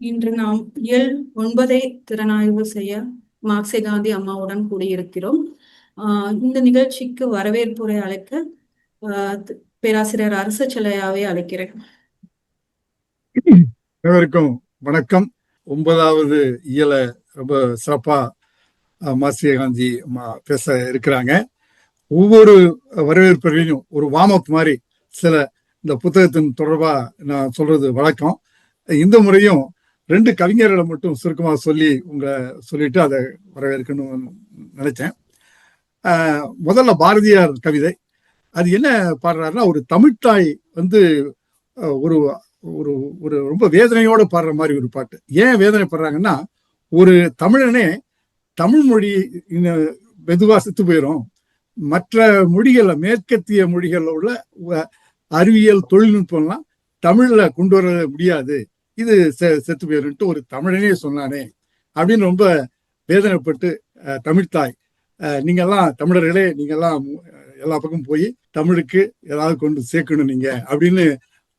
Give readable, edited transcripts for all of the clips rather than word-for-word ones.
இன்று நாம் இயல் 9 திறனாய்வு செய்ய மார்க்சே காந்தி அம்மாவுடன் கூடியிருக்கிறோம். இந்த நிகழ்ச்சிக்கு வரவேற்புரை அழைக்க பேராசிரியர் அரசு செல்லையாவை அழைக்கிறேன். அனைவருக்கும் வணக்கம். 9வது இயலை ரொம்ப சிறப்பா மார்க்சே காந்தி அம்மா பேச இருக்கிறாங்க. ஒவ்வொரு வரவேற்புரையிலும் ஒரு வார்ம் அப் மாதிரி சில இந்த புத்தகத்தின் தொடர்பா நான் சொல்றது வழக்கம். இந்த முறையும் 2 கவிஞர்களை மட்டும் சுருக்கமா சொல்லிட்டு அதை வரவேற்கணும்னு நினைச்சேன். முதல்ல பாரதியார் கவிதை. அது என்ன பாடுறாருன்னா, ஒரு தமிழ்த்தாய் ஒரு ஒரு ஒரு ரொம்ப வேதனையோட பாடுற மாதிரி ஒரு பாட்டு. ஏன் வேதனைப்படுறாங்கன்னா, ஒரு தமிழனே தமிழ் மொழி மெதுவா செத்து போயிடும், மற்ற மொழிகள்ல மேற்கத்திய மொழிகள்ல உள்ள அறிவியல் தொழில்நுட்பம்லாம் தமிழ்ல கொண்டு வர முடியாது, இது செத்து போயிருன்ட்டு ஒரு தமிழனே சொன்னானே அப்படின்னு ரொம்ப வேதனைப்பட்டு, தமிழ்த்தாய் நீங்கெல்லாம் தமிழர்களே, நீங்கெல்லாம் எல்லா பக்கம் போய் தமிழுக்கு ஏதாவது கொண்டு சேர்க்கணும் நீங்க அப்படின்னு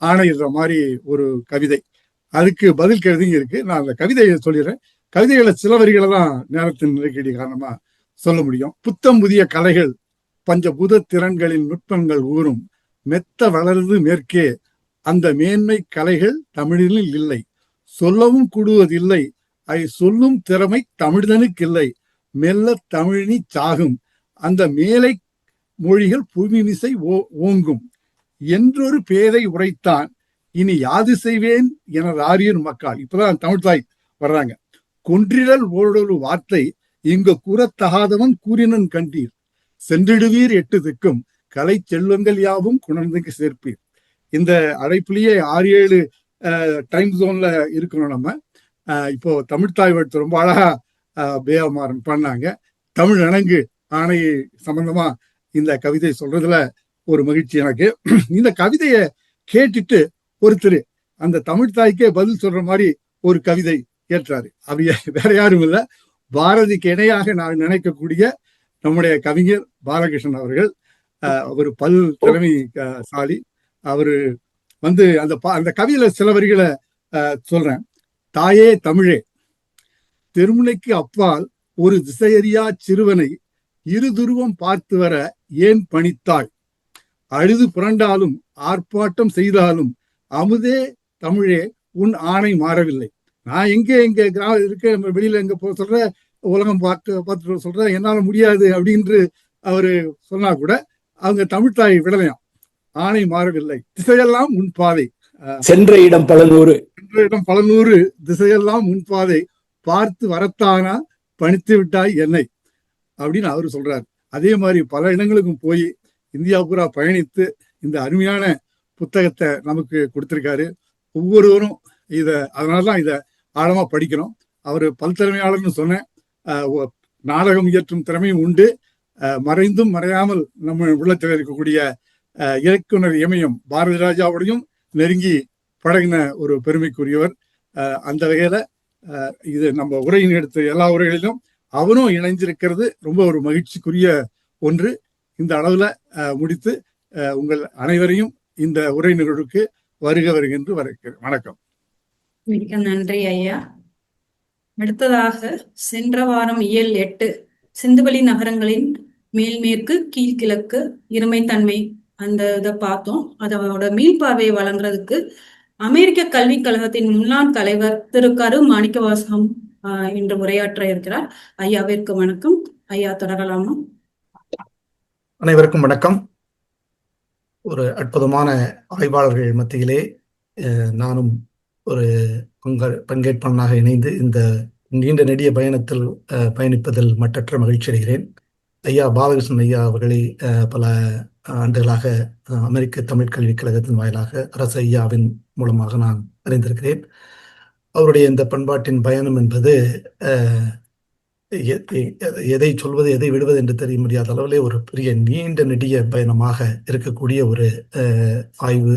ஆணையிடுற மாதிரி ஒரு கவிதை. அதுக்கு பதில் கவிதைங்க இருக்கு. நான் அந்த கவிதையை சொல்லிடுறேன். கவிதைகளை சில வரிகளை தான் நேரத்தின் நெருக்கடி காரணமா சொல்ல முடியும். புத்தம் புதிய கலைகள் பஞ்சபூத திறன்களின் நுட்பங்கள் ஊறும் மெத்த வளருது மேற்கே, அந்த மேன்மை கலைகள் தமிழில் இல்லை, சொல்லவும் கூடுவதில்லை, அதை சொல்லும் திறமை தமிழ்தனுக்கு இல்லை, மெல்ல தமிழினி சாகும், அந்த மேலை மொழிகள் பூமிமிசை ஓங்கும் என்றொரு பேதை உரைத்தான், இனி யாது செய்வேன் என ஆரியர் மக்கள். இப்பதான் தமிழ்த்தாய் வர்றாங்க. கொன்றிடல் ஓடொரு வார்த்தை இங்கு கூறத்தகாதவன் கூறினன் கண்டீர், சென்றிடுவீர் 8 திக்கும் கலை செல்வங்கள் யாவும் குணர்ந்துக்கு சேர்ப்பீர். இந்த அழைப்புலயே 6-7 டைம் ஜோன்ல இருக்கணும் நம்ம. இப்போ தமிழ்த்தாய் வட்டு ரொம்ப அழகா பேமாறன் பண்ணாங்க. தமிழ் அணங்கு ஆணை சம்பந்தமா இந்த கவிதை சொல்றதுல ஒரு மகிழ்ச்சி எனக்கு. இந்த கவிதையை கேட்டுட்டு ஒருத்தர் அந்த தமிழ்த்தாய்க்கே பதில் சொல்ற மாதிரி ஒரு கவிதை ஏற்றாரு. அது வேற யாரும் இல்லை, பாரதிக்கு இணையாக நான் நினைக்கக்கூடிய நம்முடைய கவிஞர் பாலகிருஷ்ணன் அவர்கள். ஒரு பல் திறமைசாலி. அவரு அந்த கவிதையில சில வரிகளை சொல்றேன். தாயே தமிழே, தெருமுனைக்கு அப்பால் ஒரு திசையறியா சிறுவனை இரு துருவம் பார்த்து வர ஏன் பணித்தாள், அழுது புரண்டாலும் ஆர்ப்பாட்டம் செய்தாலும் அமுதே தமிழே உன் ஆணை மாறவில்லை. நான் எங்க கிராமம் இருக்க, வெளியில எங்க போக சொல்ற, உலகம் பார்த்துட்டு சொல்ற, என்னால முடியாது அப்படின்னு அவரு சொன்னா கூட அவங்க தமிழ்த்தாய் விடலையாம். ஆணை மாறவில்லை, திசையெல்லாம் உன் பாதை, சென்ற இடம் பல நூறு, திசையெல்லாம் உன் பாதை, பார்த்து வரத்தானா பணித்து விட்டாய் என்னை அப்படின்னு அவரு சொல்றாரு. அதே மாதிரி பல இடங்களுக்கும் போய் இந்தியா பூரா பயணித்து இந்த அருமையான புத்தகத்தை நமக்கு கொடுத்திருக்காரு. ஒவ்வொருவரும் அதனாலதான் இதை ஆழமா படிக்கணும். அவரு பல்திறமையாளர்னு சொன்னேன். நாடகம் இயற்றும் திறமையும் உண்டு. மறைந்தும் மறையாமல் நம்ம உள்ளத்தில் இருக்கக்கூடிய இயக்குனர் இமயம் பாரதி ராஜாவோடையும் நெருங்கி பழகின ஒரு பெருமைக்குரியவர். அந்த வகையில இது நம்ம உரையின் எடுத்த எல்லா உரைகளிலும் அவரும் இணைஞ்சிருக்கிறது ரொம்ப ஒரு மகிழ்ச்சிக்குரிய ஒன்று. இந்த அளவுல முடித்து உங்கள் அனைவரையும் இந்த உரை நிகழ்வுக்கு வருகின்ற வரவேற்கிறேன். வணக்கம். மிக்க நன்றி ஐயா. அடுத்ததாக சென்ற வாரம் இயல் 8 சிந்துவெளி நகரங்களின் மேல்மேற்கு கீழ்கிழக்கு இருமைத்தன்மை அந்த இதை பார்த்தோம். அதோட மீள்பார்வையை வழங்குறதுக்கு அமெரிக்க கல்விக் கழகத்தின் முன்னாள் தலைவர் திரு கரு மாணிக்கவாசகம் இன்று உரையாற்ற இருக்கிறார். ஐயாவிற்கு வணக்கம். ஐயா தொடரலாமா? அனைவருக்கும் வணக்கம். ஒரு அற்புதமான ஆய்வாளர்கள் மத்தியிலே நானும் ஒரு பங்கேற்பாளனாக இணைந்து இந்த நீண்ட நெடிய பயணத்தில் பயணிப்பதில் மற்றற்ற மகிழ்ச்சி அடைகிறேன். ஐயா பாலகிருஷ்ணன் ஐயா அவர்களை பல ஆண்டுகளாக அமெரிக்க தமிழ் கல்விக் கழகத்தின் வாயிலாக அரசு ஐயாவின் மூலமாக நான் அறிந்திருக்கிறேன். அவருடைய இந்த பண்பாட்டின் பயணம் என்பது எதை சொல்வது எதை விடுவது என்று தெரிய முடியாத அளவிலே ஒரு பெரிய நீண்ட நெடிய பயணமாக இருக்கக்கூடிய ஒரு ஆய்வு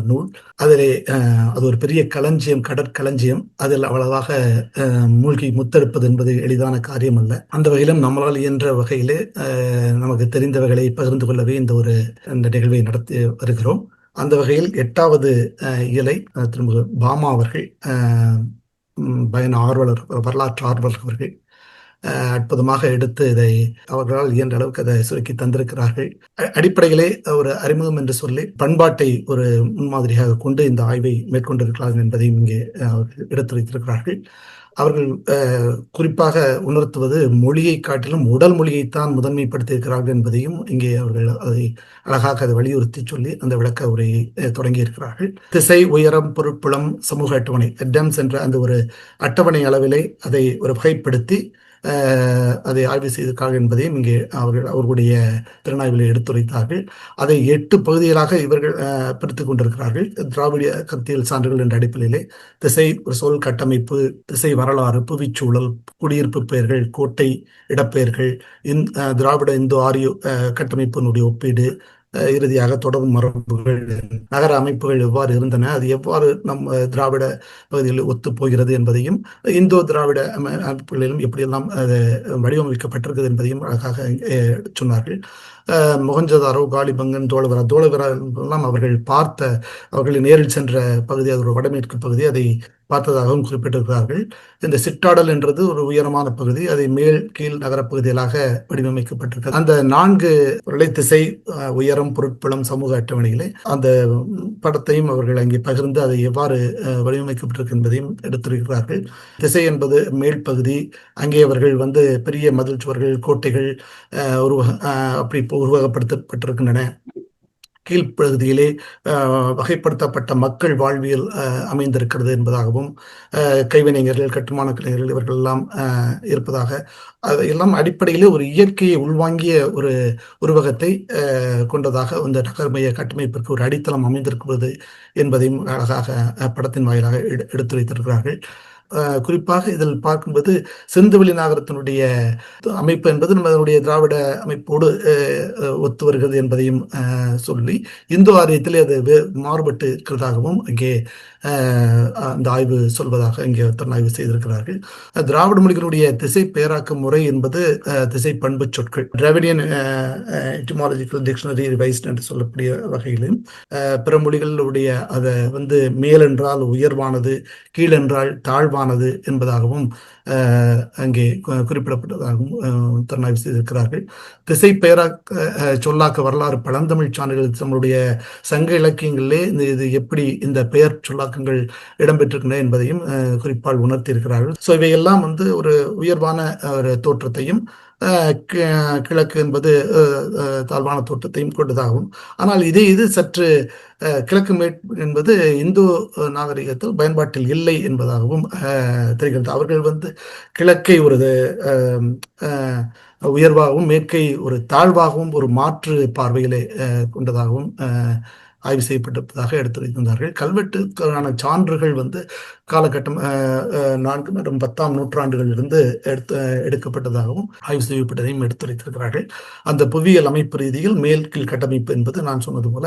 நூல். அதிலே அது ஒரு பெரிய களஞ்சியம், கடற்களஞ்சியம். அதில் அவ்வளவாக மூழ்கி முத்தெடுப்பது என்பது எளிதான காரியம் அல்ல. அந்த வகையிலும் நம்மளால் இயன்ற வகையிலே நமக்கு தெரிந்தவைகளை பகிர்ந்து கொள்ளவே இந்த நிகழ்வை நடத்தி வருகிறோம். அந்த வகையில் 8வது இயலை திரும்ப பாமா அவர்கள் பயண ஆர்வலர், வரலாற்று ஆர்வலர் அவர்கள் அற்புதமாக எடுத்து இதை அவர்களால் இயன்ற அளவுக்கு அதை சுருக்கி தந்திருக்கிறார்கள். அடிப்படையிலே ஒரு அறிமுகம் என்று சொல்லி பண்பாட்டை ஒரு முன்மாதிரியாக கொண்டு இந்த ஆய்வை மேற்கொண்டிருக்கிறார்கள் என்பதையும் இங்கே அவர்கள் எடுத்துரைத்திருக்கிறார்கள். அவர்கள் குறிப்பாக உணர்த்துவது மொழியை காட்டிலும் உடல் மொழியைத்தான் முதன்மைப்படுத்தியிருக்கிறார்கள் என்பதையும் இங்கே அவர்கள் அதை வலியுறுத்தி சொல்லி அந்த விளக்க உரையை தொடங்கி இருக்கிறார்கள். திசை, உயரம், பொருட்புலம், சமூக அட்டவணை, டெம்ஸ் என்ற அந்த ஒரு அட்டவணை அளவிலே அதை ஒரு வகைப்படுத்தி அதை ஆய்வு செய்திருக்கிறார்கள் என்பதையும் இங்கே அவர்களுடைய திறனாய்வில் எடுத்துரைத்தார்கள். அதை 8 பகுதிகளாக இவர்கள் பிரித்துக் கொண்டிருக்கிறார்கள். திராவிட கருத்தியல் சான்றுகள் என்ற அடிப்படையிலே திசை, ஒரு சொல் கட்டமைப்பு, திசை வரலாறு, புவிச்சூழல், குடியிருப்பு பெயர்கள், கோட்டை இடப்பெயர்கள், திராவிட இந்து ஆரிய கட்டமைப்பினுடைய ஒப்பீடு, இறுதியாக தொடர் மரபுகள், நகர அமைப்புகள் எவ்வாறு இருந்தன, அது எவ்வாறு நம்ம திராவிட பகுதிகளில் ஒத்து போகிறது என்பதையும், இந்தோ திராவிட அமைப்புகளிலும் எப்படியெல்லாம் வடிவமைக்கப்பட்டிருக்கிறது என்பதையும் அழகாக சொன்னார்கள். மொஹஞ்சதாரோ, காலிபங்கன், தோளவிரா எல்லாம் அவர்கள் நேரில் சென்ற பகுதி, அது ஒரு வடமேற்கு பகுதி, அதை பார்த்ததாகவும் குறிப்பிட்டிருக்கிறார்கள். இந்த சிற்றாடல் என்றது ஒரு உயரமான பகுதி, அதை மேல் கீழ் நகரப்பகுதிகளாக வடிவமைக்கப்பட்டிருக்கிறது. அந்த 4 திசை, உயரம், பொருட்புலம், சமூக அட்டவணைகளை அந்த படத்தையும் அவர்கள் அங்கே பகிர்ந்து அதை எவ்வாறு வடிவமைக்கப்பட்டிருக்கு என்பதையும் எடுத்திருக்கிறார்கள். திசை என்பது மேல் பகுதி, அங்கே அவர்கள் பெரிய மதில் சுவர்கள், கோட்டைகள் அப்படி உருவகப்படுத்தப்பட்டிருக்கின்றன. கீழ்ப்பகுதியிலே வகைப்படுத்தப்பட்ட மக்கள் வாழ்வியல் அமைந்திருக்கிறது என்பதாகவும், கைவினைஞர்கள், கட்டுமான கலைஞர்கள் இவர்கள் எல்லாம் இருப்பதாக, அதையெல்லாம் அடிப்படையிலே ஒரு இயற்கையை உள்வாங்கிய ஒரு உருவகத்தை கொண்டதாக இந்த நகர்மைய கட்டமைப்பிற்கு ஒரு அடித்தளம் அமைந்திருக்கிறது என்பதையும் அழகாக படத்தின் வாயிலாக எடுத்துரைத்திருக்கிறார்கள். குறிப்பாக இதில் பார்க்கும்போது சிந்துவெளி நாகரத்தினுடைய அமைப்பு என்பது நம்மளுடைய திராவிட அமைப்போடு ஒத்து வருகிறது என்பதையும் சொல்லி, இந்து ஆரியத்திலே அது மாறுபட்டு இருக்கிறதாகவும் இங்கே அந்த ஆய்வு சொல்வதாக இங்கே ஆய்வு செய்திருக்கிறார்கள். திராவிட மொழிகளுடைய திசை பெயராக்க முறை என்பது திசை பண்பு சொற்கள், டிராவிடியன் எட்டிமாலஜிக்கல் டிக்ஷனரி ரிவைஸ்ட் என்று சொல்லக்கூடிய வகையிலும், பிற மொழிகளுடைய அதை மேலென்றால் உயர்வானது, கீழென்றால் தாழ்வானது என்பதாகவும் அங்கே குறிப்பிடப்பட்டதாகவும் திறனாய்வு செய்திருக்கிறார்கள். திசை பெயராக்க சொல்லாக்க வரலாறு பழந்தமிழ் சான்றுகள் நம்மளுடைய சங்க இலக்கியங்களிலே இது எப்படி இந்த பெயர் சொல்லாக்கங்கள் இடம்பெற்றிருக்கின்றன என்பதையும் குறிப்பால் உணர்த்தியிருக்கிறார்கள். ஸோ இவையெல்லாம் ஒரு உயர்வான ஒரு தோற்றத்தையும், கிழக்கு என்பது தாழ்வான தோற்றத்தையும் கொண்டதாகும். ஆனால் இது சற்று கிழக்கு என்பது இந்து நாகரிகத்தில் பயன்பாட்டில் இல்லை என்பதாகவும் தெரிகிறது. அவர்கள் கிழக்கை ஒரு உயர்வாகவும், மேற்கை ஒரு தாழ்வாகவும், ஒரு மாற்று பார்வையிலே கொண்டதாகவும் ஆய்வு செய்யப்பட்டிருப்பதாக எடுத்துரைத்திருந்தார்கள். கல்வெட்டுக்கான சான்றுகள் காலகட்டம் 4 மற்றும் 10ஆம் நூற்றாண்டுகளிலிருந்து எடுக்கப்பட்டதாகவும் ஆய்வு செய்யப்பட்டதையும் எடுத்துரைத்திருக்கிறார்கள். அந்த புவியியல் அமைப்பு ரீதியில் மேல் கீழ் கட்டமைப்பு என்பது நான் சொன்னது போல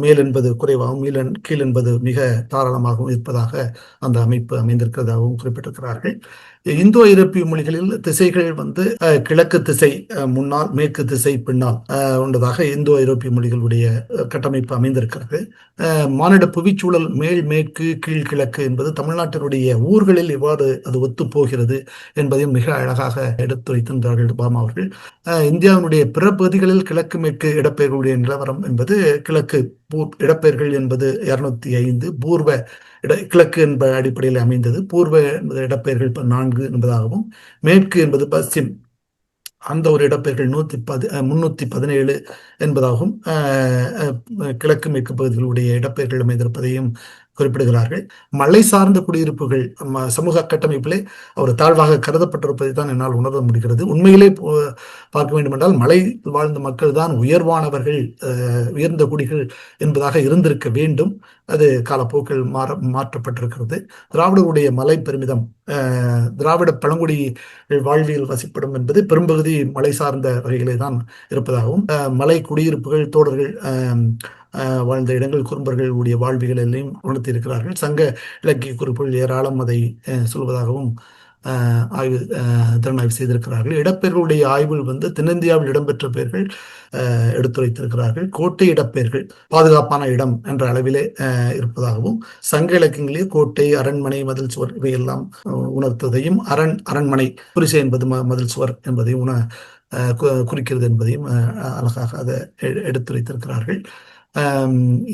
மேல் என்பது குறைவாகவும், கீழ் என்பது மிக தாராளமாகவும் இருப்பதாக அந்த அமைப்பு அமைந்திருக்கிறதாகவும் குறிப்பிட்டிருக்கிறார்கள். இந்தோ ஐரோப்பிய மொழிகளில் திசைகள் கிழக்கு திசை முன்னால், மேற்கு திசை பின்னால் கொண்டதாக இந்தோ ஐரோப்பிய மொழிகளுடைய கட்டமைப்பு அமைந்திருக்கிறது. மானிட புவிச்சூழல் மேல், மேற்கு, கீழ், கிழக்கு என்பது தமிழ்நாட்டினுடைய ஊர்களில் எவ்வாறு அது ஒத்து போகிறது என்பதையும் மிக அழகாக எடுத்துரைத்திருந்தார்கள் பாமா அவர்கள். இந்தியாவினுடைய பிற பகுதிகளில் கிழக்கு மேற்கு இடப்பெயர்களுடைய நிலவரம் என்பது, கிழக்கு இடப்பெயர்கள் என்பது 205, பூர்வ கிழக்கு என்ப அடிப்படையில் அமைந்தது, பூர்வ இடப்பெயர்கள் 4 என்பதாகவும், மேற்கு என்பது பশ্চিম அந்த ஒரு இடப்பெயர்கள் 317 என்பதாகவும், கிழக்கு மேற்கு பகுதிகளுடைய இடப்பெயர்கள் அமைந்திருப்பதையும் குறிப்பிடுகிறார்கள். மலை சார்ந்த குடியிருப்புகள் சமூக கட்டமைப்பிலே ஒரு தாழ்வாக கருதப்பட்டிருப்பதை தான் என்னால் உணர முடிகிறது. உண்மையிலே பார்க்க வேண்டும் என்றால் மலை வாழ்ந்த மக்கள் தான் உயர்வானவர்கள், உயர்ந்த குடிகள் என்பதாக இருந்திருக்க வேண்டும். அது காலப்போக்கில் மாற்றப்பட்டிருக்கிறது. திராவிடருடைய மலை பெருமிதம், திராவிட பழங்குடி வாழ்வியல் வசிப்பிடம் என்பது பெரும்பகுதி மலை சார்ந்த வகைகளே தான் இருப்பதாகவும், மலை குடியிருப்புகள், தோடர்கள் வாழ்ந்த இடங்கள், குறும்பர்களுடைய வாழ்வியலையும் உணர்த்தி இருக்கிறார்கள். சங்க இலக்கிய குறிப்புகள் ஏராளம் அதை சொல்வதாகவும் ஆய்வு திறனாய்வு செய்திருக்கிறார்கள். இடப்பெயர்களுடைய ஆய்வில் தென்னிந்தியாவில் இடம்பெற்ற பெயர்கள் எடுத்துரைத்திருக்கிறார்கள். கோட்டை இடப்பெயர்கள் பாதுகாப்பான இடம் என்ற அளவிலே இருப்பதாகவும், சங்க இலக்கியங்களிலே கோட்டை, அரண்மனை, மதில் சுவர் இவையெல்லாம் உணர்த்துவதையும், அரண்மனை புரிசை என்பது மதில் சுவர் என்பதையும் குறிக்கிறது என்பதையும் அழகாக அதை எடுத்துரைத்திருக்கிறார்கள்.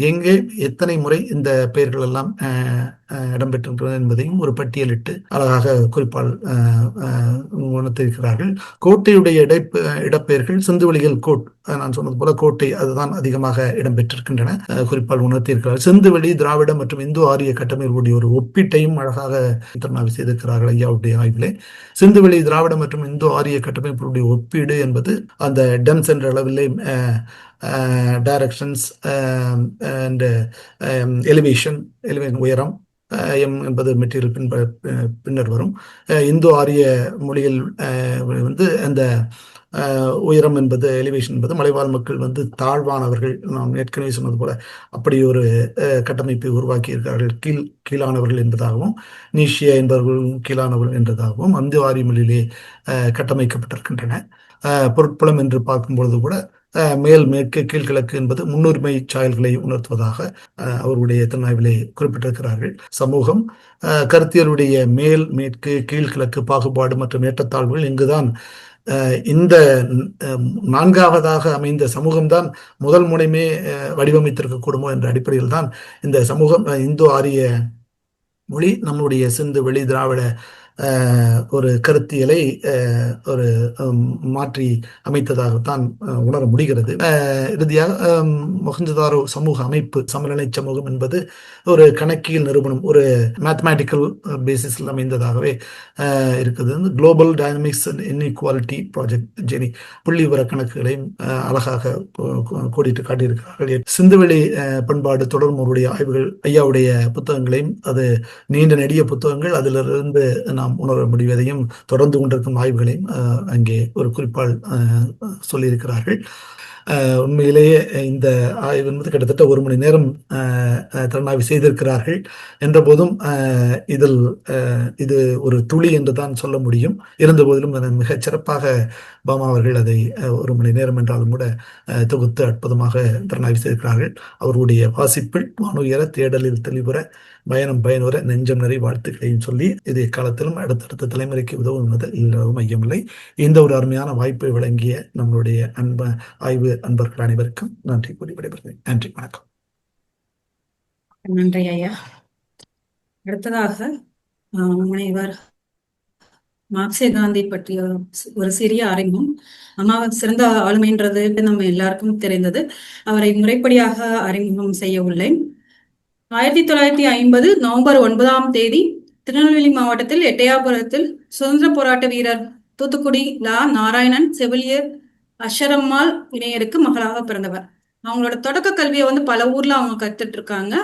எங்கே எத்தனை முறை இந்த பெயர்கள் எல்லாம் இடம்பெற்றிருக்கிறது என்பதையும் ஒரு பட்டியலிட்டு அழகாக குறிப்பால் உணர்த்திருக்கிறார்கள். கோட்டையுடைய இடப்பெயர்கள் சிந்துவெளிகள் நான் சொன்னது போல கோட்டை அதுதான் அதிகமாக இடம்பெற்றிருக்கின்றன குறிப்பால் உணர்த்தியிருக்கிறார்கள். சிந்துவெளி திராவிட மற்றும் இந்து ஆரிய கட்டமைப்புடைய ஒரு ஒப்பீட்டையும் அழகாக திறனாய்வு செய்திருக்கிறார்கள் ஐயாவுடைய ஆய்விலே. சிந்துவெளி திராவிட மற்றும் இந்து ஆரிய கட்டமைப்புடைய ஒப்பீடு என்பது அந்த டென்ஸ் என்ற அளவிலே டைரக்ஷன்ஸ் அண்ட் எலிவேஷன் உயரம் என்பது மெட்டீரியல் பின்னர் வரும். இந்து ஆரிய மொழியில் அந்த உயரம் என்பது எலிவேஷன் என்பது மலைவாழ் மக்கள் தாழ்வானவர்கள், நாம் ஏற்கனவே சொன்னது போல அப்படி ஒரு கட்டமைப்பை உருவாக்கி இருக்கிறார்கள். கீழானவர்கள் என்பதாகவும், நீஷியா என்பவர்களும் கீழானவர்கள் என்றதாகவும் இந்து ஆரிய மொழியிலே கட்டமைக்கப்பட்டிருக்கின்றன. பொருட்புலம் என்று பார்க்கும்பொழுது கூட மேல் மேற்கு கீழ்கிழக்கு என்பது முன்னுரிமை சாயல்களை உணர்த்துவதாக அவருடைய திறனாய்விலே குறிப்பிட்டிருக்கிறார்கள். சமூகம் கருத்தியலுடைய மேல் மேற்கு கீழ்கிழக்கு பாகுபாடு மற்றும் ஏற்றத்தாழ்வுகள் இங்குதான் இந்த நான்காவதாக அமைந்த சமூகம்தான் முதல் முனைமே வடிவமைத்திருக்க கூடுமோ என்ற அடிப்படையில் தான் இந்த சமூகம் இந்து ஆரிய மொழி நம்முடைய சிந்து வெளி திராவிட ஒரு கருத்தியலை ஒரு மாற்றி அமைத்ததாகத்தான் உணர முடிகிறது. இறுதியாக மொஹஞ்சதாரோ சமூக அமைப்பு சமநிலை சமூகம் என்பது ஒரு கணக்கியல் நிறுவனம், ஒரு மேத்தமேட்டிக்கல் பேசிஸில் அமைந்ததாகவே இருக்குது. Global dynamics and inequality project Jenny புள்ளி விவர கணக்குகளையும் அழகாக கோடிட்டு காட்டியிருக்கிறார்கள். சிந்துவெளி பண்பாடு தொடரும் அவருடைய ஆய்வுகள் ஐயாவுடைய புத்தகங்களையும், அது நீண்ட நெடிய புத்தகங்கள், அதிலிருந்து நாம் உணர முடிவதையும் தொடர்ந்து கொண்டிருக்கும் ஆய்வுகளையும் அங்கே ஒரு குறிப்பால் சொல்லியிருக்கிறார்கள். உண்மையிலேயே இந்த ஆய்வு என்பது கிட்டத்தட்ட 1 மணி நேரம் திறனாய்வு செய்திருக்கிறார்கள் என்ற போதும் இதில் இது ஒரு துளி என்று தான் சொல்ல முடியும். இருந்த போதிலும் மிகச் சிறப்பாக பாமா அவர்கள் அதை 1 மணி நேரம் என்றாலும் கூட தொகுத்து அற்புதமாக திறனாய்வு செய்திருக்கிறார்கள். அவருடைய வாசிப்பில் வானுயர, தேடலில் தெளிவுற, பயணம் பயனுற, நெஞ்சம் நிறை வாழ்த்துக்களையும் சொல்லி இது காலத்திலும் அடுத்தடுத்த தலைமுறைக்கு உதவுவதில் இல்லவும் ஐயமில்லை. இந்த ஒரு அருமையான வாய்ப்பை வழங்கிய நம்மளுடைய ஆய்வு அன்பர்கள் அனைவருக்கும் நன்றி கூறி விடைபெறுகிறேன். நன்றி, வணக்கம். நன்றி ஐயா. அடுத்ததாக முனைவர் மார்க்சிய காந்தி பற்றிய ஒரு சிறிய அறிமுகம். அம்மா சிறந்த ஆளுமைன்றது நம்ம எல்லாருக்கும் தெரிந்தது. அவரை முறைப்படியாக அறிமுகம் செய்ய உள்ளேன். 1950 நவம்பர் 9 திருநெல்வேலி மாவட்டத்தில் எட்டயாபுரத்தில் சுதந்திர போராட்ட வீரர் தூத்துக்குடி நாராயணன் செவிலியர் அஷரம்மாள் இணையருக்கு மகளாக பிறந்தவர். அவங்களோட தொடக்க கல்வியை பல ஊர்ல அவங்க கத்துட்டு இருக்காங்க.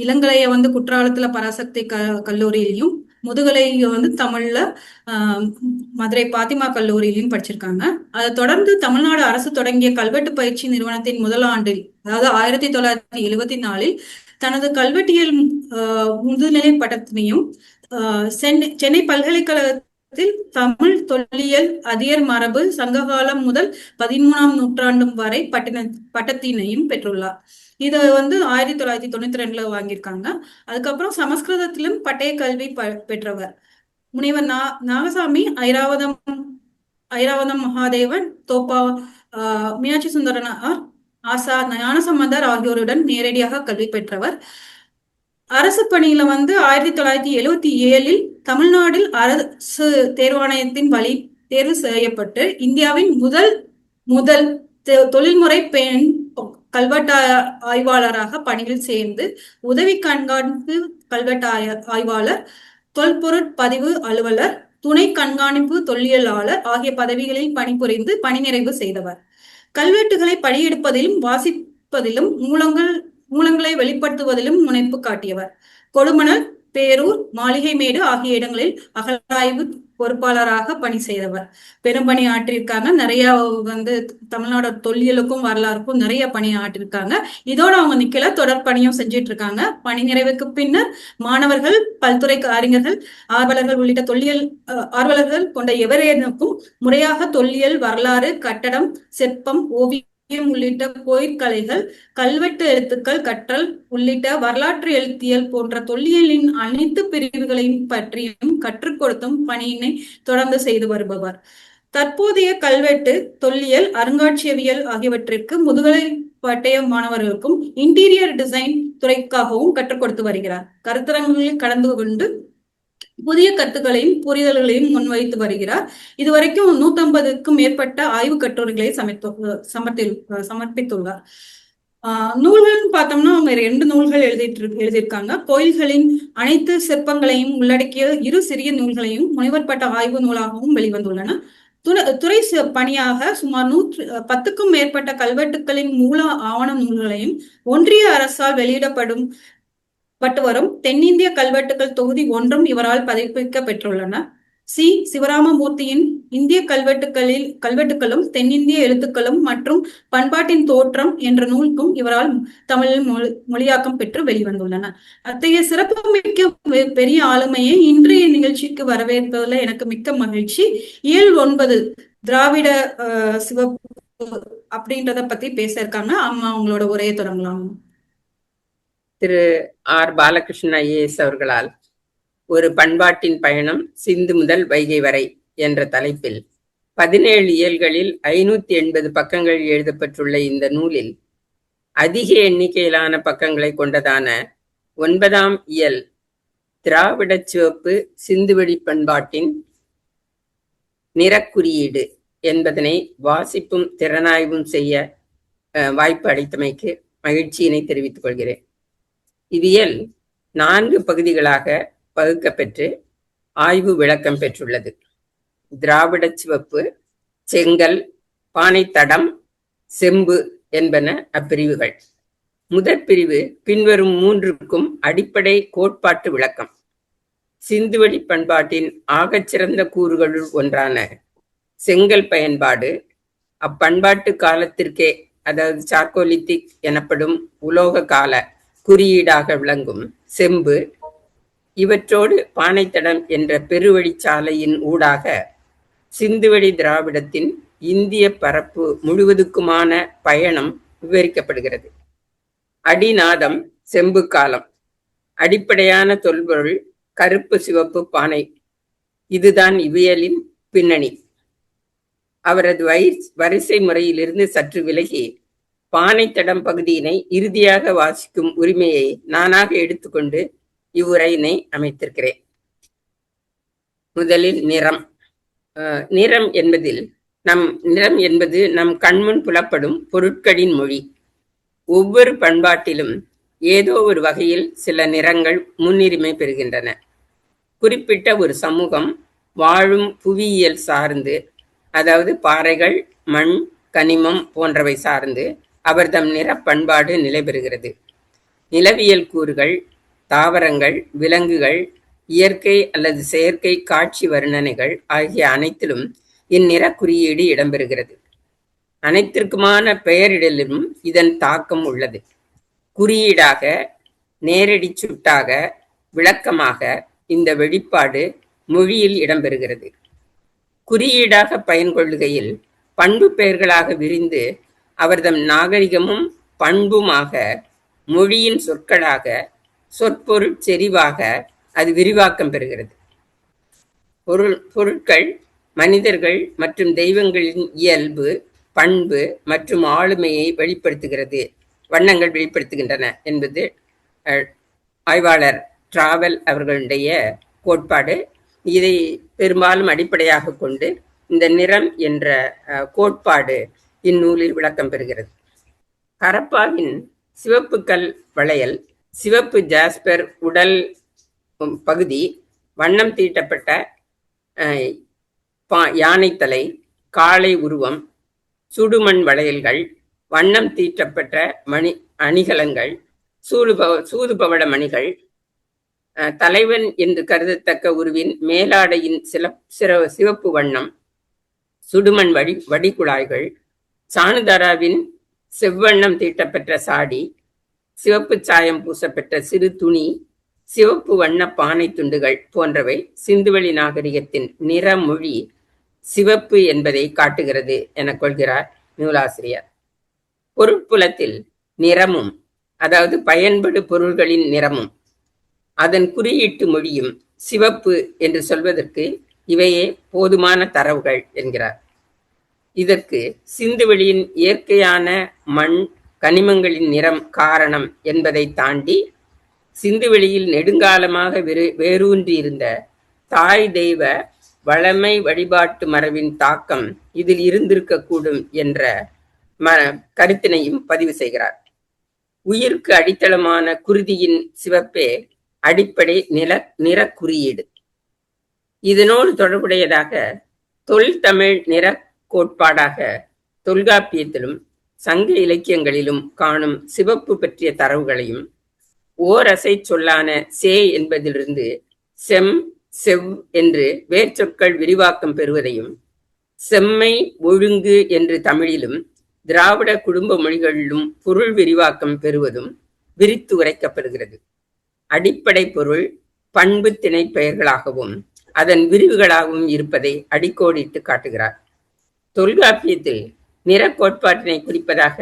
இளங்கலைய குற்றாலத்துல பராசக்தி கல்லூரியிலையும், முதுகலைய தமிழ்ல மதுரை பாத்திமா கல்லூரியிலையும் படிச்சிருக்காங்க. அதை தொடர்ந்து தமிழ்நாடு அரசு தொடங்கிய கல்வெட்டு பயிற்சி நிறுவனத்தின் முதல் ஆண்டில், அதாவது 1974 தனது கல்வெட்டியல் முதுநிலை பட்டத்தினையும் சென்னை பல்கலைக்கழகத்தில் தமிழ் தொல்லியல் அதியர் மரபு சங்ககாலம் முதல் 13ஆம் நூற்றாண்டும் வரை பட்டத்தினையும் பெற்றுள்ளார். இதை 1992 வாங்கியிருக்காங்க. அதுக்கப்புறம் சமஸ்கிருதத்திலும் பட்டய கல்வி பெற்றவர். முனைவர் நாகசாமி ஐராவதம் மகாதேவன், தோப்பா மீனாட்சி சுந்தரனார், ஆசா ஞானசம்பந்தர் ஆகியோருடன் நேரடியாக கல்வி பெற்றவர். அரசு பணியில 1977 தமிழ்நாட்டில் அரசு தேர்வாணையத்தின் வழி தேர்வு செய்யப்பட்டு இந்தியாவின் முதல் தொழில்முறை பெண் கல்வெட்டு ஆய்வாளராக பணியில் சேர்ந்து உதவி கண்காணிப்பு கல்வெட்டு ஆய்வாளர், தொல்பொருட்பதிவு அலுவலர், துணை கண்காணிப்பு தொல்லியலாளர் ஆகிய பதவிகளில் பணிபுரிந்து பணி நிறைவு செய்தவர். கல்வெட்டுகளை படியெடுப்பதிலும் வாசிப்பதிலும் மூலங்களை வெளிப்படுத்துவதிலும் முனைப்பு காட்டியவர். கொடுமணல், பேரூர், மாளிகைமேடு ஆகிய இடங்களில் அகழாய்வு பொறுப்பாளராக பணி செய்தவர். பெரும்பணி ஆற்றியிருக்காங்க. நிறைய தமிழ்நாடு தொல்லியலுக்கும் வரலாறுக்கும் நிறைய பணி ஆற்றிருக்காங்க. இதோட அவங்க நிக்கல, தொடர் பணியும் செஞ்சிட்டு இருக்காங்க. பணி நிறைவுக்கு பின்னர் மாணவர்கள், பல்துறை அறிஞர்கள், ஆர்வலர்கள் உள்ளிட்ட தொல்லியல் ஆர்வலர்கள் கொண்ட எவரேனுக்கும் முறையாக தொல்லியல், வரலாறு, கட்டடம், சிற்பம், ஓவியம் உள்ளிட்ட கோயிற்கலைகள், கல்வெட்டு எழுத்துக்கள் கற்றல் உள்ளிட்ட வரலாற்று எழுத்தியல் போன்ற தொல்லியலின் அனைத்து பிரிவுகளையும் பற்றியும் கற்றுக் கொடுத்தும் பணியினை தொடர்ந்து செய்து வருபவர். தற்போதைய கல்வெட்டு, தொல்லியல், அருங்காட்சியவியல் ஆகியவற்றிற்கு முதுகலை பட்டய மாணவர்களுக்கும் இன்டீரியர் டிசைன் துறைக்காகவும் கற்றுக் கொடுத்து வருகிறார். கருத்தரங்களில் கலந்து கொண்டு புதிய கருத்துக்களையும் புரிதல்களையும் முன்வைத்து வருகிறார். இதுவரைக்கும் 150க்கும் மேற்பட்ட ஆய்வு கட்டுரைகளை சமர்ப்பித்துள்ளார். நூல்கள்னு பார்த்தோம்னா அவங்க 2 நூல்கள் எழுதியிருக்காங்க. கோயில்களின் அனைத்து சிற்பங்களையும் உள்ளடக்கிய 2 சிறிய நூல்களையும் முனைவர் பட்ட ஆய்வு நூலாகவும் வெளிவந்துள்ளன. துறை பணியாக சுமார் 110க்கும் மேற்பட்ட கல்வெட்டுக்களின் மூல ஆவண நூல்களையும் ஒன்றிய அரசால் வெளியிடப்பட்டு வரும் தென்னிந்திய கல்வெட்டுக்கள் தொகுதி 1 இவரால் பதிப்பிக்க பெற்றுள்ளன. சி. சிவராமமூர்த்தியின் இந்திய கல்வெட்டுக்களும் தென்னிந்திய எழுத்துக்களும் மற்றும் பண்பாட்டின் தோற்றம் என்ற நூலுக்கும் இவரால் தமிழில் மொழியாக்கம் பெற்று வெளிவந்துள்ளன. அத்தகைய சிறப்புமிக்க பெரிய ஆளுமையை இன்றைய நிகழ்ச்சிக்கு வரவேற்பதில் எனக்கு மிக்க மகிழ்ச்சி. இயல் 9 திராவிட சிவப்பு அப்படின்றத பத்தி பேச இருக்காங்க. அம்மா அவங்களோட உரையை தொடங்கலாம். திரு ஆர். பாலகிருஷ்ணன் ஐஏஎஸ் அவர்களால் ஒரு பண்பாட்டின் பயணம் சிந்து முதல் வைகை வரை என்ற தலைப்பில் 17 இயல்களில் 580 பக்கங்கள் எழுதப்பட்டுள்ள இந்த நூலில் அதிக எண்ணிக்கையிலான பக்கங்களை கொண்டதான 9ஆம் இயல் திராவிட சிவப்பு சிந்துவெளி பண்பாட்டின் நிறக்குறியீடு என்பதனை வாசிப்பும் திறனாய்வும் செய்ய வாய்ப்பு அளித்தமைக்கு மகிழ்ச்சியினை தெரிவித்துக் கொள்கிறேன். இவ்வியல் 4 பகுதிகளாக பகுக்கப்பெற்று ஆய்வு விளக்கம் பெற்றுள்ளது. திராவிட சிவப்பு, செங்கல், பானைத்தடம், செம்பு என்பன அப்பிரிவுகள். முதற் பிரிவு பின்வரும் 3க்கும் அடிப்படை கோட்பாட்டு விளக்கம். சிந்துவெளி பண்பாட்டின் ஆகச்சிறந்த கூறுகளுள் ஒன்றான செங்கல் பயன்பாடு அப்பண்பாட்டு காலத்திற்கே, அதாவது சார்கோலித்திக் எனப்படும் உலோக கால குறியீடாக விளங்கும் செம்பு, இவற்றோடு பானைத்தடம் என்ற பெருவழிச்சாலையின் ஊடாக சிந்துவெளி திராவிடத்தின் இந்திய பரப்பு முழுவதுக்குமான பயணம் விவரிக்கப்படுகிறது. அடிநாதம் செம்பு காலம். அடிப்படையான தொல்பொருள் கருப்பு சிவப்பு பானை. இதுதான் இவ்வியலின் பின்னணி. அவரது வரிசை முறையிலிருந்து சற்று விலகி பானைத்தடம் பகுதியினை இறுதியாக வாசிக்கும் உரிமையை நானாக எடுத்துக்கொண்டு இவ்வுரையினை அமைத்திருக்கிறேன். முதலில் நிறம். நிறம் என்பது நம் கண்முன் புலப்படும் பொருட்களின் மொழி. ஒவ்வொரு பண்பாட்டிலும் ஏதோ ஒரு வகையில் சில நிறங்கள் முன்னுரிமை பெறுகின்றன. குறிப்பிட்ட ஒரு சமூகம் வாழும் புவியியல் சார்ந்து, அதாவது பாறைகள், மண், கனிமம் போன்றவை சார்ந்து அவர்தம் நிற பண்பாடு நிலை பெறுகிறது. நிலவியல் கூறுகள், தாவரங்கள், விலங்குகள், இயற்கை அல்லது செயற்கை காட்சி வர்ணனைகள் ஆகிய அனைத்திலும் இந்நிற குறியீடு இடம்பெறுகிறது. அனைத்திற்குமான பெயரிடலிலும் இதன் தாக்கம் உள்ளது. குறியீடாக, நேரடி சுட்டாக, விளக்கமாக இந்த வெளிப்பாடு மொழியில் இடம்பெறுகிறது. குறியீடாக பயன்கொள்ளுகையில் பண்பு பெயர்களாக விரிந்து அவர்தம் நாகரிகமும் பண்புமாக மொழியின் சொற்களாக, சொற்பொருள் செறிவாக அது விரிவாக்கம் பெறுகிறது. பொருட்கள், மனிதர்கள் மற்றும் தெய்வங்களின் இயல்பு, பண்பு மற்றும் ஆளுமையை வெளிப்படுத்துகிறது, வண்ணங்கள் வெளிப்படுத்துகின்றன என்பது ஆய்வாளர் டிராவல் அவர்களுடைய கோட்பாடு. இதை பெரும்பாலும் அடிப்படையாக கொண்டு இந்த நிறம் என்ற கோட்பாடு இந்நூலில் விளக்கம் பெறுகிறது. ஹரப்பாவின் சிவப்பு கல் வளையல், சிவப்பு ஜாஸ்பர் உடல் பகுதி, வண்ணம் தீட்டப்பட்ட யானைத்தலை, காளை உருவம், சுடுமண் வளையல்கள், வண்ணம் தீட்டப்பட்ட அணிகலன்கள், சூதுபவட மணிகள், தலைவன் என்று கருதத்தக்க உருவின் மேலாடையின் சிவப்பு வண்ணம், சுடுமண் வடிகுழாய்கள், சாணுதாராவின் செவ்வண்ணம் தீட்டப்பெற்ற சாடி, சிவப்பு சாயம் பூசப்பெற்ற சிறு துணி, சிவப்பு வண்ண பானை துண்டுகள் போன்றவை சிந்துவெளி நாகரிகத்தின் நிறமொழி சிவப்பு என்பதை காட்டுகிறது என கொள்கிறார் நூலாசிரியர். பொருட்புலத்தில் நிறமும், அதாவது பயன்படு பொருள்களின் நிறமும், அதன் குறியீட்டு மொழியும் சிவப்பு என்று சொல்வதற்கு இவையே போதுமான தரவுகள் என்கிறார். இதற்கு சிந்துவெளியின் இயற்கையான மண், கனிமங்களின் நிறம் காரணம் என்பதை தாண்டி சிந்துவெளியில் நெடுங்காலமாக வேரூன்றி இருந்த தாய் தெய்வ வளமை வழிபாட்டு மரபின் தாக்கம் இதில் இருந்திருக்கக்கூடும் என்ற கருத்தினையும் பதிவு செய்கிறார். உயிருக்கு அடித்தளமான குருதியின் சிவப்பே அடிப்படை நிற குறியீடு. இதனோடு தொடர்புடையதாக தொல்தமிழ் நிற கோட்பாடாக தொல்காப்பியத்திலும் சங்க இலக்கியங்களிலும் காணும் சிவப்பு பற்றிய தரவுகளையும் ஓரசை சொல்லான சே என்பதிலிருந்து செம், செவ் என்று வேர்ச்சொற்கள் விரிவாக்கம் பெறுவதையும், செம்மை, ஒழுங்கு என்று தமிழிலும் திராவிட குடும்ப மொழிகளிலும் பொருள் விரிவாக்கம் பெறுவதும் விரித்து உரைக்கப்படுகிறது. அடிப்படை பொருள் பண்பு திணை பெயர்களாகவும் அதன் விரிவுகளாகவும் இருப்பதை அடிக்கோடிட்டு காட்டுகிறார். தொல்காப்பியத்தில் நிற கோட்பாட்டினை குறிப்பதாக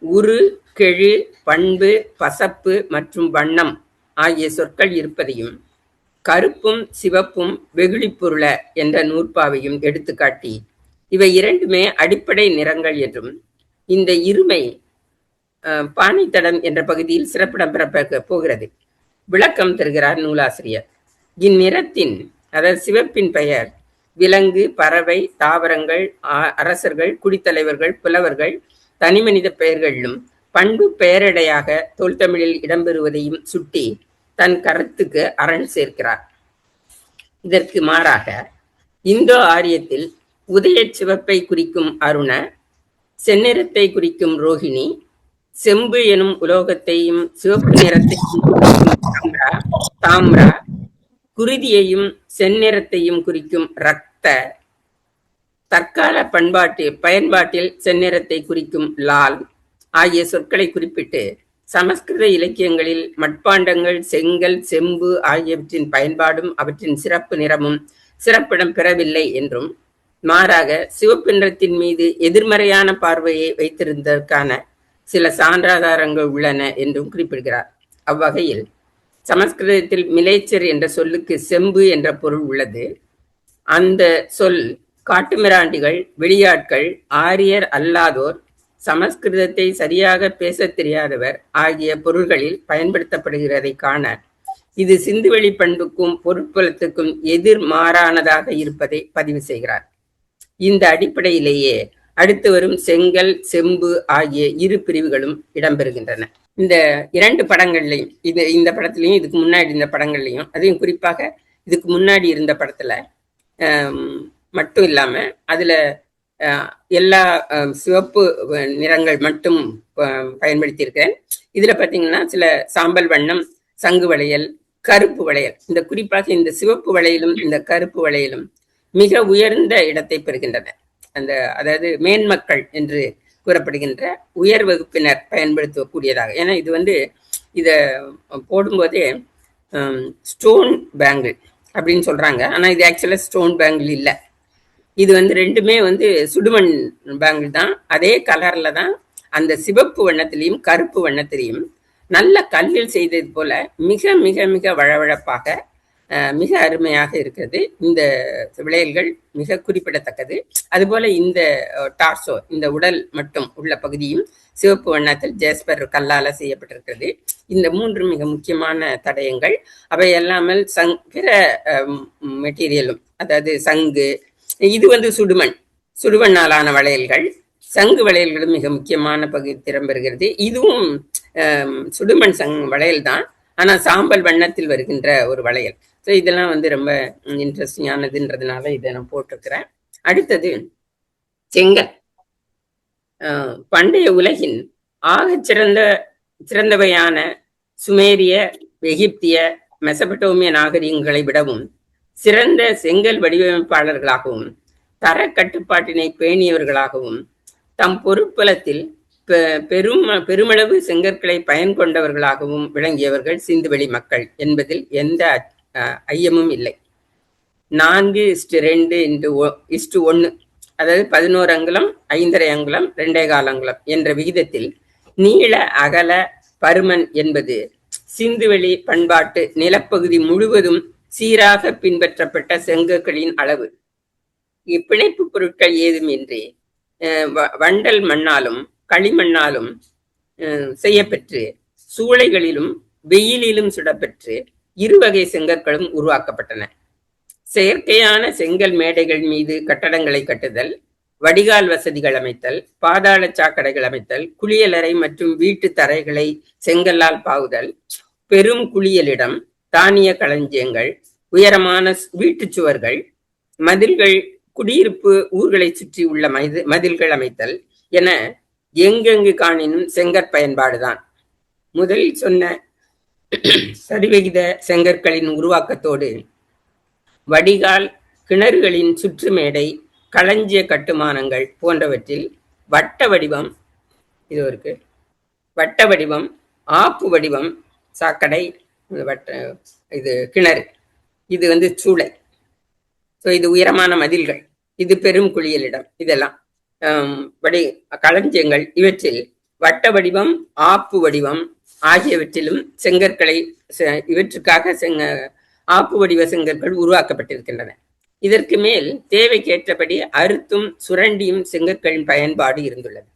உரு, கெழு, பண்பு, பசப்பு மற்றும் வண்ணம் ஆகிய சொற்கள் இருப்பதையும், கருப்பும் சிவப்பும் வெகுளிப்பொருள என்ற நூற்பாவையும் எடுத்துக்காட்டி இவை இரண்டுமே அடிப்படை நிறங்கள் என்றும், இந்த இருமை பானைத்தடம் என்ற பகுதியில் சிறப்பிடம் பெற போகிறது விளக்கம் தருகிறார் நூலாசிரியர். இந்நிறத்தின், அதாவது சிவப்பின் பெயர் விலங்கு, பறவை, தாவரங்கள், அரசர்கள், குடித்தலைவர்கள், புலவர்கள், தனிமனித பெயர்களிலும் பண்பு பெயரடையாக தொல்தமிழில் இடம்பெறுவதையும் சுட்டி தன் கருத்துக்கு அரண் சேர்க்கிறார். இதற்கு மாறாக இந்தோ ஆரியத்தில் உதய சிவப்பை குறிக்கும் அருண, செந்நிறத்தை குறிக்கும் ரோஹிணி, செம்பு எனும் உலோகத்தையும் சிவப்பு நிறத்தையும் தாம்ரா, குருதியையும் செந்நிறத்தையும் குறிக்கும் ரக்த, தற்கால பயன்பாட்டில் செந்நிறத்தை குறிக்கும் லால் ஆகிய சொற்களை குறிப்பிட்டு சமஸ்கிருத இலக்கியங்களில் மட்பாண்டங்கள், செங்கல், செம்பு ஆகியவற்றின் பயன்பாடும் அவற்றின் சிறப்பு நிறமும் சிறப்பிடம் பெறவில்லை என்றும், மாறாக சிவப்பு நிறத்தின் மீது எதிர்மறையான பார்வையை வைத்திருந்ததற்கான சில சான்றாதாரங்கள் உள்ளன என்றும் குறிப்பிடுகிறார். அவ்வகையில் சமஸ்கிருதத்தில் மிலேச்சர் என்ற சொல்லுக்கு செம்பு என்ற பொருள் உள்ளது. அந்த சொல் காட்டுமிராண்டிகள், வெளியாட்கள், ஆரியர் அல்லாதோர், சமஸ்கிருதத்தை சரியாக பேச தெரியாதவர் ஆகிய பொருள்களில் பயன்படுத்தப்படுகிறதை காண இது சிந்துவெளி பண்புக்கும் பொருட்புலத்துக்கும் எதிர்மாறானதாக இருப்பதை பதிவு செய்கிறார். இந்த அடிப்படையிலேயே அடுத்து வரும் செங்கல், செம்பு ஆகிய இரு பிரிவுகளும் இடம்பெறுகின்றன. இந்த இரண்டு படங்கள்லையும், இந்த படத்திலையும் இதுக்கு முன்னாடி இருந்த படங்கள்லையும், அதையும் குறிப்பாக இதுக்கு முன்னாடி இருந்த படத்துல மட்டும் இல்லாம அதுல எல்லா சிவப்பு நிறங்கள் மட்டும் பயன்படுத்தி இருக்கிறேன். இதுல பாத்தீங்கன்னா சில சாம்பல் வண்ணம், சங்கு வளையல், கருப்பு வளையல், இந்த குறிப்பாக இந்த சிவப்பு வளையலும் இந்த கருப்பு வளையலும் மிக உயர்ந்த இடத்தை பெறுகின்றன. அதாவது மேன்மக்கள் என்று கூறப்படுகின்ற உயர் வகுப்பினர் பயன்படுத்தக்கூடியதாக. ஏன்னா இது இதை போடும்போதே ஸ்டோன் பேங்கிள் அப்படின்னு சொல்றாங்க. ஆனா இது ஆக்சுவலா ஸ்டோன் பேங்கிள் இல்லை. இது ரெண்டுமே சுடுமண் பேங்கிள் தான். அதே கலர்ல தான் அந்த சிவப்பு வண்ணத்திலையும் கருப்பு வண்ணத்திலையும் நல்ல கல்லில் செய்தது போல மிக மிக மிக வழவழப்பாக மிக அருமையாக இருக்கிறது. இந்த விளையல்கள் மிக குறிப்பிடத்தக்கது. அதுபோல இந்த டார்சோ, இந்த உடல் மட்டும் உள்ள பகுதியும் சிவப்பு வண்ணத்தில் ஜேஸ்பர் கல்லால செய்யப்பட்டிருக்கிறது. இந்த மூன்று மிக முக்கியமான தடயங்கள். அவை எல்லாமல் பிற மெட்டீரியலும், அதாவது சங்கு, இது சுடுமண்ணாலான வளையல்கள், சங்கு வளையல்களும் மிக முக்கியமான பகுதி திறம்பெறுகிறது. இதுவும் சுடுமண் வளையல் தான், ஆனா சாம்பல் வண்ணத்தில் வருகின்ற ஒரு வளையல். ஸோ இதெல்லாம் ரொம்ப இன்ட்ரெஸ்டிங்கானதுன்றதுனால இதை நான் போட்டிருக்கிறேன். அடுத்தது செங்கல். பண்டைய உலகின் ஆக சிறந்தவையான சுமேரிய, எகிப்திய, மெசபடோமிய நாகரிகங்களை விடவும் சிறந்த செங்கல் வடிவமைப்பாளர்களாகவும் தர கட்டுப்பாட்டினை பேணியவர்களாகவும் தம் பொருட்பலத்தில் பெருமளவு செங்கற்களை பயன் கொண்டவர்களாகவும் விளங்கியவர்கள் சிந்துவெளி மக்கள் என்பதில் எந்த ஐயமும் இல்லை. 4:2:1, அதாவது 11 அங்குலம் 5.5 அங்குலம் 2.25 அங்குலம் என்ற விகிதத்தில் நீள அகல பருமன் என்பது சிந்துவெளி பண்பாட்டு நிலப்பகுதி முழுவதும் சீராக பின்பற்றப்பட்ட செங்கற்களின் அளவு. இப்பிணைப்பு பொருட்கள் ஏதுமின்றி வண்டல் மண்ணாலும் களிமண்ணாலும் செய்யப்பெற்று சூளைகளிலும் வெயிலிலும் சுடப்பெற்று இருவகை செங்கற்களும் உருவாக்கப்பட்டன. செயற்கையான செங்கல் மேடைகள் மீது கட்டடங்களை கட்டுதல், வடிகால் வசதிகள் அமைத்தல், பாதாள சாக்கடைகள் அமைத்தல், குளியலறை மற்றும் வீட்டு தரைகளை செங்கல்லால் பாவுதல், பெரும் குளியலிடம், தானிய களஞ்சியங்கள், உயரமான வீட்டுச் சுவர்கள், மதில்கள், குடியிருப்பு ஊர்களை சுற்றி உள்ள மதில்கள் அமைத்தல் என எங்கெங்கு காணினும் செங்கற் பயன்பாடுதான். முதலில் சொன்ன சரிவிகித செங்கற்களின் உருவாக்கத்தோடு வடிகால், கிணறுகளின் சுற்றுமேடை, களஞ்சிய கட்டுமானங்கள் போன்றவற்றில் வட்ட வடிவம், ஆப்பு வடிவம், சாக்கடை, இது கிணறு, இது சூளை, இது உயரமான மதில்கள், இது பெரும் குளியலிடம், இதெல்லாம் களஞ்சியங்கள். இவற்றில் வட்ட வடிவம், ஆப்பு வடிவம் ஆகியவற்றிலும் செங்கற்களை இவற்றுக்காக ஆப்பு வடிவ செங்கற்கள் உருவாக்கப்பட்டிருக்கின்றன. இதற்கு மேல் தேவைக்கேற்றபடி அறுத்தும் சுரண்டியும் செங்கற்களின் பயன்பாடு இருந்துள்ளது.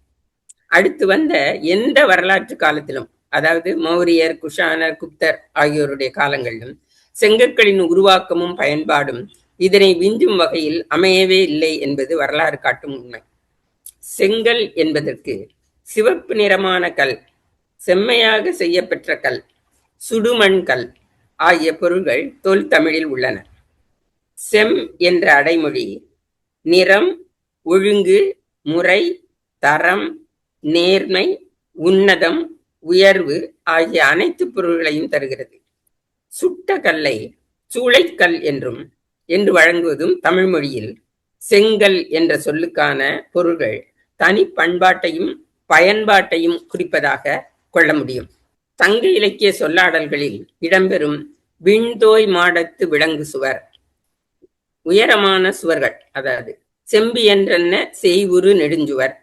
அடுத்து வந்த எந்த வரலாற்று காலத்திலும், அதாவது மௌரியர், குஷானர், குப்தர் ஆகியோருடைய காலங்களிலும் செங்கற்களின் உருவாக்கமும் பயன்பாடும் இதனை விஞ்சும் வகையில் அமையவே இல்லை என்பது வரலாறு காட்டும் உண்மை. செங்கல் என்பதற்கு சிவப்பு நிறமான கல், செம்மையாக செய்யப்பெற்ற கல், சுடுமண் கல் ஆகிய பொருள்கள் தொல் தமிழில் உள்ளன. செம் என்ற அடைமொழி நிறம், ஒழுங்கு, முறை, தரம், நேர்மை, உன்னதம், உயர்வு ஆகிய அனைத்து பொருள்களையும் தருகிறது. சுட்ட கல்லை சூளைக்கல் என்று வழங்குவதும் தமிழ் மொழியில் செங்கல் என்ற சொல்லுக்கான பொருள்கள் தனி பண்பாட்டையும் பயன்பாட்டையும் குறிப்பதாக கொள்ள முடியும். சங்க இலக்கிய சொல்லாடல்களில் இடம்பெறும் விண்தோய் மாடத்து விலங்கு சுவர், உயரமான சுவர்கள், அதாவது செம்பு என்றென்ன செய்வுறு நெடுஞ்சுவர்,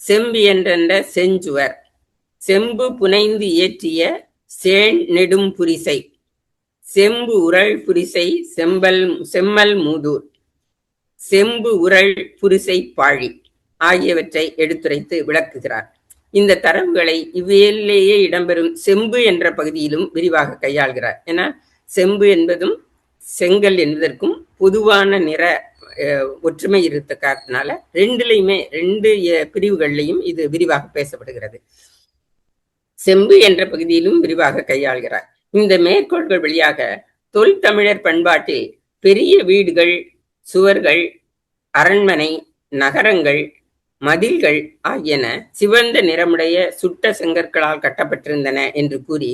செம்பு என்றென்ற செஞ்சுவர், செம்பு புனைந்து இயற்றிய சேண் நெடும் புரிசை, செம்பு உரள் புரிசை செம்மல் மூதூர், செம்பு உரள் புரிசை பாழி ஆகியவற்றை எடுத்துரைத்து விளக்குகிறார். இந்த தரவுகளை இவ்வேளையே இடம்பெறும் செம்பு என்ற பகுதியிலும் விரிவாக கையாள்கிறார். ஏன்னா செம்பு என்பதும் செங்கல் என்பதற்கும் பொதுவான நிற ஒற்றுமை இருந்த காரணத்தினால ரெண்டு பிரிவுகள்லையும் இது விரிவாக பேசப்படுகிறது. செம்பு என்ற பகுதியிலும் விரிவாக கையாள்கிறார். இந்த மேற்கோள்கள் வழியாக தொல் தமிழர் பண்பாட்டில் பெரிய வீடுகள், சுவர்கள், அரண்மனை, நகரங்கள், மதில்கள் ஆகியன சிவந்த நிறமுடைய சுட்ட செங்கற்களால் கட்டப்பட்டிருந்தன என்று கூறி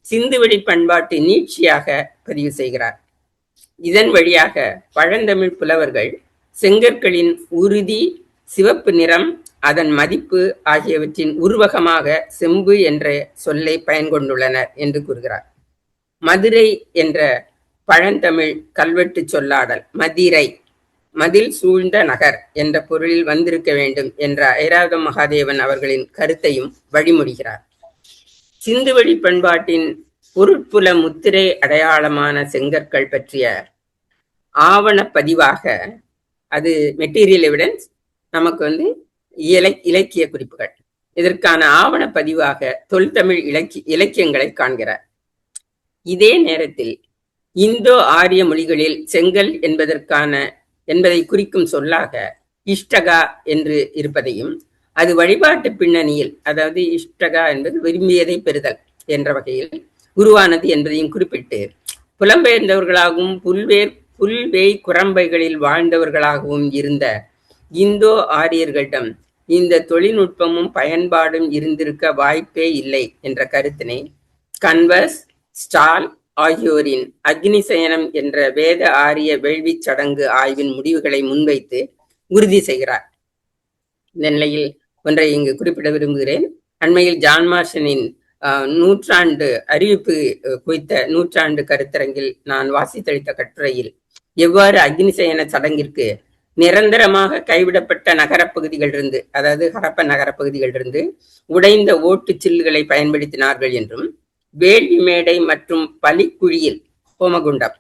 சிந்துவெளி பண்பாட்டு நீட்சியாக பதிவு செய்கிறார். இதன் வழியாக பழந்தமிழ் புலவர்கள் செங்கற்களின் உறுதி, சிவப்பு நிறம், அதன் மதிப்பு ஆகியவற்றின் உருவகமாக செம்பு என்ற சொல்லை பயன்கொண்டுள்ளனர் என்று கூறுகிறார். மதுரை என்ற பழந்தமிழ் கல்வெட்டு சொல்லாடல் மதிரை, மதில் சூழ்ந்த நகர் என்ற பொருளில் வந்திருக்க வேண்டும் என்ற ஐராவதம் மகாதேவன் அவர்களின் கருத்தையும் வழிமொழிகிறார். சிந்துவெளி பண்பாட்டின் பொருட்புல முத்திரை அடையாளமான செங்கற்கள் பற்றிய ஆவண பதிவாக, அது மெட்டீரியல் எவிடன்ஸ், நமக்கு இலக்கிய குறிப்புகள், இதற்கான ஆவண பதிவாக தொல்தமிழ் இலக்கியங்களை காண்கிறார். இதே நேரத்தில் இந்தோ ஆரிய மொழிகளில் செங்கல் என்பதை குறிக்கும் சொல்லாக இஷ்டகா என்று இருப்பதையும், அது வழிபாட்டு பின்னணியில், அதாவது இஷ்டகா என்பது விரும்பியதை பெறுதல் என்ற வகையில் உருவானது என்பதையும் குறிப்பிட்டு, புலம்பெயர்ந்தவர்களாகவும் புல்வேய் குரம்பைகளில் வாழ்ந்தவர்களாகவும் இருந்த இந்தோ ஆரியர்களிடம் இந்த தொழில்நுட்பமும் பயன்பாடும் இருந்திருக்க வாய்ப்பே இல்லை என்ற கருத்தினை கன்வர்ஸ், ஸ்டால், ஆகியோரின் அக்னி சயனம் என்ற வேத ஆரிய வேள்விச் சடங்கு ஆய்வின் முடிவுகளை முன்வைத்து உறுதி செய்கிறார். இந்த நிலையில் ஒன்றை இங்கு குறிப்பிட விரும்புகிறேன். அண்மையில் ஜான் மார்ஷனின் நூற்றாண்டு அறிவிப்பு குறித்த நூற்றாண்டு கருத்தரங்கில் நான் வாசித்தளித்த கட்டுரையில் எவ்வாறு அக்னி சயன சடங்கிற்கு நிரந்தரமாக கைவிடப்பட்ட நகரப்பகுதிகளிலிருந்து, அதாவது ஹரப்ப நகரப்பகுதிகளிலிருந்து உடைந்த ஓட்டு சில்லுகளை பயன்படுத்தினார்கள் என்றும், வேள்வி மேடை மற்றும் பலிக்குழியில் ஹோமகுண்டம்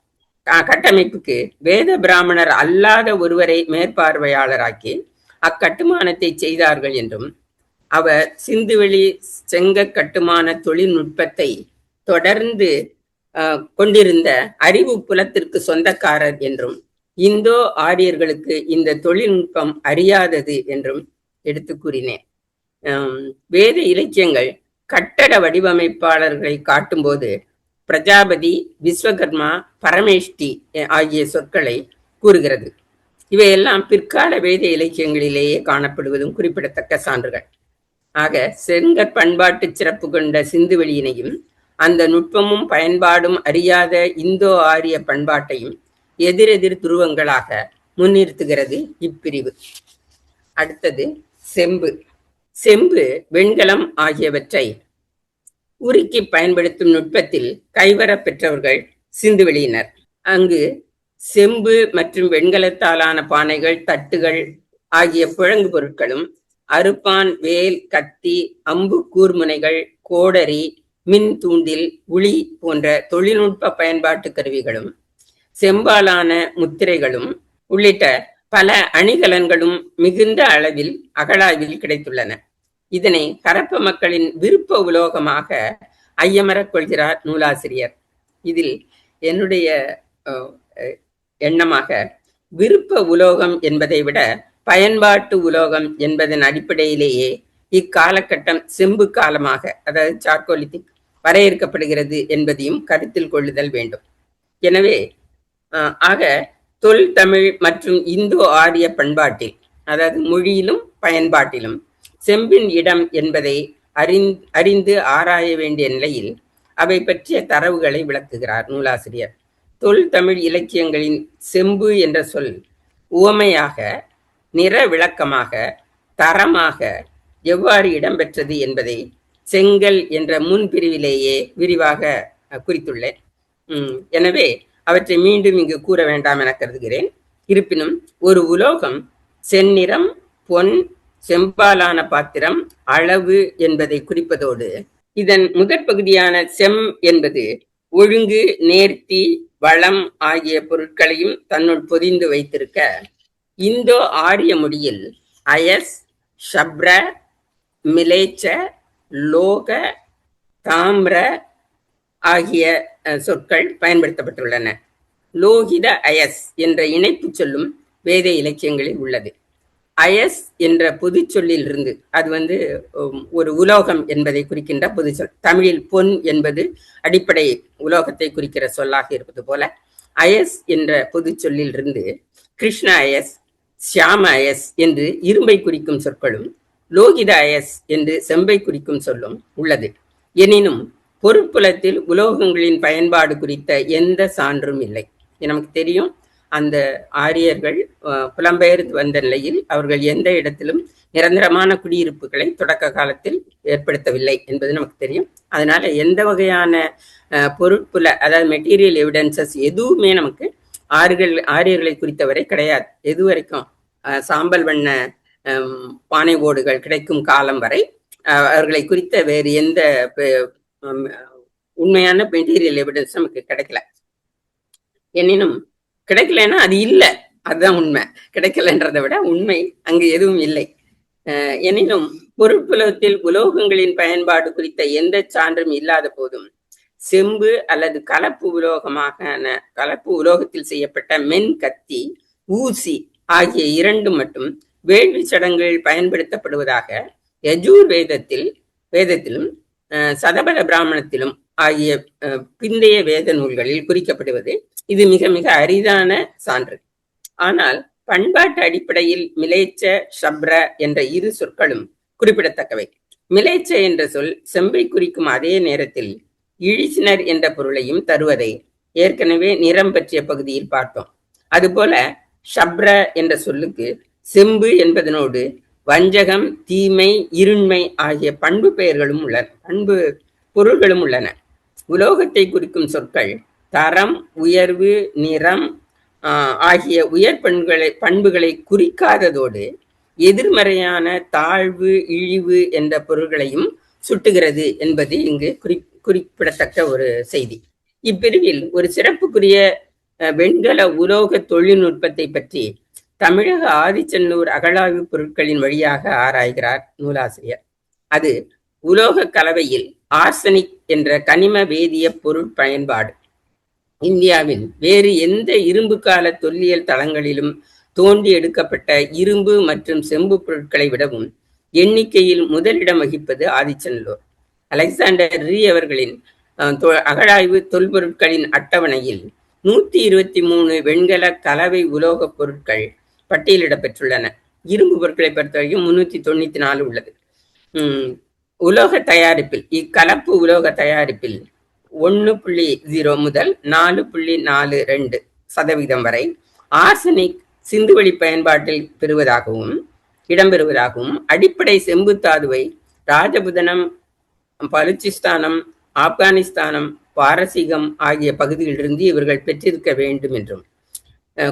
கட்டமைப்புக்கு வேத பிராமணர் அல்லாத ஒருவரை மேற்பார்வையாளராக்கி அக்கட்டுமானத்தை செய்தார்கள் என்றும், அவர் சிந்துவெளி செங்க கட்டுமான தொழில்நுட்பத்தை தொடர்ந்து கொண்டிருந்த அறிவு புலத்திற்கு சொந்தக்காரர் என்றும், இந்தோ ஆரியர்களுக்கு இந்த தொழில்நுட்பம் அறியாதது என்றும் எடுத்து கூறினேன். வேத இலக்கியங்கள் கட்டட வடிவமைப்பாளர்களை காட்டும்போது பிரஜாபதி, விஸ்வகர்மா, பரமேஷ்டி ஆகிய சொற்களை கூறுகிறது. இவையெல்லாம் பிற்கால வேத இலக்கியங்களிலேயே காணப்படுவதும் குறிப்பிடத்தக்க சான்றுகள். ஆக செங்கற் பண்பாட்டு சிறப்பு கொண்ட சிந்துவெளியினையும் அந்த நுட்பமும் பயன்பாடும் அறியாத இந்தோ ஆரிய பண்பாட்டையும் எதிரெதிர் துருவங்களாக முன்னிறுத்துகிறது இப்பிரிவு. அடுத்தது செம்பு. செம்பு, வெண்கலம் ஆகியவற்றை உருக்கி பயன்படுத்தும் நுட்பத்தில் கைவர பெற்றவர்கள் சிந்துவெளியினர். அங்கு செம்பு மற்றும் வெண்கலத்தாலான பானைகள், தட்டுகள் ஆகிய புழங்கு பொருட்களும், அறுப்பான், வேல், கத்தி, அம்பு கூர்முனைகள், கோடரி, மின் தூண்டில், உளி போன்ற தொழில்நுட்ப பயன்பாட்டு கருவிகளும், செம்பாலான முத்திரைகளும் உள்ளிட்ட பல அணிகலன்களும் மிகுந்த அளவில் அகழாய்வில் கிடைத்துள்ளன. இதனை ஹரப்ப மக்களின் விருப்ப உலோகமாக ஐயமரக் கொள்கிறார் நூலாசிரியர். இதில் என்னுடைய எண்ணமாக விருப்ப உலோகம் என்பதை விட பயன்பாட்டு உலோகம் என்பதன் அடிப்படையிலேயே இக்காலகட்டம் செம்பு காலமாக, அதாவது சார்கோலித்திக் வரையறுக்கப்படுகிறது என்பதையும் கருத்தில் கொள்ளுதல் வேண்டும். எனவே ஆக தொல் தமிழ் மற்றும் இந்தோ ஆரிய பண்பாட்டில், அதாவது மொழியிலும் பயன்பாட்டிலும் செம்பின் இடம் என்பதை அறிந்து ஆராய வேண்டிய நிலையில் அவை பற்றிய தரவுகளை விளக்குகிறார் நூலாசிரியர். தொல் தமிழ் இலக்கியங்களின் செம்பு என்ற சொல் உவமையாக, நிற விளக்கமாக, தரமாக எவ்வாறு இடம்பெற்றது என்பதை செங்கல் என்ற முன்பிரிவிலேயே விரிவாக குறித்துள்ளேன். எனவே அவற்றை மீண்டும் இங்கு கூற வேண்டாம் என கருதுகிறேன். இருப்பினும் ஒரு உலோகம் செந்நிறம், பொன், செம்பாலான பாத்திரம், அளவு என்பதை குறிப்பதோடு இதன் முதற் பகுதியான செம் என்பது ஒழுங்கு, நேர்த்தி, வளம் ஆகிய பொருட்களையும் தன்னுள் பொதிந்து வைத்திருக்க, இந்தோ ஆரிய மொழியில் அயஸ், ஷப்ர, மிலேச்ச, லோக, தாம்ர ஆகிய சொற்கள் பயன்படுத்தப்பட்டுள்ளன. லோகித அயஸ் என்ற இணைப்பு சொல்லும் வேத இலக்கியங்களில் உள்ளது. அயஸ் என்ற பொது சொல்லில் இருந்து, அது ஒரு உலோகம் என்பதை குறிக்கின்ற பொது சொல். தமிழில் பொன் என்பது அடிப்படை உலோகத்தை குறிக்கிற சொல்லாக இருப்பது போல, அயஸ் என்ற பொது சொல்லில் இருந்து கிருஷ்ண அயஸ், சியாம அயஸ் என்று இரும்பை குறிக்கும் சொற்களும், லோகித அயஸ் என்று செம்பை குறிக்கும் சொல்லும் உள்ளது. எனினும் பொருட்புலத்தில் உலோகங்களின் பயன்பாடு குறித்த எந்த சான்றும் இல்லை. நமக்கு தெரியும், அந்த ஆரியர்கள் புலம்பெயர்ந்து வந்த நிலையில் அவர்கள் எந்த இடத்திலும் நிரந்தரமான குடியிருப்புகளை தொடக்க காலத்தில் ஏற்படுத்தவில்லை என்பது நமக்கு தெரியும். அதனால எந்த வகையான பொருட்புல, அதாவது மெட்டீரியல் எவிடன்சஸ் எதுவுமே நமக்கு ஆரியர்களை குறித்தவரை கிடையாது. எது வரைக்கும் சாம்பல் வண்ண பானை ஓடுகள் கிடைக்கும் காலம் வரை அவர்களை குறித்த வேறு எந்த உண்மையான மெட்டீரியல் எவிடன்ஸ் நமக்கு கிடைக்கல. எனினும் கிடைக்கலன்னா அது இல்லை, அதுதான் உண்மை. கிடைக்கலன்றதை விட உண்மை அங்கு எதுவும் இல்லை. எனினும் பொருட்புலத்தில் உலோகங்களின் பயன்பாடு குறித்த எந்த சான்றும் இல்லாத போதும் செம்பு அல்லது கலப்பு உலோகத்தில் செய்யப்பட்ட மென், கத்தி, ஊசி ஆகிய இரண்டும் மட்டும் வேள்வி சடங்குகளில் பயன்படுத்தப்படுவதாக யஜூர் வேதத்திலும் சதபல பிராமணத்திலும் ஆகிய பிந்தைய வேத நூல்களில் குறிக்கப்படுவது இது மிக மிக அரிதான சான்று. ஆனால் பண்பாட்டு அடிப்படையில் மிலேச்ச, ஷப்ர என்ற இரு சொற்களும் குறிப்பிடத்தக்கவை. மிலேச்ச என்ற சொல் செம்பை குறிக்கும் அதே நேரத்தில் இழிசினர் என்ற பொருளையும் தருவதை ஏற்கனவே நிறம் பற்றிய பகுதியில் பார்த்தோம். அதுபோல ஷப்ர என்ற சொல்லுக்கு செம்பு என்பதனோடு வஞ்சகம், தீமை, இருண்மை ஆகிய பண்பு பெயர்களும் உள்ளன, பண்பு பொருள்களும் உள்ளன. உலோகத்தை குறிக்கும் சொற்கள் தரம், உயர்வு, நிறம் ஆகிய உயர் பண்புகளை குறிக்காததோடு எதிர்மறையான தாழ்வு, இழிவு என்ற பொருள்களையும் சுட்டுகிறது என்பது இங்கு குறிப்பிடத்தக்க ஒரு செய்தி. இப்பிரிவில் ஒரு சிறப்புக்குரிய வெண்கல உலோக தொழில்நுட்பத்தை பற்றி தமிழக ஆதிச்சநல்லூர் அகழாய்வு பொருட்களின் வழியாக ஆராய்கிறார் நூலாசிரியர். அது உலோக கலவையில் ஆர்சனிக் என்ற கனிம வேதிய பொருள் பயன்பாடு. இந்தியாவில் வேறு எந்த இரும்பு கால தொல்லியல் தளங்களிலும் தோண்டி எடுக்கப்பட்ட இரும்பு மற்றும் செம்பு பொருட்களை விடவும் எண்ணிக்கையில் முதலிடம் வகிப்பது ஆதிச்சநல்லூர். அலெக்சாண்டர் ரீ அவர்களின் அகழாய்வு தொல்பொருட்களின் அட்டவணையில் 123 வெண்கல கலவை உலோக பொருட்கள் பட்டியலிடப்பெற்றுள்ளன. இரும்பு பொருட்களை பொறுத்தவரைக்கும் 394 உள்ளது. உலோக தயாரிப்பில் இக்கலப்பு உலோக தயாரிப்பில் 1.0 முதல் 4.42% வரை ஆர்சனிக் சிந்துவெளி பயன்பாட்டில் இடம்பெறுவதாகவும் அடிப்படை செம்பு தாதுவை ராஜபுதனம், பலுச்சிஸ்தானம், ஆப்கானிஸ்தானம், பாரசீகம் ஆகிய பகுதிகளிலிருந்து இவர்கள் பெற்றிருக்க வேண்டும் என்றும்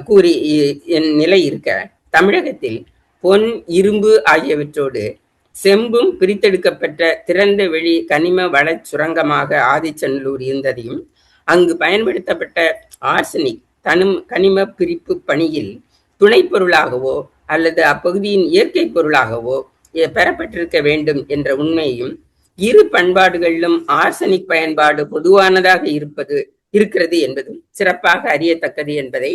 கூறி நிலை இருக்க, தமிழகத்தில் பொன், இரும்பு ஆகியவற்றோடு செம்பும் பிரித்தெடுக்கப்பட்ட திறந்த வெளி கனிம வள சுரங்கமாக ஆதிச்சநல்லூர் இருந்ததையும் அங்கு பயன்படுத்தப்பட்ட ஆர்சனிக் கனிம பிரிப்பு பணியில் துணை பொருளாகவோ அல்லது அப்பகுதியின் இயற்கை பொருளாகவோ பெறப்பட்டிருக்க வேண்டும் என்ற உண்மையையும், இரு பண்பாடுகளிலும் ஆர்சனிக் பயன்பாடு பொதுவானதாக இருக்கிறது என்பதும் சிறப்பாக அறியத்தக்கது என்பதை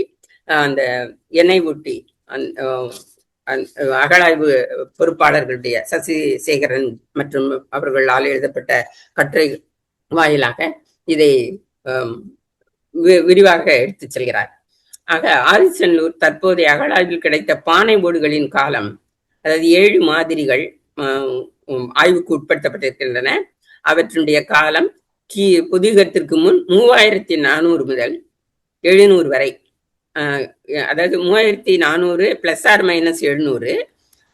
அந்த எண்ணெய் ஊட்டி அகழாய்வு பொறுப்பாளர்களுடைய சசிசேகரன் மற்றும் அவர்களால் எழுதப்பட்ட கட்டுரை வாயிலாக இதை விரிவாக எடுத்துச் செல்கிறார். ஆக ஆதிச்சநல்லூர் தற்போதைய அகழாய்வில் கிடைத்த பானை ஓடுகளின் காலம், அதாவது 7 மாதிரிகள் ஆய்வுக்கு உட்படுத்தப்பட்டிருக்கின்றன. அவற்றினுடைய காலம் புதியகத்திற்கு முன் 3400 முதல் 700 வரை, அதாவது 3400 +−700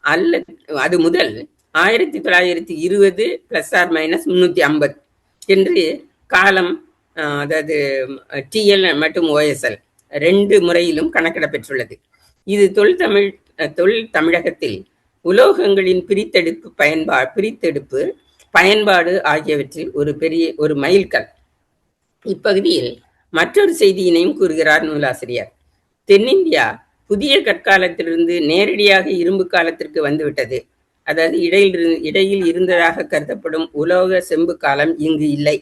அல்லது அது முதல் 1920 +−350 என்று காலம், அதாவது TL மற்றும் OSL 2 முறையிலும் கணக்கிட பெற்றுள்ளது. இது தொல் தமிழகத்தில் உலோகங்களின் பிரித்தெடுப்பு பயன்பாடு ஆகியவற்றில் ஒரு மைல்கல். இப்பகுதியில் மற்றொரு செய்தியினையும் கூறுகிறார் நூலாசிரியர். தென்னிந்தியா புதிய கற்காலத்திலிருந்து நேரடியாக இரும்பு காலத்திற்கு வந்துவிட்டது. அதாவது இடையில் இருந்ததாக கருதப்படும் உலோக செம்பு காலம் இங்கு இல்லை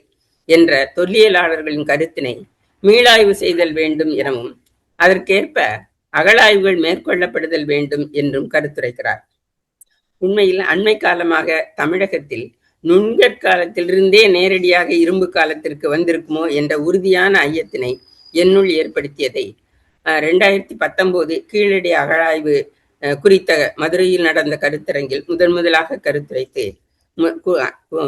என்ற தொல்லியலாளர்களின் கருத்தினை மீளாய்வு செய்தல் வேண்டும் எனவும் அதற்கேற்ப அகழாய்வுகள் மேற்கொள்ளப்படுதல் வேண்டும் என்றும் கருத்துரைக்கிறார். உண்மையில் அண்மை காலமாக தமிழகத்தில் நுண்கற்காலத்திலிருந்தே நேரடியாக இரும்பு காலத்திற்கு வந்திருக்குமோ என்ற உறுதியான ஐயத்தினை என்னுள் ஏற்படுத்தியதை 2019 கீழடி அகழாய்வு குறித்த மதுரையில் நடந்த கருத்தரங்கில் முதலாக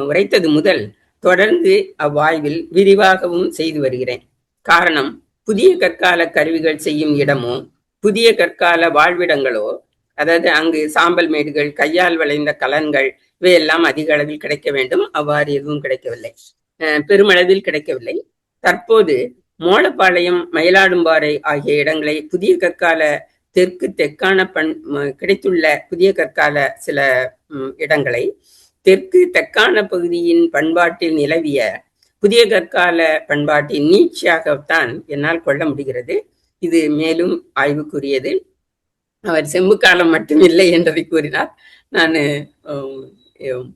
உரைத்தது முதல் தொடர்ந்து அவ்வாய்வில் விரிவாகவும் செய்து வருகிறேன். காரணம், புதிய கற்கால கருவிகள் செய்யும் இடமோ புதிய கற்கால வாழ்விடங்களோ, அதாவது அங்கு சாம்பல் மேடுகள், கையால் வளைந்த கலன்கள் இவையெல்லாம் அதிக அளவில் கிடைக்க வேண்டும். அவ்வாறு எதுவும் கிடைக்கவில்லை, பெருமளவில் கிடைக்கவில்லை. தற்போது மோளப்பாளையம், மயிலாடும்பாறை ஆகிய இடங்களை புதிய கற்கால தெற்கான கிடைத்துள்ள புதிய கற்கால சில இடங்களை தெற்கான பகுதியின் பண்பாட்டில் நிலவிய புதிய கற்கால பண்பாட்டின் நீட்சியாகத்தான் என்னால் கொள்ள முடிகிறது. இது மேலும் ஆய்வுக்குரியது. அவர் செம்பு காலம் மட்டும் இல்லை என்றதை கூறினார். நான்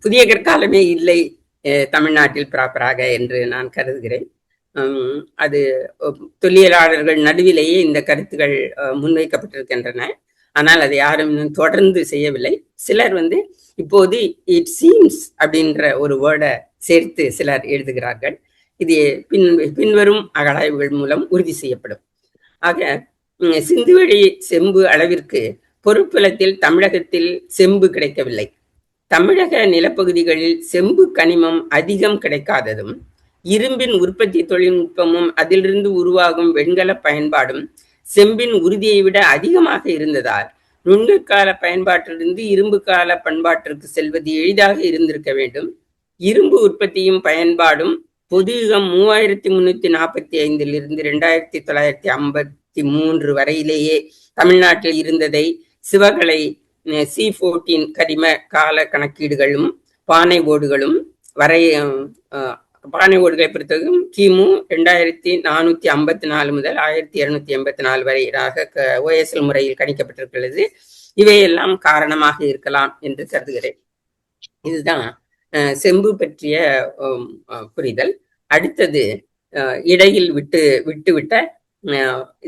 புதிய கற்காலமே இல்லை தமிழ்நாட்டில் ப்ராப்பராக என்று நான் கருதுகிறேன். அது தொல்லியலாளர்கள் நடுவிலேயே இந்த கருத்துகள் முன்வைக்கப்பட்டிருக்கின்றன. ஆனால் அதை யாரும் தொடர்ந்து செய்யவில்லை. சிலர் இப்போது இட் சீம்ஸ் அப்படின்ற ஒரு வேர்டை சேர்த்து சிலர் எழுதுகிறார்கள். இது பின்வரும் அகழாய்வுகள் மூலம் உறுதி செய்யப்படும். ஆக சிந்துவெளி செம்பு அளவிற்கு பொருட்புலத்தில் தமிழகத்தில் செம்பு கிடைக்கவில்லை. தமிழக நிலப்பகுதிகளில் செம்பு கனிமம் அதிகம் கிடைக்காததும் இரும்பின் உற்பத்தி தொழில்நுட்பமும் அதிலிருந்து உருவாகும் வெண்கல பயன்பாடும் செம்பின் உறுதியை விட அதிகமாக இருந்ததால் நுண்கற்கால பயன்பாட்டிலிருந்து இரும்பு கால பண்பாட்டிற்கு செல்வது எளிதாக இருந்திருக்க வேண்டும். இரும்பு உற்பத்தியும் பயன்பாடும் பொதுயுகம் 3345 2953 வரையிலேயே தமிழ்நாட்டில் இருந்ததை சிவகலை C14 கரிம கால கணக்கீடுகளும் பானை ஓடுகளும் பானை ஓடுகளை பொறுத்தவரைக்கும் கிமு 2454 முதல் 1284 வரையாக OSL முறையில் கணிக்கப்பட்டிருக்கிறது. இவையெல்லாம் காரணமாக இருக்கலாம் என்று கருதுகிறேன். இதுதான் செம்பு பற்றிய புரிதல். அடுத்தது இடையில் விட்டுவிட்ட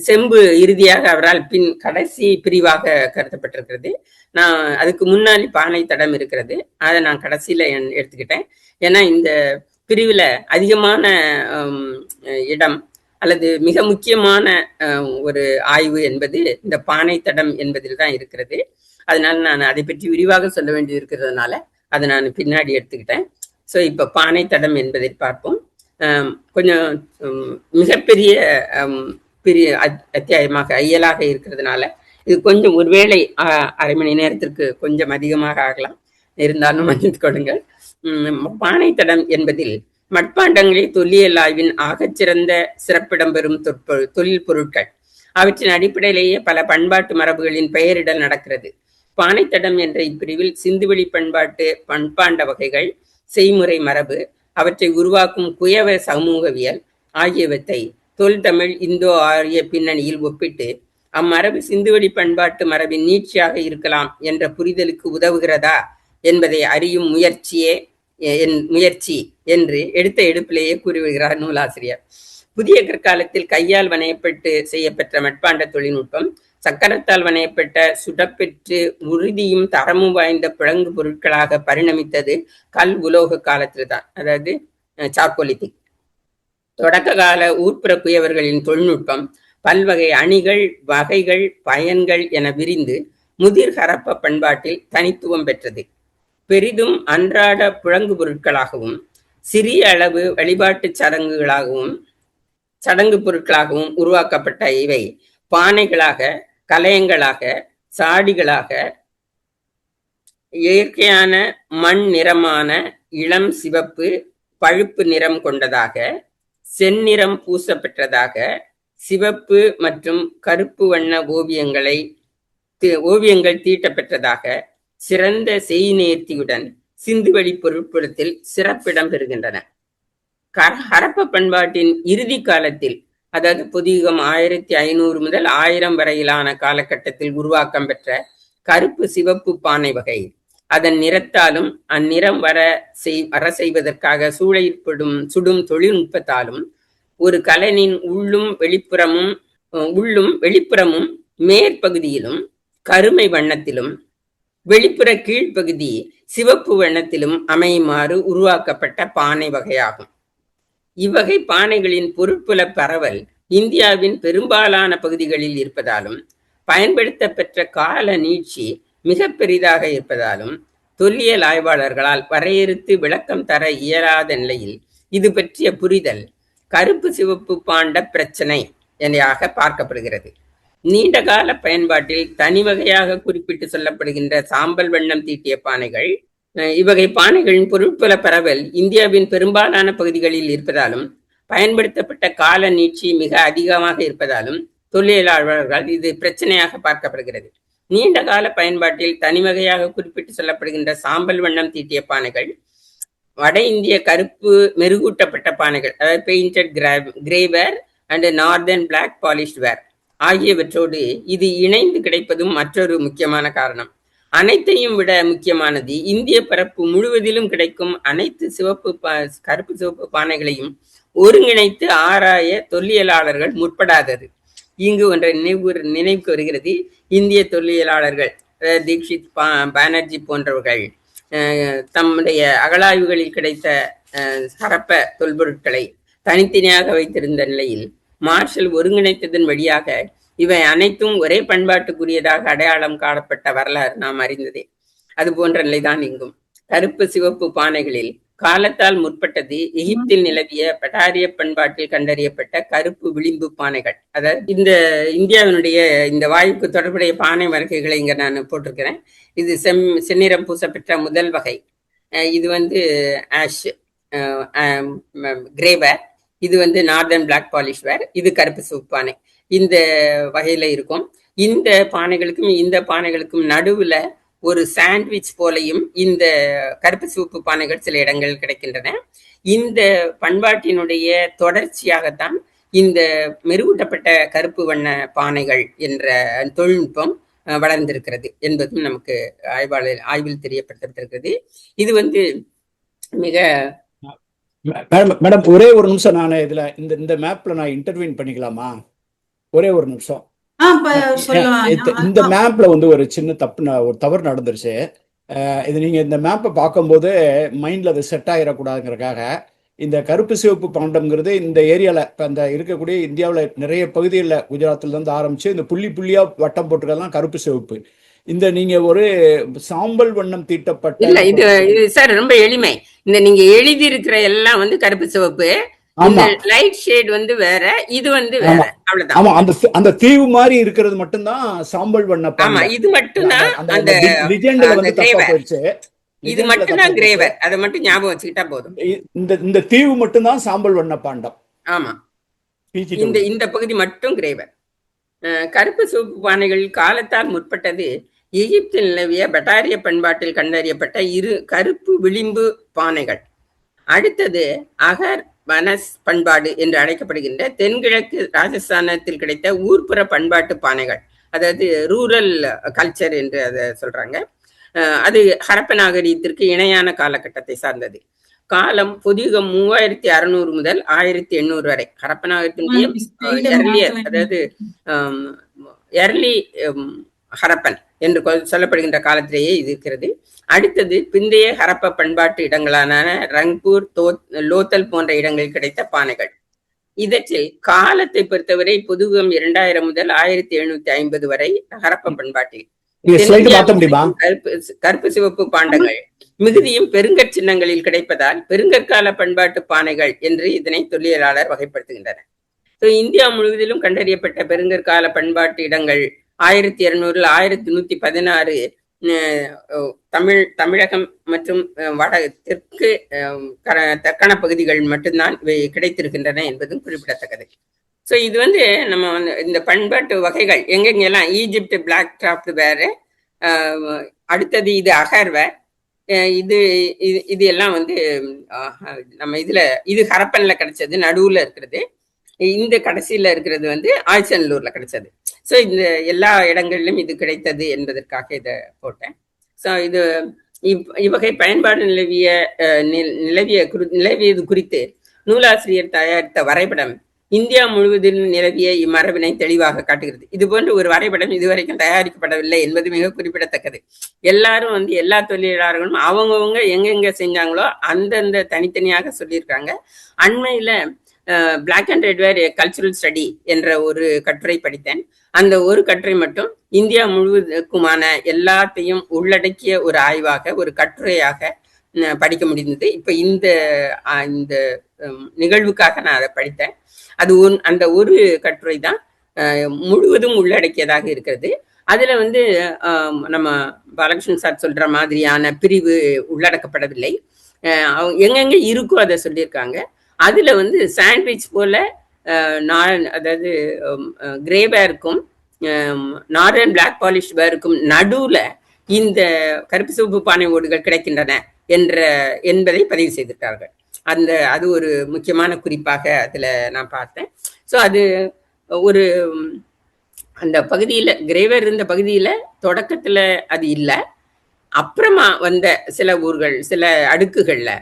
செம்பு இறுதியாக அவரால் பின் கடைசி பிரிவாக கருதப்பட்டிருக்கிறது. நான் அதுக்கு முன்னாடி பானை தடம் இருக்கிறது, அதை நான் கடைசியில எடுத்துக்கிட்டேன். ஏன்னா இந்த பிரிவுல அதிகமான இடம் அல்லது மிக முக்கியமான ஒரு ஆய்வு என்பது இந்த பானை தடம் என்பதில் தான் இருக்கிறது. அதனால நான் அதை பற்றி விரிவாக சொல்ல வேண்டியது இருக்கிறதுனால அதை நான் பின்னாடி எடுத்துக்கிட்டேன். ஸோ இப்ப பானை தடம் என்பதை பார்ப்போம். கொஞ்சம் மிகப்பெரிய அத்தியாயமாக இயலாக இருக்கிறதுனால இது கொஞ்சம் ஒருவேளை அரை மணி நேரத்திற்கு கொஞ்சம் அதிகமாக ஆகலாம், இருந்தாலும் மன்னித்து கொடுங்கள். பானை தடம் என்பதில் மட்பாண்டங்களே தொல்லியல் ஆய்வின் ஆகச்சிறந்த சிறப்பிடம் பெறும் தொழில் பொருட்கள். அவற்றின் அடிப்படையிலேயே பல பண்பாட்டு மரபுகளின் பெயரிடல் நடக்கிறது. பானைத்தடம் என்ற இப்பிரிவில் சிந்துவெளி பண்பாட்டு பண்பாண்ட வகைகள், செய்முறை மரபு, அவற்றை உருவாக்கும் குயவ சமூகவியல் ஆகியவற்றை தொல்தமிழ் இந்தோ ஆரிய பின்னணியில் ஒப்பிட்டு அம்மரபு சிந்துவெளி பண்பாட்டு மரபின் நீட்சியாக இருக்கலாம் என்ற புரிதலுக்கு உதவுகிறதா என்பதை அறியும் முயற்சி என்று எடுத்த எடுப்பிலேயே கூறிவிடுகிறார் நூலாசிரியர். புதிய கற்காலத்தில் கையால் வனையப்பட்டு செய்யப்பெற்ற மட்பாண்ட தொழில்நுட்பம் சக்கரத்தால் வனையப்பட்ட சுடப்பெற்று உறுதியும் தரமும் வாய்ந்த பிழங்கு பொருட்களாக பரிணமித்தது கல் உலோக காலத்தில்தான், அதாவது சார்கோலித்திக். தொடக்க கால ஊர்ப்புற குயவர்களின் தொழில்நுட்பம் பல்வகை அணிகள், வகைகள், பயன்கள் என விரிந்து முதிர் ஹரப்ப பண்பாட்டில் தனித்துவம் பெற்றது. பெரிதும் அன்றாட புழங்கு பொருட்களாகவும் சிறிய அளவு வழிபாட்டு சடங்கு பொருட்களாகவும் உருவாக்கப்பட்ட இவை பானைகளாக, கலயங்களாக, சாடிகளாக, இயற்கையான மண் நிறமான இளம் சிவப்பு பழுப்பு நிறம் கொண்டதாக, செந்நிறம் பூசப்பெற்றதாக, சிவப்பு மற்றும் கருப்பு வண்ண ஓவியங்கள் தீட்டப்பெற்றதாக, சிறந்த செய்நேர்த்தியுடன் சிந்துவெளி பொருட்புறத்தில் சிறப்பிடம் பெறுகின்றன. ஹரப்ப பண்பாட்டின் இறுதி காலத்தில், அதாவது பொதுயுகம் 1500 முதல் 1000 வரையிலான காலகட்டத்தில் உருவாக்கம் பெற்ற கருப்பு சிவப்பு பானை வகை அதன் நிறத்தாலும் அந்நிறம் வர செய்வதற்காக சுடும் தொழில்நுட்பத்தாலும் ஒரு கலனின் உள்ளும் வெளிப்புறமும் மேற்பகுதியிலும் கருமை வண்ணத்திலும் வெளிப்புற கீழ்ப்பகுதி சிவப்பு வண்ணத்திலும் அமையுமாறு உருவாக்கப்பட்ட பானை வகையாகும். இவ்வகை பானைகளின் பொருட்புல பரவல் இந்தியாவின் பெரும்பாலான பகுதிகளில் இருப்பதாலும் பயன்படுத்தப்பெற்ற கால நீட்சி மிக பெரிதாக இருப்பதாலும் தொல்லியல் ஆய்வாளர்களால் வரையறுத்து விளக்கம் தர இயலாத நிலையில் இது பற்றிய புரிதல் கருப்பு சிவப்பு பாண்ட பிரச்சனை எனையாக பார்க்கப்படுகிறது. நீண்ட கால பயன்பாட்டில் தனி வகையாக குறிப்பிட்டு சொல்லப்படுகின்ற சாம்பல் வண்ணம் தீட்டிய பானைகள், இவ்வகை பானைகளின் பொருட்புல பரவல் இந்தியாவின் பெரும்பாலான பகுதிகளில் இருப்பதாலும் பயன்படுத்தப்பட்ட கால நீட்சி மிக அதிகமாக இருப்பதாலும் தொல்லியலாளர்கள் இது பிரச்சனையாக பார்க்கப்படுகிறது. நீண்ட கால பயன்பாட்டில் தனி வகையாக குறிப்பிட்டு சொல்லப்படுகின்ற சாம்பல் வண்ணம் தீட்டிய பானைகள் வட இந்திய கருப்பு மெருகூட்டப்பட்ட பானைகள், அதாவது painted grey ware and northern black polished ware ஆகியவற்றோடு இது இணைந்து கிடைப்பதும் மற்றொரு முக்கியமான காரணம். அனைத்தையும் விட முக்கியமானது, இந்திய பரப்பு முழுவதிலும் கிடைக்கும் அனைத்து கருப்பு சிவப்பு பானைகளையும் ஒருங்கிணைத்து ஆராய தொல்லியலாளர்கள் முற்படாதது. இங்கு ஒன்றை நினைவுக்கு வருகிறது. இந்திய தொல்லியலாளர்கள் தீக்ஷித் பானர்ஜி போன்றவர்கள் தம்முடைய அகழாய்வுகளில் கிடைத்த ஹரப்ப தொல்பொருட்களை தனித்தனியாக வைத்திருந்த நிலையில் மார்ஷல் ஒருங்கிணைத்ததன் வழியாக இவை அனைத்தும் ஒரே பண்பாட்டுக்குரியதாக அடையாளம் காணப்பட்ட வரலாறு நாம் அறிந்ததே. அது போன்ற நிலைதான் இங்கும். கருப்பு சிவப்பு பானைகளில் காலத்தால் முற்பட்டது எகிப்தில் நிலவிய பட்டாரிய பண்பாட்டில் கண்டறியப்பட்ட கருப்பு விளிம்பு பானைகள். அதாவது இந்த இந்தியாவினுடைய இந்த வாயுக்கு தொடர்புடைய பானை வகைகளை இங்க நான் போட்டிருக்கிறேன். இது செந்நிறம் பூசப்பெற்ற முதல் வகை. இது ஆஷ் கிரேவர். இது நார்தர்ன் பிளாக் பாலிஷ் வேர். இது கருப்பு சிவப்பு பானை. இந்த வகையில இருக்கும். இந்த பானைகளுக்கும் இந்த பானைகளுக்கும் நடுவுல ஒரு சாண்ட்விச் போலையும் இந்த கருப்பு சிவப்பு பானைகள் சில இடங்கள் கிடைக்கின்றன. இந்த பண்பாட்டினுடைய தொடர்ச்சியாகத்தான் இந்த மெருகூட்டப்பட்ட கருப்பு வண்ண பானைகள் என்ற தொழில்நுட்பம் வளர்ந்திருக்கிறது என்பதும் நமக்கு ஆய்வில் தெரியப்பட்டிருக்கிறது. இது மிக மேடம் ஒரே ஒரு நிமிஷம், நான் இதுல இந்த மேப்ல நான் இன்டர்வியூன் பண்ணிக்கலாமா? ஒரே ஒரு நிமிஷம். இந்த மேப்ல ஒரு சின்ன ஒரு தவறு நடந்துருச்சு. இது நீங்க இந்த மேப்பை பார்க்கும்போது மைண்ட்ல அது செட் ஆகிடக்கூடாதுங்கிறதுக்காக இந்த கருப்பு சிவப்பு பாண்டம்ங்கிறது இந்த ஏரியால இப்ப இந்த இருக்கக்கூடிய இந்தியாவில் நிறைய பகுதிகளில் குஜராத்ல இருந்து ஆரம்பிச்சு இந்த புள்ளி புள்ளியா வட்டம் போட்டுக்கலாம் கருப்பு சிவப்பு. இந்த நீங்க ஒரு சாம்பல் வண்ணம் தீட்டப்பட்ட இல்ல, இது சார் ரொம்ப எளிமை. இந்த நீங்க எழுதி இருக்கிற எல்லாம் கருப்பு சிவப்பு, லைட் ஷேட் வேற, இது வேற, அவ்வளவுதான். ஆமா, அந்த தீவு மாதிரி இருக்கிறது மட்டும்தான் சாம்பல் வண்ண. ஆமா, இது மட்டும்தான் அந்த லிஜெண்ட்ல தப்பா போயிடுச்சு. இது மட்டும்தான் கிரேவர். அதை மட்டும் ஞாபகம் வச்சுக்கிட்டா போதும். இந்த தீவு மட்டும்தான் சாம்பல் வண்ண பாண்டம். ஆமா, இந்த பகுதி மட்டும் கிரேவர். கருப்பு சிவப்பு பானைகள் காலத்தால் முற்பட்டது எகிப்தில் நிலவிய பட்டாரிய பண்பாட்டில் கண்டறியப்பட்ட இரு கருப்பு விளிம்பு பானைகள். அடுத்தது அகர் வனஸ் பண்பாடு என்று அழைக்கப்படுகின்ற தென்கிழக்கு ராஜஸ்தானத்தில் கிடைத்த ஊர்ப்புற பண்பாட்டு பானைகள், அதாவது ரூரல் கல்ச்சர் என்று அதை சொல்றாங்க. அது ஹரப்ப நாகரீகத்திற்கு இணையான காலகட்டத்தை சார்ந்தது. காலம் பொதியுகம் 3600 முதல் 1800 வரை. ஹரப்ப நாகரீகத்தினுடைய எர்லியர், அதாவது எர்லி ஹரப்பன் என்று சொல்லப்படுகின்ற காலத்திலேயே இது இருக்கிறது. அடுத்தது பிந்தைய ஹரப்ப பண்பாட்டு இடங்களான ரங்பூர், லோத்தல் போன்ற இடங்களில் கிடைத்த பானைகள். இதற்றில் காலத்தை பொறுத்தவரை பொதுகம் 2000 முதல் 1750 வரை ஹரப்ப பண்பாட்டில் கருப்பு சிவப்பு பாண்டங்கள் மிகுதியும் பெருங்கற் சின்னங்களில் கிடைப்பதால் பெருங்கற்கால பண்பாட்டு பானைகள் என்று இதனை தொல்லியலாளர் வகைப்படுத்துகின்றனர். இந்தியா முழுவதிலும் கண்டறியப்பட்ட பெருங்கற்கால பண்பாட்டு இடங்கள் 1200 1116 தமிழகம் மற்றும் தெற்கு தக்கான பகுதிகள் மட்டும்தான் இவை கிடைத்திருக்கின்றன என்பதும் குறிப்பிடத்தக்கது. ஸோ இது நம்ம இந்த பண்பாட்டு வகைகள் எங்கெங்கெல்லாம் ஈஜிப்ட் பிளாக் கிராஃப்ட் வேறு, அடுத்தது இது அகர்வேர், இது எல்லாம் நம்ம இது ஹரப்பன்ல கிடைச்சது, நடுவுல இருக்கிறது. இந்த கடைசியில இருக்கிறது ஆய்ச்சநல்லூர்ல கிடைச்சது. ஸோ இந்த எல்லா இடங்களிலும் இது கிடைத்தது என்பதற்காக இதை போட்டேன். ஸோ இது இவ்வகை பயன்பாடு நிலவியது குறித்து நூலாசிரியர் தயாரித்த வரைபடம் இந்தியா முழுவதிலும் நிலவிய இம்மரபினை தெளிவாக காட்டுகிறது. இது போன்ற ஒரு வரைபடம் இதுவரைக்கும் தயாரிக்கப்படவில்லை என்பது மிக குறிப்பிடத்தக்கது. எல்லாரும் எல்லா தொழிலாளர்களும் அவங்கவுங்க எங்கெங்க செஞ்சாங்களோ அந்தந்த தனித்தனியாக சொல்லியிருக்காங்க. அண்மையில black and red ware cultural study என்ற ஒரு கட்டுரை படித்தேன். அந்த ஒரு கட்டுரை மட்டும் இந்தியா முழுவதுக்குமான எல்லாத்தையும் உள்ளடக்கிய ஒரு ஆய்வாக, ஒரு கட்டுரையாக படிக்க முடிந்தது. இப்ப இந்த நிகழ்வுக்காக நான் அதை படித்தேன். அது அந்த ஒரு கட்டுரை தான் முழுவதும் உள்ளடக்கியதாக இருக்கிறது. அதுல நம்ம பாலகிருஷ்ணன் சார் சொல்ற மாதிரியான பிரிவு உள்ளடக்கப்படவில்லை. எங்கெங்க இருக்கோ அதை சொல்லியிருக்காங்க. அதுல சாண்ட்விச் போல அதாவது கிரே பேருக்கும் நார்தர்ன் பிளாக் பாலிஷ் பேருக்கும் நடுவுல இந்த கருப்பு சிவப்பு பானை ஓடுகள் கிடைக்கின்றன என்பதை பதிவு செய்திருக்கார்கள். அது ஒரு முக்கியமான குறிப்பாக அதுல நான் பார்த்தேன். ஸோ அது ஒரு அந்த பகுதியில கிரேவர் இருந்த பகுதியில தொடக்கத்துல அது இல்லை. அப்புறமா வந்த சில ஊர்கள், சில அடுக்குகள்ல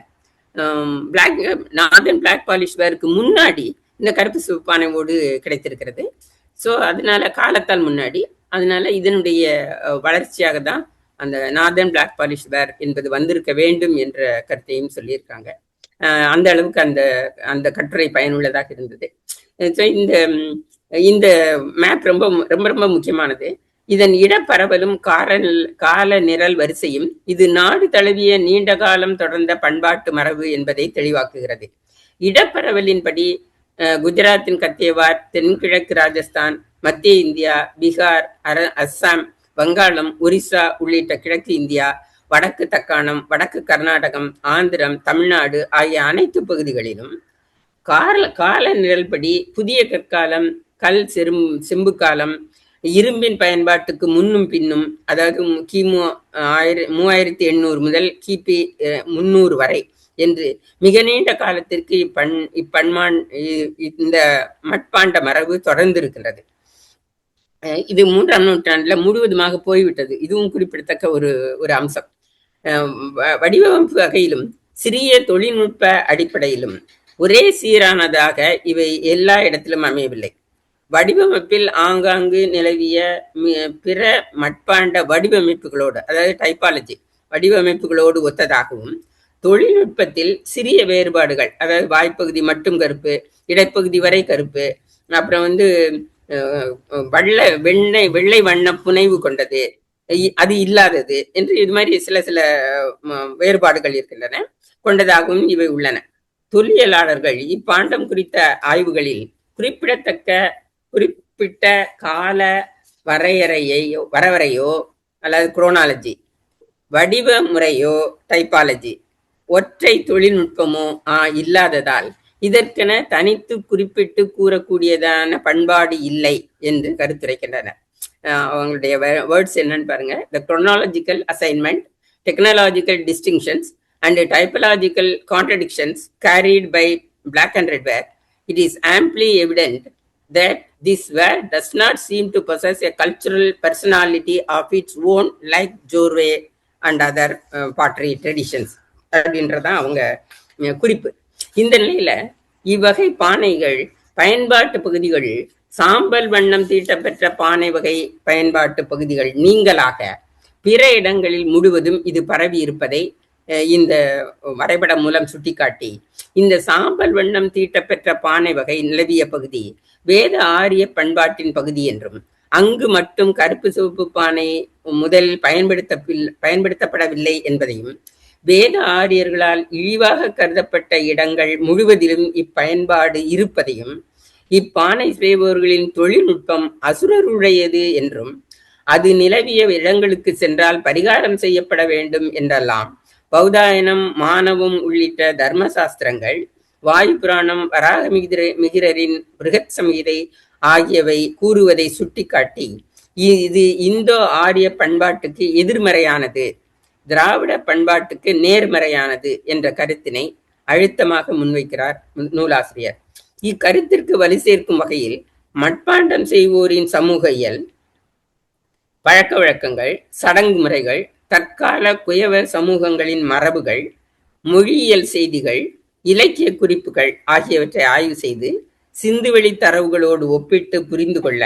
நார்தர்ன் பிளாக் பாலிஷ் வேருக்கு முன்னாடி இந்த கருப்பு சிவப்பானை ஓடு கிடைத்திருக்கிறது. ஸோ அதனால காலத்தால் முன்னாடி, அதனால இதனுடைய வளர்ச்சியாக தான் அந்த நார்தர்ன் பிளாக் பாலிஷ் வேர் என்பது வந்திருக்க வேண்டும் என்ற கருத்தையும் சொல்லியிருக்காங்க. அந்த அளவுக்கு அந்த கட்டுரை பயனுள்ளதாக இருந்தது. ஸோ இந்த மேப் ரொம்ப ரொம்ப ரொம்ப முக்கியமானது. இதன் இடப்பரவலும் கால நிரல் வரிசையும் இது நாடு தழுவிய நீண்ட காலம் தொடர்ந்த பண்பாட்டு மரபு என்பதை தெளிவாக்குகிறது. இடப்பரவலின்படி குஜராத்தின் கத்தேவார், தென்கிழக்கு ராஜஸ்தான், மத்திய இந்தியா, பீகார், அஸ்ஸாம், வங்காளம், ஒரிசா உள்ளிட்ட கிழக்கு இந்தியா, வடக்கு தக்காணம், வடக்கு கர்நாடகம், ஆந்திரம், தமிழ்நாடு ஆகிய அனைத்து பகுதிகளிலும் கால நிரல்படி புதிய கற்காலம், செம்பு காலம், இரும்பின் பயன்பாட்டுக்கு முன்னும் பின்னும், அதாவது கிமு 3800 முதல் கிபி 300 வரை என்று மிக நீண்ட காலத்திற்கு இந்த மட்பாண்ட மரபு தொடர்ந்து இருக்கின்றது. இது 3ஆம் நூற்றாண்டுல முழுவதுமாக போய்விட்டது. இதுவும் குறிப்பிடத்தக்க ஒரு அம்சம். வடிவமைப்பு வகையிலும் சிறிய தொழில்நுட்ப அடிப்படையிலும் ஒரே சீரானதாக இவை எல்லா இடத்திலும் அமையவில்லை. வடிவமைப்பில் ஆங்காங்கு நிலவிய பிற மட்பாண்ட வடிவமைப்புகளோடு, அதாவது டைப்பாலஜி வடிவமைப்புகளோடு ஒத்ததாகவும், தொழில்நுட்பத்தில் சிறிய வேறுபாடுகள், அதாவது வாய்ப்பகுதி மட்டும் கருப்பு, இடைப்பகுதி வரை கருப்பு, அப்புறம் வெள்ளை வண்ண புனைவு கொண்டது, அது இல்லாதது என்று இது மாதிரி சில வேறுபாடுகள் இருக்கின்றன கொண்டதாகவும் இவை உள்ளன. தொல்லியலாளர்கள் இப்பாண்டம் குறித்த ஆய்வுகளில் குறிப்பிட்ட கால வரைவரையோ அல்லது குரோனாலஜி, வடிவ முறையோ டைப்பாலஜி, ஒற்றை தொழில்நுட்பமோ இல்லாததால் இதற்கென தனித்து குறிப்பிட்டு கூறக்கூடியதான பண்பாடு இல்லை என்று கருத்துரைக்கின்றனர். அவங்களுடைய வேர்ட்ஸ் என்னன்னு பாருங்க. The chronological assignment, technological distinctions and typological contradictions carried by black and red ware, it is amply evident that this ware does not seem to possess a cultural personality of its own like Jorwe and other pottery traditions அப்படின்றதான் அவங்க குறிப்பு. இந்த நிலையில இவ்வகை பானைகள் பயன்பாட்டு பகுதிகள், சாம்பல் வண்ணம் தீட்டப்பெற்ற பானை வகை பயன்பாட்டு பகுதிகள் நீங்களாக பிற இடங்களில் முழுவதும் இது பரவி இருப்பதை இந்த வரைபடம் மூலம் சுட்டிக்காட்டி, இந்த சாம்பல் வண்ணம் தீட்டப்பெற்ற பானை வகை நிலவிய பகுதி வேத ஆரிய பண்பாட்டின் பகுதி என்றும், அங்கு மட்டும் கருப்பு சிவப்பு பானை முதலில் பயன்படுத்தப்படவில்லை என்பதையும், வேத ஆரியர்களால் இழிவாக கருதப்பட்ட இடங்கள் முழுவதிலும் இப்பயன்பாடு இருப்பதையும், இப்பானை செய்பவர்களின் தொழில்நுட்பம் அசுரருடையது என்றும், அது நிலவிய இடங்களுக்கு சென்றால் பரிகாரம் செய்யப்பட வேண்டும் என்றெல்லாம் பௌதாயனம், மானவம் உள்ளிட்ட தர்ம சாஸ்திரங்கள், வாயு புராணம், வராக மிகிரரின் பிருகத் சம்ஹிதை ஆகியவை கூறுவதை சுட்டிக்காட்டி, இது இந்தோ ஆரிய பண்பாட்டுக்கு எதிர்மறையானது, திராவிட பண்பாட்டுக்கு நேர்மறையானது என்ற கருத்தினை அழுத்தமாக முன்வைக்கிறார் நூலாசிரியர். இக்கருத்திற்கு வலு சேர்க்கும் வகையில் மட்பாண்டம் செய்வோரின் சமூக இயல், பழக்க வழக்கங்கள், சடங்கு முறைகள், தற்கால குயவர் சமூகங்களின் மரபுகள், மொழியியல் செய்திகள், இலக்கிய குறிப்புகள் ஆகியவற்றை ஆய்வு செய்து சிந்துவெளி தரவுகளோடு ஒப்பிட்டு புரிந்து கொள்ள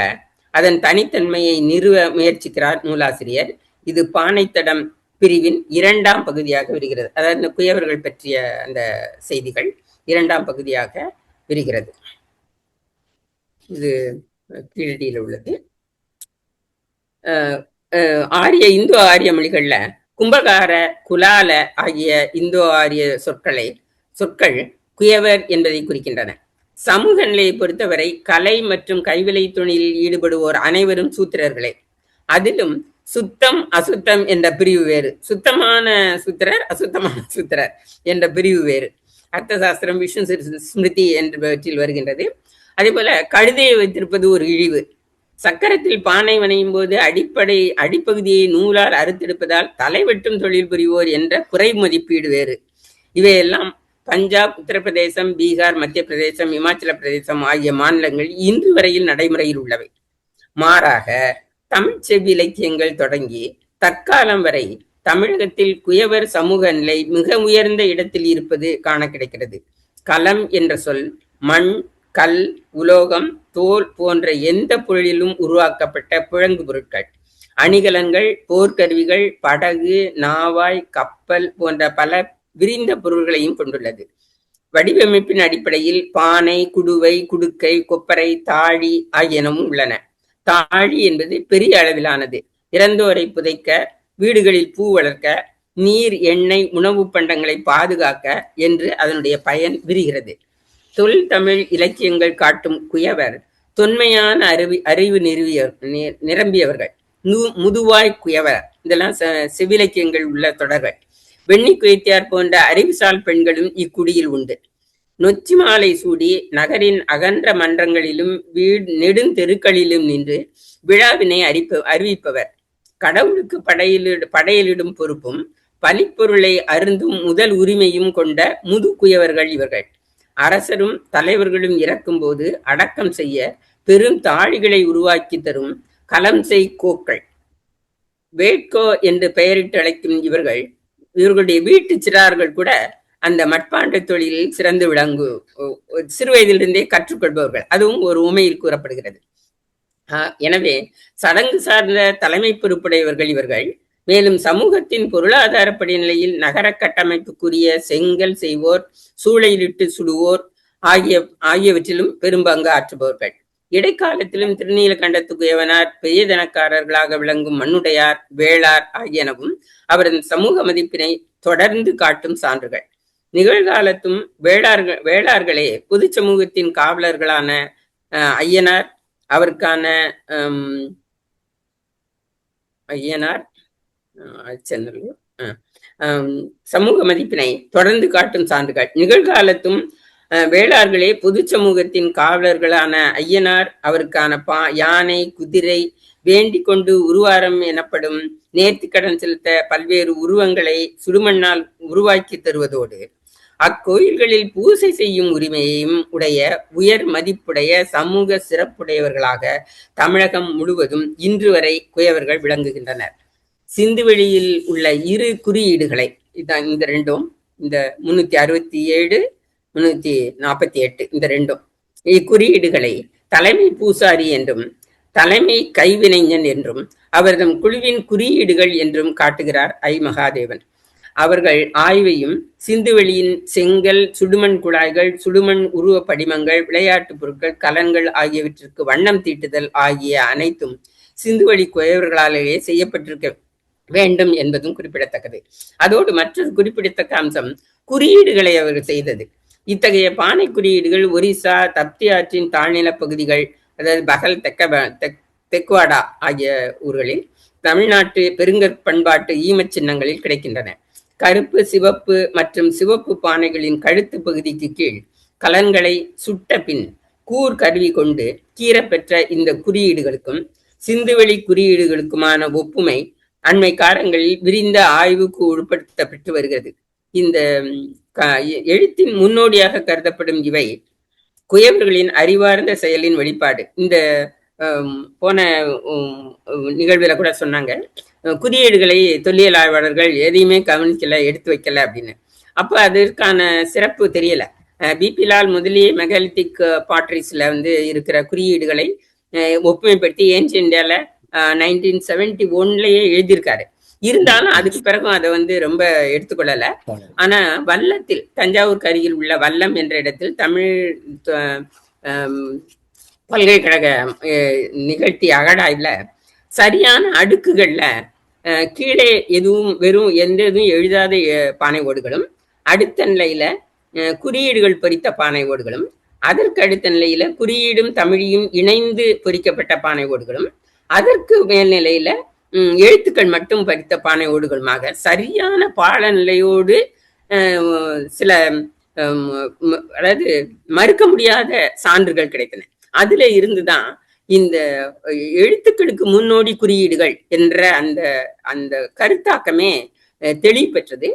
அதன் தனித்தன்மையை நிறுவ முயற்சிக்கிறார் நூலாசிரியர். இது பானைத்தடம் பிரிவின் 2ஆம் பகுதியாக விரிகிறது. அதாவது இந்த குயவர்கள் பற்றிய அந்த செய்திகள் 2ஆம் பகுதியாக விரிகிறது. இது கீழடியில் உள்ளது. இந்தோ ஆரிய மொழிகள்ல கும்பகார, குலால ஆகிய இந்தோ ஆரிய சொற்கள் குயவர் என்பதை குறிக்கின்றன. சமூக நிலையை பொறுத்தவரை கலை மற்றும் கைவினை தொழிலில் ஈடுபடுவோர் அனைவரும் சூத்திரர்களே. அதிலும் சுத்தம் அசுத்தம் என்ற பிரிவு வேறு, சுத்தமான சூத்திரர், அசுத்தமான சூத்திரர் என்ற பிரிவு வேறு. அர்த்த சாஸ்திரம், விஷ்ணு ஸ்மிருதி என்பவற்றில் வருகின்றது. அதே போல கழுதையை வைத்திருப்பது ஒரு இழிவு. சக்கரத்தில் பானை வணையும் போது அடிப்பகுதியை நூலால் அறுத்தெடுப்பதால் தலைவெட்டும் தொழில் புரிவோர் என்ற குறை மதிப்பீடு வேறு. இவையெல்லாம் பஞ்சாப், உத்தரப்பிரதேசம், பீகார், மத்திய பிரதேசம், இமாச்சல பிரதேசம் ஆகிய மாநிலங்கள் இன்று வரையில் நடைமுறையில் உள்ளவை. மாறாக தமிழ் செவ்வி இலக்கியங்கள் தொடங்கி தற்காலம் வரை தமிழகத்தில் குயவர் சமூக நிலை மிக உயர்ந்த இடத்தில் இருப்பது காண கிடைக்கிறது. களம் என்ற சொல் மண், கல், உலோகம், தோல் போன்ற எந்த பொருளிலும் உருவாக்கப்பட்ட புழங்கு பொருட்கள், அணிகலன்கள், போர்க்கருவிகள், படகு, நாவாய், கப்பல் போன்ற பல விரிந்த பொருள்களையும் கொண்டுள்ளது. வடிவமைப்பின் அடிப்படையில் பானை, குடுவை, குடுக்கை, கொப்பரை, தாழி ஆகியனவும் உள்ளன. தாழி என்பது பெரிய அளவிலானது. இறந்தோரை புதைக்க, வீடுகளில் பூ வளர்க்க, நீர், எண்ணெய், உணவுப் பண்டங்களை பாதுகாக்க என்று அதனுடைய பயன் விரிகிறது. தொல் தமிழ் இலக்கியங்கள் காட்டும் குயவர் தொன்மையான அறிவு நிரம்பியவர்கள். முதுவாய் குயவர், இதெல்லாம் செவிலக்கியங்கள் உள்ள தொடர்கள். வெண்ணி குயத்தியார் போன்ற அறிவுசால் பெண்களும் இக்குடியில் உண்டு. நொச்சி மாலை சூடி நகரின் அகன்ற மன்றங்களிலும் நெடுந்தெருக்களிலும் நின்று விழாவினை அறிவிப்பவர். கடவுளுக்கு படையலிடும் பொறுப்பும் பலிப்பொருளை அருந்தும் முதல் உரிமையும் கொண்ட முது குயவர்கள் இவர்கள். அரசரும் தலைவர்களும் இறக்கும் போது அடக்கம் செய்ய பெரும் தாழிகளை உருவாக்கி தரும் களம் செய் கோக்கள். வேட்கோ என்று பெயரிட்டு அழைக்கும் இவர்களுடைய வீட்டு சிறார்கள் கூட அந்த மட்பாண்ட தொழிலில் சிறந்து விளங்கு சிறு வயதிலிருந்தே கற்றுக்கொள்பவர்கள். அதுவும் ஒரு உமையில் கூறப்படுகிறது. எனவே சடங்கு சார்ந்த தலைமை பொறுப்புடையவர்கள் இவர்கள். மேலும் சமூகத்தின் பொருளாதார படிநிலையில் நகர கட்டமைப்புக்குரிய செங்கல் செய்வோர், சூளையிலிட்டு சுடுவோர் ஆகியவற்றிலும் பெரும்பங்கு ஆற்றுபவர்கள். இடைக்காலத்திலும் திருநீலகண்டத்து குயவனார் பெரிய தனக்காரர்களாக விளங்கும் மண்ணுடையார், வேளார் ஆகியனவும் அவரது சமூக மதிப்பினை தொடர்ந்து காட்டும் சான்றுகள். நிகழ்காலத்தும் வேளார்களே பொது சமூகத்தின் காவலர்களான ஐயனார், அவருக்கான சமூக மதிப்பினை தொடர்ந்து காட்டும் சான்றுகள். நிகழ்காலத்தும் வேளார்களே பொது சமூகத்தின் காவலர்களான ஐயனார், அவருக்கான யானை, குதிரை வேண்டிக் கொண்டு உருவாரம் எனப்படும் நேர்த்திக்கடன் செலுத்த பல்வேறு உருவங்களை சுடுமண்ணால் உருவாக்கி தருவதோடு அக்கோயில்களில் பூசை செய்யும் உரிமையையும் உடைய உயர் மதிப்புடைய சமூக சிறப்புடையவர்களாக தமிழகம் முழுவதும் இன்று வரை குயவர்கள் விளங்குகின்றனர். சிந்துவெளியில் உள்ள இரு குறியீடுகளை, இதான் இந்த ரெண்டும், இந்த 367, 348, இந்த ரெண்டும் இக்குறியீடுகளை தலைமை பூசாரி என்றும் தலைமை கைவினைஞன் என்றும் அவர்தம் குழுவின் குறியீடுகள் என்றும் காட்டுகிறார் ஐ. மகாதேவன். அவர்கள் ஆய்வையும் சிந்துவெளியின் செங்கல், சுடுமண் குழாய்கள், சுடுமண் உருவ படிமங்கள், விளையாட்டு பொருட்கள், கலன்கள் ஆகியவற்றிற்கு வண்ணம் தீட்டுதல் ஆகிய அனைத்தும் சிந்துவெளி குயவர்களாலேயே செய்யப்பட்டிருக்க வேண்டும் என்பதும் குறிப்பிடத்தக்கது. அதோடு மற்றொரு குறிப்பிடத்தக்க அம்சம் குறியீடுகளை அவர்கள் செய்தது. இத்தகைய பானை குறியீடுகள் ஒரிசா, தப்தி ஆற்றின் தாழ்நில பகுதிகள், அதாவது பகல், தெக்வாடா ஆகிய ஊர்களில் தமிழ்நாட்டு பெருங்கற்பண்பாட்டு ஈமச் சின்னங்களில் கிடைக்கின்றன. கருப்பு, சிவப்பு மற்றும் சிவப்பு பானைகளின் கழுத்து பகுதிக்கு கீழ் கலன்களை சுட்ட பின் கூர் கருவி கொண்டு கீறப்பெற்ற இந்த குறியீடுகளுக்கும் சிந்துவெளி குறியீடுகளுக்குமான ஒப்புமை அண்மை காலங்களில் விரிந்த ஆய்வுக்கு உட்படுத்தப்பட்டு வருகிறது. இந்த எழுத்தின் முன்னோடியாக கருதப்படும் இவை குயவர்களின் அறிவார்ந்த செயலின் வெளிப்பாடு. இந்த போன நிகழ்வுல கூட சொன்னாங்க, குறியீடுகளை தொல்லியல் ஆய்வாளர்கள் எதையுமே கவனிக்கல, எடுத்து வைக்கல அப்படின்னு. அப்ப அதற்கான சிறப்பு தெரியல. பிபிலால் முதலிய மெகாலித்திக் பாட்ரிஸ்ல இருக்கிற குறியீடுகளை ஒப்புமைப்படுத்தி ஏன்ஷியன் இந்தியால 1971லயே எழுதியிருக்காரு. இருந்தாலும் அதுக்கு பிறகும் அதை ரொம்ப எடுத்துக்கொள்ளல. ஆனா வல்லத்தில், தஞ்சாவூருக்கு அருகில் உள்ள வல்லம் என்ற இடத்தில் தமிழ் பல்கலைக்கழக நிகழ்த்திய அகழாய்வுல சரியான அடுக்குகள்ல கீழே வெறும் எந்த எதுவும் எழுதாத பானை ஓடுகளும், அடுத்த நிலையில குறியீடுகள் பொறித்த பானை ஓடுகளும், அதற்கு அடுத்த நிலையில குறியீடும் தமிழியும் இணைந்து பொறிக்கப்பட்ட பானை ஓடுகளும், அதற்கு மேல்நிலையில எழுத்துக்கள் மட்டும் பதித்த பானை ஓடுகளுமாக சரியான பாலநிலையோடு சில அதாவது மறுக்க முடியாத சான்றுகள் கிடைத்தன. அதுல இருந்துதான் இந்த எழுத்துக்களுக்கு முன்னோடி குறியீடுகள் என்ற அந்த கருத்தாக்கமே தெளிவு பெற்றது.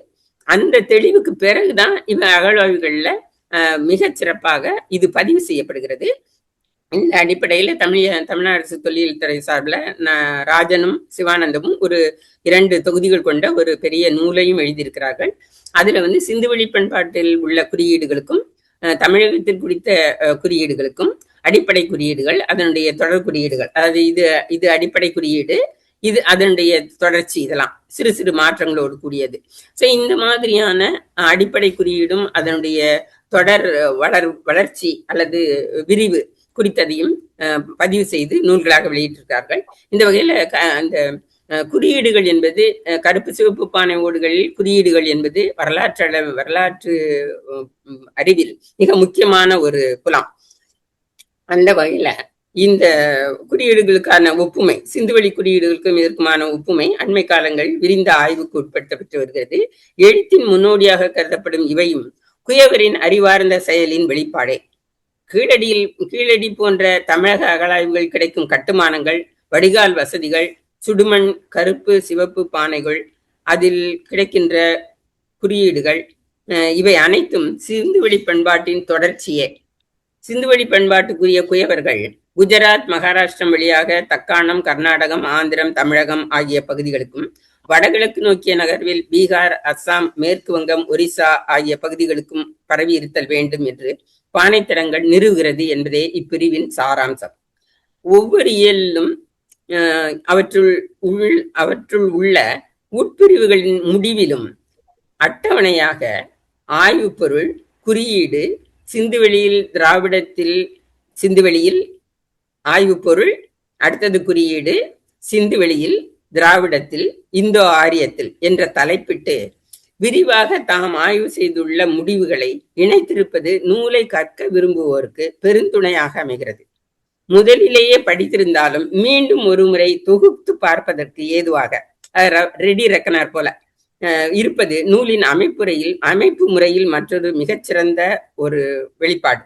அந்த தெளிவுக்கு பிறகுதான் இவ அகழ்வாய்வுகள்ல மிகச் சிறப்பாக இது பதிவு செய்யப்படுகிறது. இந்த அடிப்படையில தமிழ்நாடு அரசு தொல்லியல் துறை சார்பில் ராஜனும் சிவானந்தமும் ஒரு 2 தொகுதிகள் கொண்ட ஒரு பெரிய நூலையும் எழுதியிருக்கிறார்கள். அதுல சிந்துவெளி பண்பாட்டில் உள்ள குறியீடுகளுக்கும் தமிழகத்தில் குறித்த குறியீடுகளுக்கும் அடிப்படை குறியீடுகள், அதனுடைய தொடர் குறியீடுகள், அதாவது இது அடிப்படை குறியீடு, இது அதனுடைய தொடர்ச்சி, இதெல்லாம் சிறு சிறு மாற்றங்களோடு கூடியது. ஸோ இந்த மாதிரியான அடிப்படை குறியீடும் அதனுடைய தொடர் வளர்ச்சி அல்லது விரிவு குறித்ததையும் பதிவு செய்து நூல்களாக வெளியிட்டிருக்கிறார்கள். இந்த வகையில அந்த குறியீடுகள் என்பது கருப்பு சிவப்பு பானை ஓடுகளில் குறியீடுகள் என்பது வரலாற்று அறிவில் மிக முக்கியமான ஒரு புலம். அந்த வகையில இந்த குறியீடுகளுக்கான ஒப்புமை, சிந்துவெளி குறியீடுகளுக்கும் இதற்குமான ஒப்புமை அண்மை காலங்கள் விரிந்த ஆய்வுக்கு உட்படுத்தப்பட்டு வருகிறது. எழுத்தின் முன்னோடியாக கருதப்படும் இவையும் குயவரின் அறிவார்ந்த செயலின் வெளிப்பாடே. கீழடி போன்ற தமிழக அகழாய்வுகள் கிடைக்கும் கட்டுமானங்கள், வடிகால் வசதிகள், சுடுமண் கருப்பு சிவப்பு பானைகள், அதில் கிடைக்கின்ற குறியீடுகள், இவை அனைத்தும் சிந்துவெளி பண்பாட்டின் தொடர்ச்சியே. சிந்துவெளி பண்பாட்டுக்குரிய குயவர்கள் குஜராத், மகாராஷ்டிரம் வழியாக தக்காணம், கர்நாடகம், ஆந்திரம், தமிழகம் ஆகிய பகுதிகளுக்கும், வடகிழக்கு நோக்கிய நகர்வில் பீகார், அஸ்ஸாம், மேற்கு வங்கம், ஒரிசா ஆகிய பகுதிகளுக்கும் பரவி இருத்தல் வேண்டும் என்று பானைத்தரங்கள் நிறுவுகிறது என்பதே இப்பிரிவின் சாராம்சம். ஒவ்வொரு இயலிலும் அவற்றுள் உள்ள உட்பிரிவுகளின் முடிவிலும் அட்டவணையாக ஆய்வு பொருள், குறியீடு, சிந்துவெளியில் ஆய்வு பொருள், அடுத்தது குறியீடு, சிந்துவெளியில், திராவிடத்தில், இந்தோ ஆரியத்தில் என்ற தலைப்பிட்டு விரிவாக தாம் ஆய்வு செய்துள்ள முடிவுகளை இணைத்திருப்பது நூலை கற்க விரும்புவோருக்கு பெருந்துணையாக அமைகிறது. முதலிலேயே படித்திருந்தாலும் மீண்டும் ஒரு முறை தொகுத்து பார்ப்பதற்கு ஏதுவாக ரெடி ரெக்கனர் போல இருப்பது நூலின் அமைப்பு முறையில் மற்றொரு மிகச்சிறந்த ஒரு வெளிப்பாடு.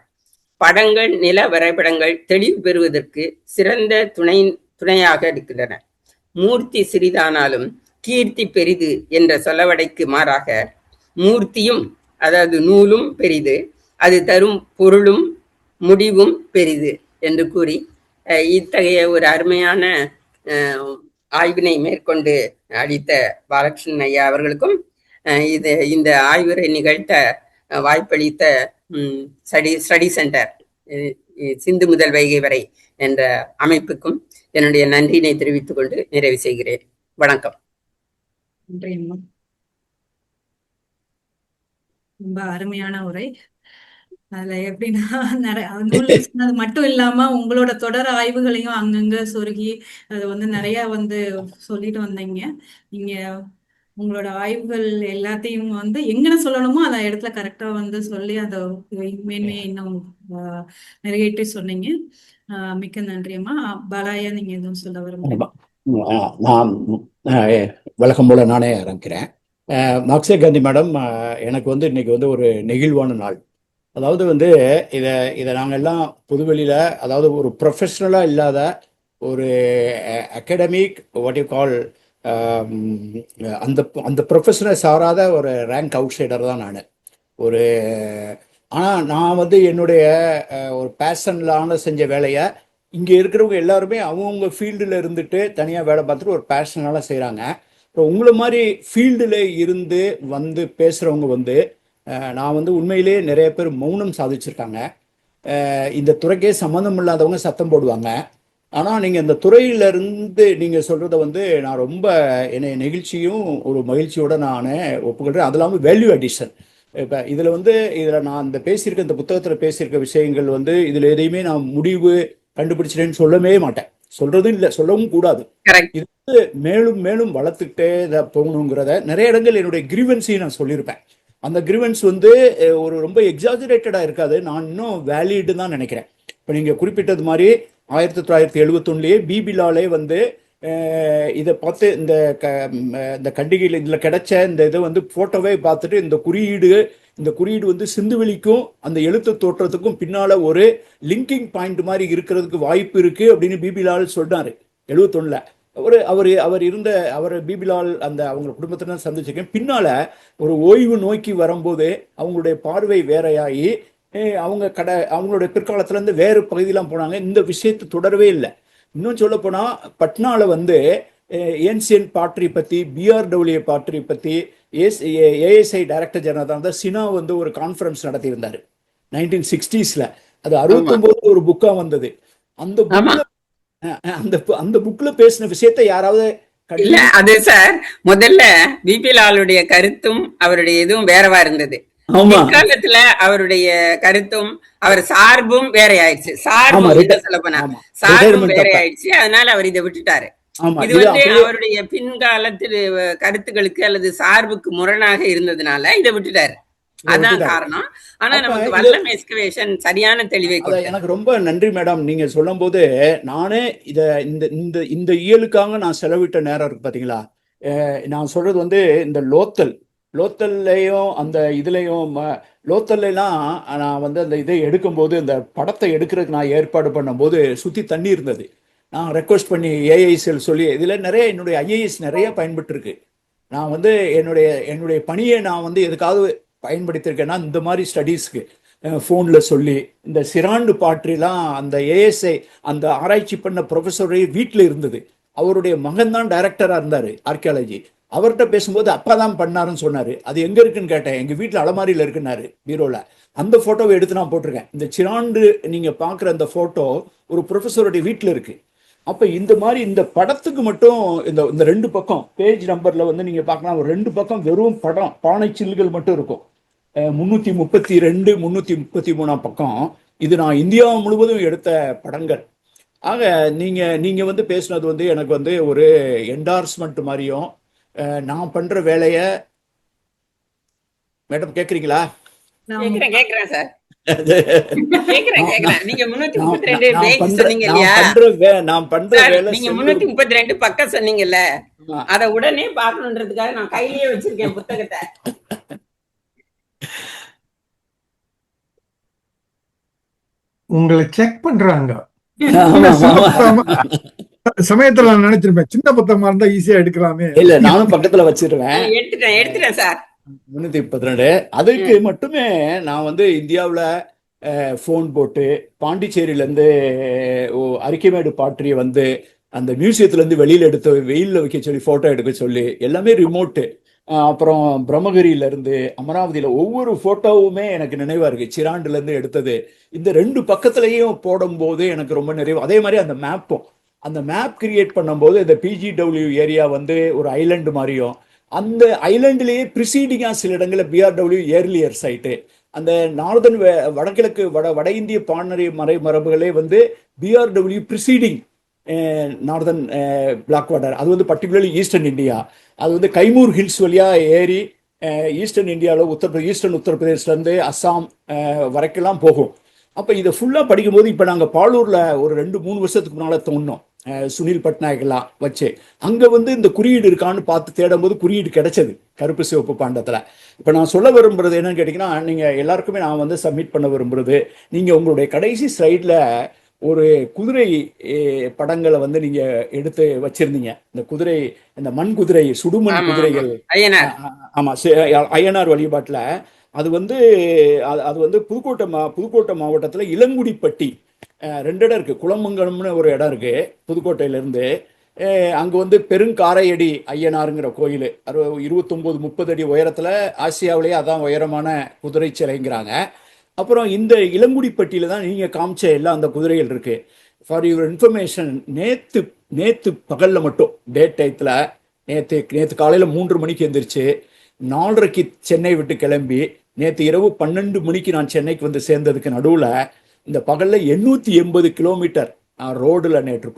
படங்கள், நில வரைபடங்கள் தெளிவு பெறுவதற்கு சிறந்த துணையாக இருக்கின்றன. மூர்த்தி சிறிதானாலும் கீர்த்தி பெரிது என்ற சொலவடைக்கு மாறாக மூர்த்தியும், அதாவது நூலும் பெரிது, அது தரும் பொருளும் முடிவும் பெரிது என்று கூறி இத்தகைய ஒரு அருமையான ஆய்வினை மேற்கொண்டு அளித்த பாலகிருஷ்ணன் ஐயா அவர்களுக்கும், இந்த ஆய்வுரை நிகழ்த்த வாய்ப்பளித்த ஸ்டடி சென்டர் சிந்து முதல் வைகை வரை என்ற அமைப்புக்கும் என்னுடைய நன்றியினை தெரிவித்துக் கொண்டு நிறைவு செய்கிறேன். வணக்கம். நன்றி அம்மா, ரொம்ப அருமையான உரை. அதுல எப்படின்னா நூல் சொன்னது மட்டும் இல்லாம உங்களோட தொடர் ஆய்வுகளையும் அங்கங்க சொருகி அது நிறைய சொல்லிட்டு வந்தீங்க. நீங்க உங்களோட ஆய்வுகள் எல்லாத்தையும் எங்கன சொல்லணுமோ அந்த இடத்துல கரெக்டா சொல்லி அதை மேன்மையை இன்னும் நிறைவேற்றி சொன்னீங்க. மிக்க நன்றி அம்மா. பாலாயா, நீங்க எதுவும் சொல்ல விரும்புறீங்க? நான் வழக்கம் போல நானே ஆரம்பிக்கிறேன். மார்க்சிய காந்தி மேடம், எனக்கு இன்னைக்கு ஒரு நெகிழ்வான நாள். அதாவது இதை நாங்கள் எல்லாம் பொதுவெளியில், அதாவது ஒரு ப்ரொஃபஷ்னலாக இல்லாத ஒரு அகாடமிக் வாட் யூ கால் அந்த ப்ரொஃபஷனை சாராத ஒரு ரேங்க் அவுட் சைடர் தான் நான். ஆனால் நான் என்னுடைய ஒரு பேஷன்லான செஞ்ச வேலையை இங்கே இருக்கிறவங்க எல்லாருமே அவங்கவுங்க ஃபீல்டில் இருந்துட்டு தனியாக வேலை பார்த்துட்டு ஒரு பேஷனால செய்கிறாங்க. இப்போ உங்களை மாதிரி ஃபீல்டில் இருந்து பேசுகிறவங்க நான் உண்மையிலே நிறைய பேர் மௌனம் சாதிச்சிருக்காங்க. இந்த துறைக்கே சம்மந்தம் இல்லாதவங்க சத்தம் போடுவாங்க. ஆனால் நீங்கள் இந்த துறையிலிருந்து நீங்கள் சொல்கிறத நான் ரொம்ப என்னை நெகிழ்ச்சியும் ஒரு மகிழ்ச்சியோடு நான் ஒப்புக்கொள்கிறேன். அது இல்லாமல் வேல்யூ அடிஷன். இப்போ இதில் நான் இந்த புத்தகத்தில் பேசியிருக்க விஷயங்கள் இதில் எதையுமே நான் முடிவு கண்டுபிடிச்சிட்டேன்னு சொல்லவே மாட்டேன். சொல்றதும் இல்லை, சொல்லவும் கூடாது. இது மேலும் மேலும் வளர்த்துக்கிட்டே இதை போகணுங்கிறத நிறைய இடங்கள் என்னுடைய கிரீவன்ஸையும் நான் சொல்லியிருப்பேன். அந்த கிரீவன்ஸ் ஒரு ரொம்ப எக்ஸாஜரேட்டடா இருக்காது. நான் இன்னும் வேலிடு தான் நினைக்கிறேன். இப்போ நீங்கள் குறிப்பிட்டது மாதிரி 1971 பிபிலாலே இதை பார்த்து இந்த கண்டிகையில் இதில் கிடைச்ச இந்த இதை ஃபோட்டோவே பார்த்துட்டு இந்த குறியீடு சிந்துவெளிக்கும் அந்த எழுத்து தோற்றத்துக்கும் பின்னால் ஒரு லிங்கிங் பாயிண்ட் மாதிரி இருக்கிறதுக்கு வாய்ப்பு இருக்குது அப்படின்னு பிபிலால் சொன்னார் 71. அவர் பிபிலால் அவங்க குடும்பத்தினர் சந்திச்சிருக்கேன். பின்னால் ஒரு ஓய்வு நோக்கி வரும்போது அவங்களுடைய பார்வை வேறையாகி அவங்களுடைய பிற்காலத்துலேருந்து வேறு பகுதியெலாம் போனாங்க. இந்த விஷயத்தை தொடரவே இல்லை. இன்னும் சொல்ல போனால் பட்னாவில் ஏன்சியன் பாட்ரி பற்றி, பிஆர்டபிள்யூ பாட்ரி பற்றி ஏஎஸ்ஐ டைரக்டர் ஜெனரல் தான் சினா ஒரு கான்ஃபரன்ஸ் நடத்தியிருந்தார் 1960s. அது 69 ஒரு புக்கா வந்தது. அந்த புக்ல பேசின விஷயத்தை யாராவது இல்ல? அது சார், முதல்ல பிபிலாலுடைய கருத்தும் அவருடைய இதுவும் வேறவா இருந்தது. ஆமா பிற்காலத்துல அவருடைய கருத்தும் அவர் சார்பும் வேற ஆயிடுச்சு. ஆமா சார்பும் சொல்ல போனா ஆமா சார்பும் ரிட்டையர்மெண்ட் வேற அப்ப ஆயிடுச்சு. அதனால அவர் இதை விட்டுட்டாரு. ஆமா இது இது வந்து அப்படியே அவருடைய பின்காலத்து கருத்துக்களுக்கு அல்லது சார்புக்கு முரணாக இருந்ததுனால இதை விட்டுட்டாரு. இதை அதான் விட்டுட்டாரு. காரணம். ஆனா அப்ப நமக்கு இது வல்லம் எக்ஸ்கவேஷன் சரியான தெளிவை அத கொடுத்தது. எனக்கு ரொம்ப நன்றி மேடம். நீங்க சொல்லும் போது நானே இத இந்த இந்த இந்த இயலுக்காக நான் செலவிட்ட நேரம் இருக்கு பாத்தீங்களா. நான் சொல்றது வந்து இந்த லோத்தல்லையும் அந்த இதுலையும் லோத்தல்லாம் நான் வந்து அந்த இதை எடுக்கும்போது இந்த படத்தை எடுக்கிறதுக்கு நான் ஏற்பாடு பண்ணும்போது சுத்தி தண்ணி இருந்தது. நான் ரெக்வஸ்ட் பண்ணி ஏஐசிஎல் சொல்லி இதில் நிறைய என்னுடைய ஐஏஎஸ் நிறைய பயன்பட்டு இருக்கு. நான் வந்து என்னுடைய பணியை நான் வந்து எதுக்காவது பயன்படுத்தியிருக்கேன்னா இந்த மாதிரி ஸ்டடீஸ்க்கு ஃபோனில் சொல்லி இந்த சிராண்டு பாட்ரிலாம் அந்த ஏஎஸ்ஐ அந்த ஆராய்ச்சி பண்ண ப்ரொஃபஸரே வீட்டில் இருந்தது. அவருடைய மகன் தான் டைரக்டராக இருந்தார் ஆர்கியாலஜி. அவர்கிட்ட பேசும்போது அப்பா தான் பண்ணாருன்னு சொன்னார். அது எங்கே இருக்குன்னு கேட்டேன். எங்கள் வீட்டில் அலமாரியில் இருக்குன்னாரு, பீரோவில். அந்த ஃபோட்டோவை எடுத்து நான் போட்டிருக்கேன். இந்த சிராண்டு நீங்கள் பார்க்குற அந்த ஃபோட்டோ ஒரு ப்ரொஃபஸருடைய வீட்டில் இருக்குது. அப்போ இந்த மாதிரி இந்த படத்துக்கு மட்டும் இந்த 2 பக்கம் பேஜ் நம்பரில் வந்து நீங்கள் பார்க்கலாம். ஒரு 2 பக்கம் வெறும் படம் பானை சில்லுகள் மட்டும் இருக்கும். 332 333 பக்கம். இது நான் இந்தியா முழுவதும் எடுத்த படங்கள். ஆக நீங்க வந்து பேசுனது வந்து எனக்கு வந்து ஒரு என்டார்ஸ்மெண்ட் மாதிரியும் நான் பண்ற வேலைய மேடம் கேக்குறீங்களா? கேக்குறேன் சார். கேக்குறேன். நீங்க 332 பேஜ் சொன்னீங்க இல்லையா? நான் பண்ற வேலை நீங்க 332 பக்கம் சொன்னீங்கல்ல, அத உடனே பார்க்கணுன்றதுக்காக நான் கையிலேயே வச்சிருக்கேன் புத்தகத்தை. உங்களை செக் பண்றாங்க. சமயத்துல நான் நினைச்சிருப்பேன் சின்ன புத்தகமா இருந்தா ஈஸியா எடுக்கலாமே. இல்ல நானும் பக்கத்துல வச்சிருவேன். எடுத்துட்டேன் சார். 332 அதுக்கு மட்டுமே நான் வந்து இந்தியாவில் ஃபோன் போட்டு பாண்டிச்சேரியிலேருந்து அரிக்கமேடு பாட்ரியை வந்து அந்த மியூசியத்துலேருந்து வெளியில் எடுத்து வெயிலில் வைக்க சொல்லி ஃபோட்டோ எடுக்க சொல்லி எல்லாமே ரிமோட்டு. அப்புறம் பிரம்மகிரியிலேருந்து அமராவதியில் ஒவ்வொரு ஃபோட்டோவுமே எனக்கு நினைவாக இருக்குது. சிராண்டுலேருந்து எடுத்தது இந்த 2 பக்கத்துலேயும் போடும்போது எனக்கு ரொம்ப நிறைவு. அதே மாதிரி அந்த மேப் கிரியேட் பண்ணும்போது இந்த பிஜிடபிள்யூ ஏரியா வந்து ஒரு ஐலண்டு மாதிரியும், அந்த ஐலண்டிலேயே ப்ரிசீடிங்காக சில இடங்களில் பிஆர்டபிள்யூ ஏர்லியர் சைட்டு, அந்த நார்தன் வடகிழக்கு வட இந்திய பாணரி மரபுகளே வந்து பிஆர்டபிள்யூ ப்ரிசீடிங் நார்தன் பிளாக் வாட்டர். அது வந்து பர்டிகுலர்லி ஈஸ்டர்ன் இந்தியா. அது வந்து கைமூர் ஹில்ஸ் வழியாக ஏறி ஈஸ்டர்ன் இந்தியாவில் ஈஸ்டர்ன் உத்தரப்பிரதேஷ்லேருந்து அஸ்ஸாம் வரைக்கெல்லாம் போகும். அப்போ இதை ஃபுல்லாக படிக்கும்போது இப்போ நாங்கள் பாலூரில் ஒரு 2-3 வருஷத்துக்கு முன்னால் தோணுனோம். சுனில் பட்நாயக்கெல்லாம் வச்சு அங்கே வந்து இந்த குறியீடு இருக்கான்னு பார்த்து தேடும்போது குறியீடு கிடைச்சது கருப்பு சிவப்பு பாண்டத்தில். இப்போ நான் சொல்ல விரும்புறது என்னன்னு கேட்டிங்கன்னா, நீங்கள் எல்லாருக்குமே நான் வந்து சப்மிட் பண்ண விரும்புறது, நீங்கள் உங்களுடைய கடைசி ஸ்லைடில் ஒரு குதிரை படங்களை வந்து நீங்கள் எடுத்து வச்சிருந்தீங்க. இந்த குதிரை, இந்த மண் குதிரை, சுடுமண் குதிரைகள். ஆமாம், அய்யனார் வழிபாட்டில் அது வந்து புதுக்கோட்டை மாவட்டத்தில் இளங்குடிப்பட்டி 2 இடம் இருக்குது. குளமங்கலம்னு ஒரு இடம் இருக்குது புதுக்கோட்டையிலேருந்து. அங்கே வந்து பெருங்காரையடி ஐயனாருங்கிற கோயில் 29-30 அடி உயரத்தில், ஆசியாவிலேயே அதான் உயரமான குதிரை சிலைங்கிறாங்க. அப்புறம் இந்த இளங்குடிப்பட்டியில் தான் நீங்கள் காமிச்ச எல்லாம் அந்த குதிரைகள் இருக்குது. ஃபார் யுவர் இன்ஃபர்மேஷன், நேற்று பகலில் மட்டும் டே டயத்தில் நேற்று காலையில் 3 மணிக்கு எழுந்திரிச்சு 4:30க்கு சென்னை விட்டு கிளம்பி நேற்று இரவு 12 மணிக்கு நான் சென்னைக்கு வந்து சேர்ந்ததுக்கு நடுவில் இந்த பகலில் 880 கிலோமீட்டர் நான் ரோடில் நேற்று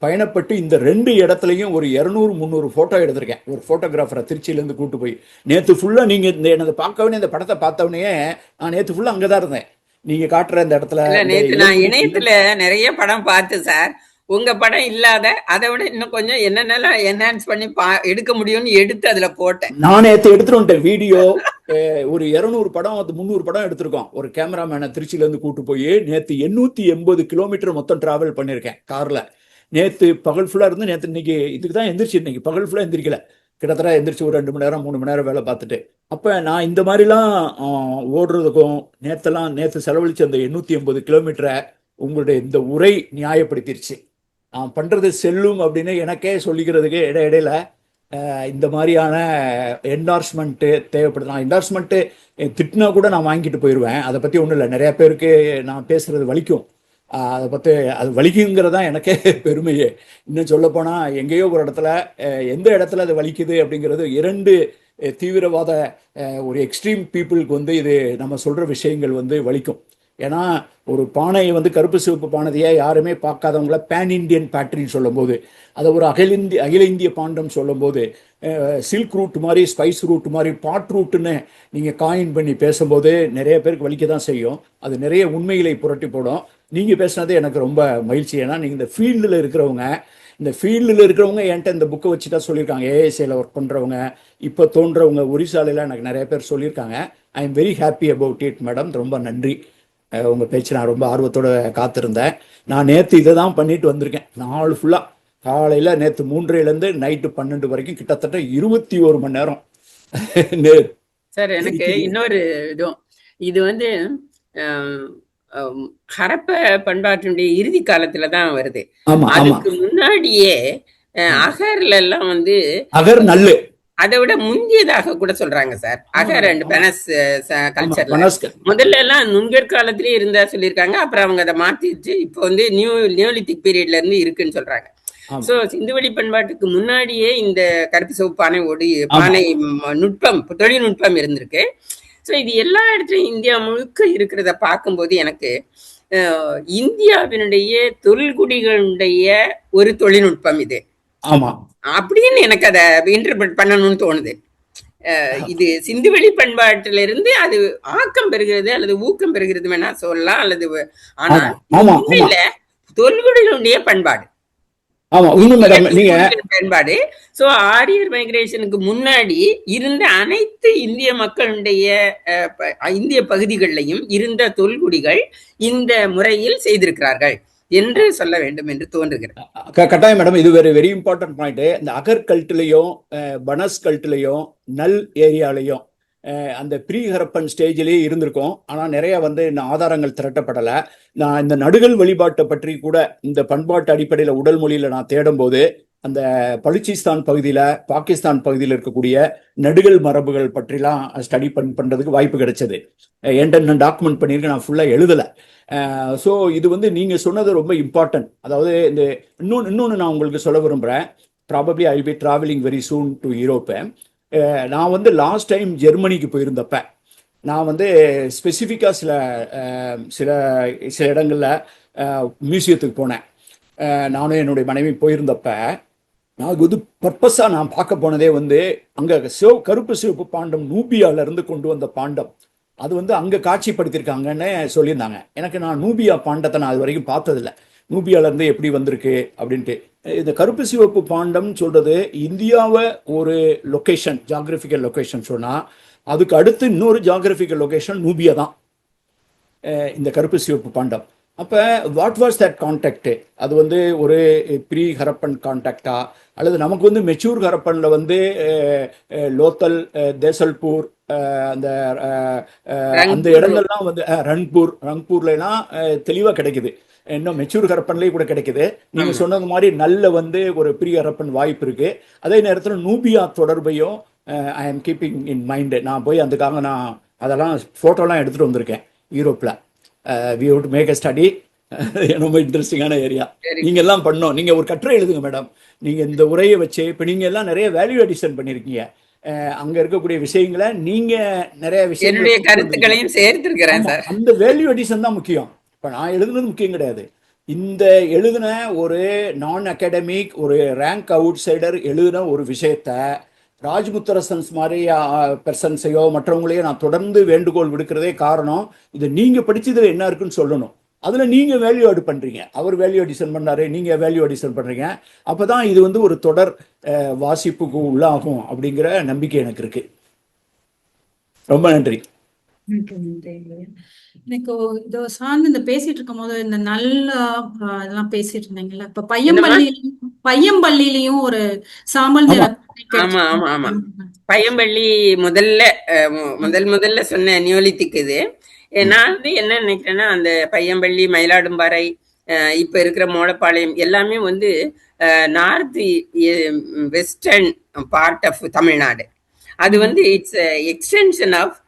பயணப்பட்டு இந்த 2 இடத்துலையும் ஒரு 200-300 ஃபோட்டோ எடுத்திருக்கேன். ஒரு ஃபோட்டோகிராஃபரை திருச்சியிலேருந்து கூட்டு போய் நேற்று ஃபுல்லாக நீங்கள் எனது பார்க்கவே இந்த படத்தை பார்த்தவனே நான் நேற்று ஃபுல்லாக அங்கே தான் இருந்தேன். நீங்கள் காட்டுற இந்த இடத்துல நான் இணையத்தில் நிறைய படம் பார்த்தேன் சார். உங்க படம் இல்லாத அதை விட இன்னும் கொஞ்சம் என்னென்னலாம் என்ஹான்ஸ் பண்ணி எடுக்க முடியும்னு எடுத்து அதுல போட்டேன். நான் நேற்று எடுத்துட்டு வந்துட்டேன் வீடியோ. ஒரு 200 படம் 300 படம் எடுத்திருக்கோம். ஒரு கேமராமேனை திருச்சியில இருந்து கூட்டு போய் நேற்று 880 கிலோமீட்டர் மொத்தம் டிராவல் பண்ணியிருக்கேன் கார்ல. நேற்று பகல் ஃபுல்லா இருந்து நேற்று இன்னைக்கு இதுக்கு தான் எந்திரிச்சு, இன்னைக்கு பகல் ஃபுல்லா எந்திரிக்கல. கிட்டத்தட்ட எந்திரிச்சு ஒரு 2 மணி நேரம் 3 மணி நேரம் வேலை பார்த்துட்டு. அப்போ நான் இந்த மாதிரிலாம் ஓடுறதுக்கும் நேற்று செலவழிச்ச அந்த 880 கிலோமீட்டரை உங்களுடைய இந்த உரை நியாயப்படுத்திருச்சு. நான் பண்ணுறது செல்லும் அப்படின்னு எனக்கே சொல்லிக்கிறதுக்கு இடையில இந்த மாதிரியான என்டார்ஸ்மெண்ட்டு தேவைப்படுது. நான் என்டார்ஸ்மெண்ட்டு திட்டினா கூட நான் வாங்கிட்டு போயிடுவேன். அதை பற்றி ஒன்றும் இல்லை. நிறையா பேருக்கு நான் பேசுகிறது வலிக்கும். அதை பற்றி அது வலிக்குங்கிறதான் எனக்கே பெருமையே. இன்னும் சொல்லப்போனால் எங்கேயோ ஒரு இடத்துல எந்த இடத்துல அது வலிக்குது அப்படிங்கிறது 2 தீவிரவாத ஒரு எக்ஸ்ட்ரீம் பீப்புளுக்கு வந்து இது நம்ம சொல்கிற விஷயங்கள் வந்து வலிக்கும். ஏன்னா ஒரு பானையை வந்து கருப்பு சிவப்பு பானையை யாருமே பார்க்காதவங்கள பேன் இண்டியன் பேட்டரின்னு சொல்லும்போது, அதை ஒரு அகில இந்திய பாண்டம் சொல்லும்போது, சில்க் ரூட் மாதிரி, ஸ்பைஸ் ரூட் மாதிரி, பாட் ரூட்டுன்னு நீங்கள் காயின் பண்ணி பேசும்போது நிறைய பேருக்கு வலிக்க தான் செய்யும். அது நிறைய உண்மைகளை புரட்டி போடும். நீங்கள் பேசுனது எனக்கு ரொம்ப மகிழ்ச்சி. ஏன்னா நீங்கள் இந்த ஃபீல்டில் இருக்கிறவங்க என்கிட்ட இந்த புக்கை வச்சு தான் சொல்லியிருக்காங்க. ஏஎஸ்ஐயில் ஒர்க் பண்ணுறவங்க, இப்போ தோன்றவங்க, ஒரிசாலையில் எனக்கு நிறைய பேர் சொல்லியிருக்காங்க. I am very happy about it madam. ரொம்ப நன்றி. உங்கள் பேச்சு நான் ரொம்ப ஆர்வத்தோடு காத்திருந்தேன். நான் நேற்று இதை தான் பண்ணிட்டு வந்திருக்கேன். நாள் ஃபுல்லாக காலையில் நேற்று 3:30லேருந்து நைட்டு 12 வரைக்கும் கிட்டத்தட்ட 21 மணி நேரம். சார் எனக்கு இன்னொரு இதுவும் இது வந்து ஹரப்ப பண்பாட்டினுடைய இறுதி காலத்துல தான் வருது. அதுக்கு முன்னாடியே அகர்ல எல்லாம் வந்து அகர் நல்லு அதை விட முந்தியதாக கூட சொல்றாங்க சார். அகர் அண்ட் பெனஸ் கல்ச்சர்ல முதல்ல எல்லாம் நுண்கற்காலத்திலேயே இருந்தா சொல்லியிருக்காங்க. அப்புறம் அவங்க அதை மாத்திச்சு இப்போ வந்து நியோலித்திக் பீரியட்ல இருந்து இருக்குன்னு சொல்றாங்க. சோ சிந்துவெளி பண்பாட்டுக்கு முன்னாடியே இந்த கருப்பு சிவப்பு பானை நுட்பம், தொழில்நுட்பம் இருந்திருக்கு. ஸோ இது எல்லா இடத்துலையும் இந்தியா முழுக்க இருக்கிறத பார்க்கும்போது எனக்கு இந்தியாவினுடைய தொல்குடிகளுடைய ஒரு தொழில்நுட்பம் இது அப்படின்னு எனக்கு அதை இன்டர்பிரட் பண்ணணும்னு தோணுது. இது சிந்துவெளி பண்பாட்டில இருந்து அது ஆக்கம் பெறுகிறது அல்லது ஊக்கம் பெறுகிறது வேணா சொல்லலாம். அல்லது ஆனா உண்மையில தொல்குடிகளுடைய பண்பாடு பயன்பாடு. சோ ஆரியர் மைக்ரேஷனுக்கு முன்னாடி இருந்த அனைத்து இந்திய மக்களுடைய இந்திய பகுதிகளிலையும் இருந்த தொல்குடிகள் இந்த முறையில் செய்திருக்கிறார்கள் என்று சொல்ல வேண்டும் என்று தோன்றுகிறது. கட்டாயம் மேடம். இது வெரி இம்பார்ட்டன்ட் பாயிண்ட். இந்த அகர் கல்ட்லயும் பனஸ் கல்ட்லயும் நல் ஏரியாலையும் அந்த ப்ரீ ஹரப்பன் ஸ்டேஜிலேயே இருந்திருக்கும். ஆனால் நிறைய வந்து இந்த ஆதாரங்கள் திரட்டப்படலை. நான் இந்த நடுகள் வழிபாட்டை பற்றி கூட இந்த பண்பாட்டு அடிப்படையில் உடல் மொழியில் நான் தேடும்போது அந்த பலுச்சிஸ்தான் பகுதியில், பாகிஸ்தான் பகுதியில் இருக்கக்கூடிய நடுகள் மரபுகள் பற்றிலாம் ஸ்டடி பண்ணுறதுக்கு வாய்ப்பு கிடைச்சது. என்கிட்ட நான் டாக்குமெண்ட் பண்ணியிருக்கேன், நான் ஃபுல்லாக எழுதலை. ஸோ இது வந்து நீங்கள் சொன்னது ரொம்ப இம்பார்ட்டன்ட். அதாவது இந்த இன்னொன்று நான் உங்களுக்கு சொல்ல விரும்புகிறேன். Probably I P travelling very soon to Europe. நான் வந்து லாஸ்ட் டைம் ஜெர்மனிக்கு போயிருந்தப்ப நான் வந்து ஸ்பெசிஃபிக்காக சில இடங்களில் மியூசியத்துக்கு போனேன். நானும் என்னுடைய மனைவி போயிருந்தப்ப நான் வந்து பர்பஸாக நான் பார்க்க போனதே வந்து அங்கே கருப்பு சிவப்பு பாண்டம் நூபியாவிலேருந்து கொண்டு வந்த பாண்டம் அது வந்து அங்கே காட்சிப்படுத்தியிருக்காங்கன்னு சொல்லியிருந்தாங்க. எனக்கு நான் நூபியா பாண்டத்தை நான் அது வரைக்கும் பார்த்ததில்லை. நூபியாவிலேருந்து எப்படி வந்திருக்கு அப்படின்ட்டு. இந்த கருப்பு சிவப்பு பாண்டம் சொல்றது இந்தியாவை ஒரு லொக்கேஷன், ஜாகிரபிக்கல் லொக்கேஷன் சொன்னால் அதுக்கு அடுத்து இன்னொரு ஜாகிரபிக்கல் லொக்கேஷன் நூபியா தான் இந்த கருப்பு சிவப்பு பாண்டம். அப்போ வாட் வாஸ் தட் கான்டாக்ட்? அது வந்து ஒரு ப்ரீ ஹரப்பன் கான்டாக்டா அல்லது நமக்கு வந்து மெச்சூர் ஹரப்பனில் வந்து லோத்தல், அந்த இடங்கள்லாம் வந்து ரங்பூர்லாம் தெளிவாக கிடைக்குது. இன்னும் மெச்சூர் ஹரப்பன்லேயே கூட கிடைக்குது. நீங்கள் சொன்னது மாதிரி நல்ல வந்து ஒரு ப்ரீ ஹரப்பன் வாய்ப்பு இருக்கு. அதே நேரத்தில் நூபியா தொடர்பையும் ஐ ஆம் கீப்பிங் இன் மைண்டு. நான் போய் அதுக்காக நான் அதெல்லாம் ஃபோட்டோலாம் எடுத்துகிட்டு வந்திருக்கேன் யூரோப்பில். We have to make a study. ரொம்ப இன்ட்ரெஸ்டிங்கான ஏரியா. நீங்கள் எல்லாம் பண்ணோம். நீங்கள் ஒரு கட்டுரை எழுதுங்க மேடம். நீங்கள் இந்த உரையை வச்சு இப்போ நீங்கள் எல்லாம் நிறைய வேல்யூ அடிஷன் பண்ணியிருக்கீங்க. அங்க இருக்கக்கூடிய விஷயங்களை நீங்க நிறைய விஷயம் கருத்துக்களையும் சேர்த்திருக்கிறேன். அந்த வேல்யூ அடிஷன் தான் முக்கியம். இப்ப நான் எழுதுனது முக்கியம் கிடையாது. இந்த எழுதின ஒரு நான் அகாடமிக் ஒரு ரேங்க் அவுட் சைடர் எழுதின ஒரு விஷயத்த ராஜ்முத்தரசன்ஸ் மாதிரி பெர்சன்ஸையோ மற்றவங்களையோ நான் தொடர்ந்து வேண்டுகோள் விடுக்கிறதே காரணம், இது நீங்க படிச்சதுல என்ன இருக்குன்னு சொல்லணும். அதுல நீங்க வேல்யூ ஆட் பண்றீங்க, அவர் வேல்யூ அடிஷன் பண்ணாரு, நீங்க வேல்யூ அடிஷன் பண்றீங்க. அப்பதான் இது வந்து ஒரு தொடர் வாசிப்புக்கு உள்ளாகும் அப்படிங்கிற நம்பிக்கை எனக்கு இருக்கு. ரொம்ப நன்றி. எனக்கு இதை சார்ந்து இந்த பேசிட்டு இருக்கும் போது இந்த நல்ல இதெல்லாம் பேசிட்டு இருந்தீங்கல்ல, இப்ப பையம்பள்ளியிலயும் ஒரு சாம்பல் நிற. ஆமா ஆமா ஆமா பையம்பள்ளி முதல்ல சொன்ன நியோலித்திக் இது. நான் வந்து என்ன நினைக்கிறேன்னா, அந்த பையம்பள்ளி, மயிலாடும்பாறை, இப்ப இருக்கிற மோளப்பாளையம் எல்லாமே வந்து north western part of Tamil Nadu. அது வந்து it's extension of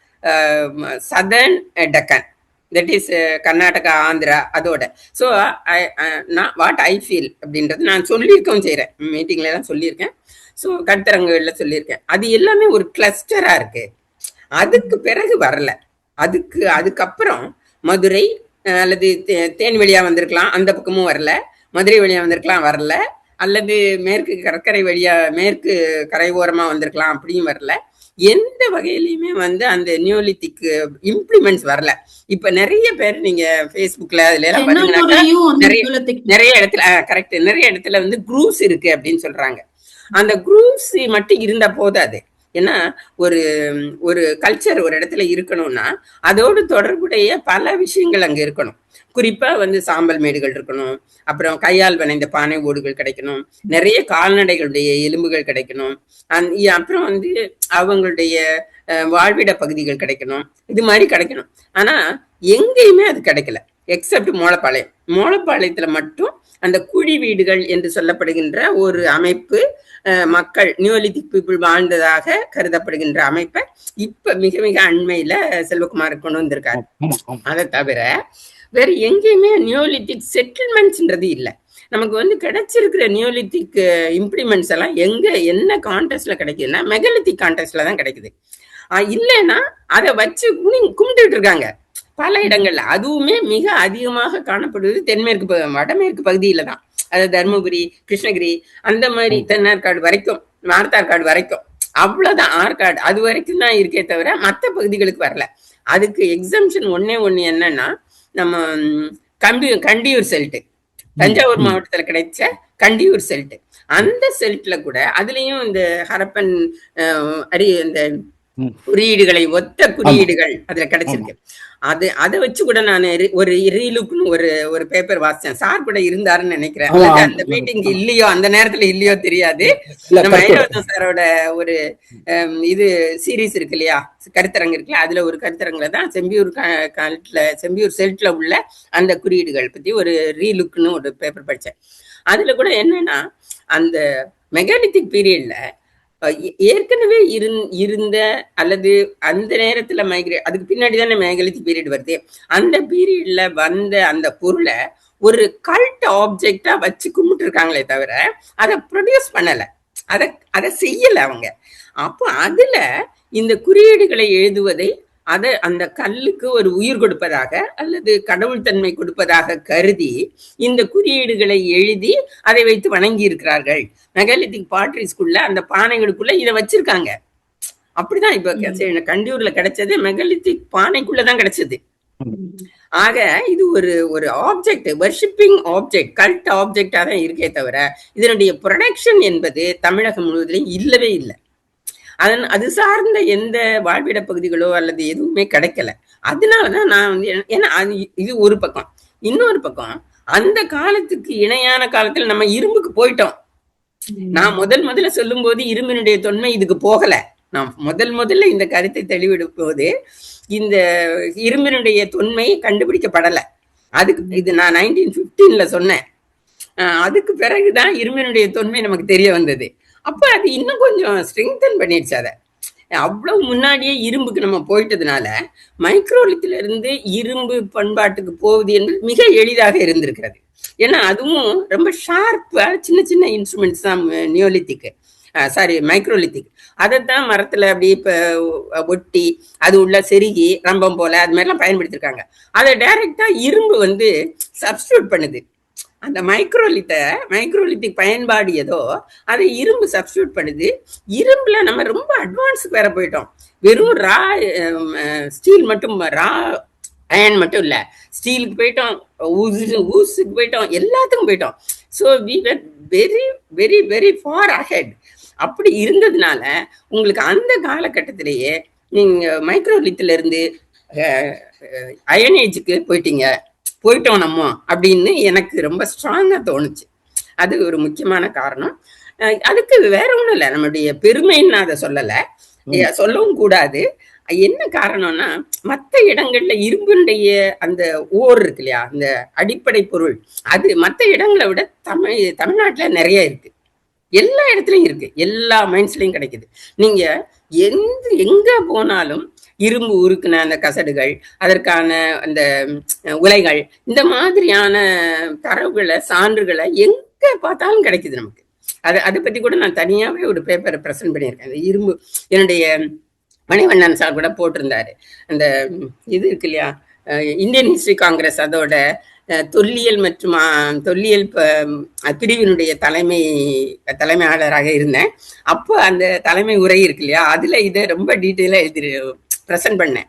southern Deccan, that is Karnataka, Andhra அதோட. ஸோ வாட் ஐ ஃபீல் அப்படின்றது நான் சொல்லியிருக்கவும் செய்கிறேன், மீட்டிங்ல எல்லாம் சொல்லியிருக்கேன். ஸோ கருத்தரங்குகள்ல சொல்லியிருக்கேன். அது எல்லாமே ஒரு கிளஸ்டரா இருக்கு. அதுக்கு பிறகு வரல. அதுக்கப்புறம் மதுரை அல்லது தேனி வழியா வந்திருக்கலாம், அந்த பக்கமும் வரல. மதுரை வழியா வந்திருக்கலாம், வரல. அல்லது மேற்கு கடற்கரை வழியா மேற்கு கரையோரமா வந்திருக்கலாம், அப்படியும் வரல. எந்த வகையிலுமே அந்த நியோலித்திக் இம்ப்ளிமெண்ட்ஸ் வரல. இப்ப நிறைய பேர் நீங்க பேஸ்புக்ல அதுல எல்லாம் பாத்தீங்கன்னா நிறைய இடத்துல கரெக்ட், நிறைய இடத்துல குரூப்ஸ் இருக்கு அப்படின்னு சொல்றாங்க. அந்த குரூப்ஸ் மட்டும் இருந்தா போதாது. ஏன்னா ஒரு ஒரு கல்ச்சர் ஒரு இடத்துல இருக்கணும்னா அதோடு தொடர்புடைய பல விஷயங்கள் அங்க இருக்கணும். குறிப்பா சாம்பல் மேடுகள் இருக்கணும், அப்புறம் கையால் வனைந்த பானை ஓடுகள் கிடைக்கணும், நிறைய கால்நடைகளுடைய எலும்புகள் கிடைக்கணும், அப்புறம் அவங்களுடைய வாழ்விட பகுதிகள் கிடைக்கணும், இது மாதிரி கிடைக்கணும். ஆனா எங்கேயுமே அது கிடைக்கல எக்ஸப்ட் மோளப்பாளையத்துல மட்டும் அந்த குழி வீடுகள் என்று சொல்லப்படுகின்ற ஒரு அமைப்பு, மக்கள் நியோலித்திக் பீப்புள் வாழ்ந்ததாக கருதப்படுகின்ற அமைப்பை இப்ப மிக மிக அண்மையில செல்வகுமார் கொண்டு வந்திருக்காரு. அதை தவிர வேற எங்கேயுமே நியோலித்திக் செட்டில்மெண்ட்ஸ்ன்றது இல்லை. நமக்கு கிடைச்சிருக்கிற நியோலித்திக் இம்ப்ளிமெண்ட்ஸ் எல்லாம் என்ன கான்டெஸ்ட்ல கிடைக்குதுன்னா மெகலித்திக் கான்டெஸ்ட்ல தான் கிடைக்குது. இல்லைன்னா அதை வச்சு கும்பிட்டுட்டு இருக்காங்க பல இடங்கள்ல. அதுவுமே மிக அதிகமாக காணப்படுவது தென்மேற்கு வடமேற்கு பகுதியில தான். அது தருமபுரி, கிருஷ்ணகிரி, அந்த மாதிரி தென்னார்காடு வரைக்கும், நார்த்தார்காடு வரைக்கும், அவ்வளவுதான். ஆற்காடு அது வரைக்கும் தான் இருக்கே தவிர மற்ற பகுதிகளுக்கு வரல. அதுக்கு எக்ஸம்ஷன் ஒன்னே என்னன்னா, நம்ம கண்டியூர் செல்ட், தஞ்சாவூர் மாவட்டத்துல கிடைச்ச கண்டியூர் செல்ட், அந்த செல்ட்ல கூட அதுலயும் இந்த ஹரப்பன் இந்த குறியீடுகளை ஒத்த குறியீடுகள் அதுல கிடைச்சிருக்கு. அதை வச்சு கூட நான் ஒரு ரீலுக்குன்னு ஒரு பேப்பர் வாசிச்சேன். சார் கூட இருந்தாருன்னு நினைக்கிறேன். அந்த மீட்டிங் இல்லையோ, அந்த நேரத்துல இல்லையோ தெரியாது. நம்ம ஐராவதம் சாரோட ஒரு இது சீரீஸ் இருக்கு இல்லையா, கருத்தரங்கு இருக்குல்ல, அதுல ஒரு கருத்தரங்குல தான் செம்பியூர் செல்ட்ல உள்ள அந்த குறியீடுகள் பத்தி ஒரு ரீலுக்குன்னு ஒரு பேப்பர் படிச்சேன். அதுல கூட என்னன்னா, அந்த மெகாலித்திக் பீரியட்ல ஏற்கனவே இருந்த அல்லது அந்த நேரத்துல அதுக்கு பின்னாடி தானே மெகாலித்திக் பீரியட் வருது. அந்த பீரியட்ல அந்த பொருளை ஒரு கல்ட் ஆப்ஜெக்டா வச்சு கும்பிட்டு இருக்காங்களே தவிர அதை ப்ரொடியூஸ் பண்ணல, அதை செய்யல அவங்க. அப்போ அதுல இந்த குறியீடுகளை எழுதுவதை அந்த கல்லுக்கு ஒரு உயிர் கொடுப்பதாக அல்லது கடவுள் தன்மை கொடுப்பதாக கருதி இந்த குறியீடுகளை எழுதி அதை வைத்து வணங்கி இருக்கிறார்கள். மெகாலித்திக் பாட்ரிஸ்குள்ள அந்த பானைகளுக்குள்ள இதை வச்சிருக்காங்க. அப்படிதான் இப்ப கண்டியூர்ல கிடைச்சது மெகாலித்திக் பானைக்குள்ளதான் கிடைச்சது. ஆக இது ஒரு ஆப்ஜெக்ட், வர்ஷிப்பிங் ஆப்ஜெக்ட், கல்ட் ஆப்ஜெக்டா தான் இருக்கே தவிர இதனுடைய ப்ரொடக்ஷன் என்பது தமிழகம் முழுவதிலும் இல்லவே இல்லை. அது சார்ந்த எந்த வாழ்விட பகுதிகளோ அல்லது எதுவுமே கிடைக்கல. அதனாலதான் நான் ஏன்னா இது ஒரு பக்கம். இன்னொரு பக்கம், அந்த காலத்துக்கு இணையான காலத்துல நம்ம இரும்புக்கு போயிட்டோம். நான் முதல்ல சொல்லும் போது இரும்பினுடைய தொன்மை இதுக்கு போகல. நான் முதல்ல இந்த கருத்தை தெளிவிடும் போது இந்த இரும்பினுடைய தொன்மை கண்டுபிடிக்கப்படல. இது நான் 1915 சொன்னேன். அதுக்கு பிறகுதான் இரும்பினுடைய தொன்மை நமக்கு தெரிய வந்தது. அப்ப அது இன்னும் கொஞ்சம் ஸ்ட்ரெங்தன் பண்ணிடுச்சு. அதை அவ்வளவு முன்னாடியே இரும்புக்கு நம்ம போயிட்டதுனால மைக்ரோலித்துல இருந்து இரும்பு பண்பாட்டுக்கு போவது என்பது மிக எளிதாக இருந்திருக்கிறது. ஏன்னா அதுவும் ரொம்ப ஷார்ப்பா சின்ன சின்ன இன்ஸ்ட்ருமெண்ட்ஸ் தான் மைக்ரோலித்திக். அதைத்தான் மரத்துல அப்படி இப்ப ஒட்டி அது உள்ள செருகி ரம்பம் போல அது மாதிரிலாம் பயன்படுத்திருக்காங்க. அதை டைரக்டா இரும்பு சப்ஸ்டியூட் பண்ணுது. அந்த மைக்ரோலித்திக் பயன்பாடு ஏதோ அதை இரும்பு சப்ஸ்டியூட் பண்ணுது. இரும்புல நம்ம ரொம்ப அட்வான்ஸுக்கு வேற போயிட்டோம். வெறும் ரா ஸ்டீல் மட்டும், ரா அயன் மட்டும் இல்ல, ஸ்டீலுக்கு போயிட்டோம், ஊசுக்கு போயிட்டோம், எல்லாத்துக்கும் போயிட்டோம். So we were very very very far ahead. அப்படி இருந்ததுனால உங்களுக்கு அந்த காலகட்டத்திலேயே நீங்க மைக்ரோலித்துல இருந்து அயனேஜுக்கு போயிட்டோம் நம்ம அப்படின்னு எனக்கு ரொம்ப ஸ்ட்ராங்கா தோணுச்சு. அது ஒரு முக்கியமான காரணம். அதுக்கு வேற ஒண்ணும் இல்லை, நம்மளுடைய பெருமைன்னு நான் அதை சொல்லவும் கூடாது. என்ன காரணம்னா, மற்ற இடங்கள்ல இரும்பினுடைய அந்த ஓர் இருக்கு இல்லையா, அந்த அடிப்படை பொருள், அது மற்ற இடங்களை விட தமிழ்நாட்டுல நிறைய இருக்கு. எல்லா இடத்துலயும் இருக்கு, எல்லா மைன்ஸ்லயும் கிடைக்குது. நீங்க எங்க போனாலும் இரும்பு உருக்குன அந்த கசடுகள், அதற்கான அந்த உலைகள், இந்த மாதிரியான தரவுகளை, சான்றுகளை எங்க பார்த்தாலும் கிடைக்குது நமக்கு. அதை பத்தி கூட நான் தனியாவே ஒரு பேப்பரை பிரசன்ட் பண்ணியிருக்கேன். அந்த இரும்பு என்னுடைய மணிவண்ணன் சார் கூட போட்டிருந்தாரு. அந்த இது இருக்கு இல்லையா, இந்தியன் ஹிஸ்டரி காங்கிரஸ், அதோட தொல்லியல் மற்றும் தொல்லியல் பிரிவினுடைய தலைமையாளராக இருந்தேன். அப்போ அந்த தலைமை உரை இருக்கு இல்லையா, அதுல இதை ரொம்ப டீட்டெயிலா எழுதி ப்ரெசென்ட் பண்ணேன்.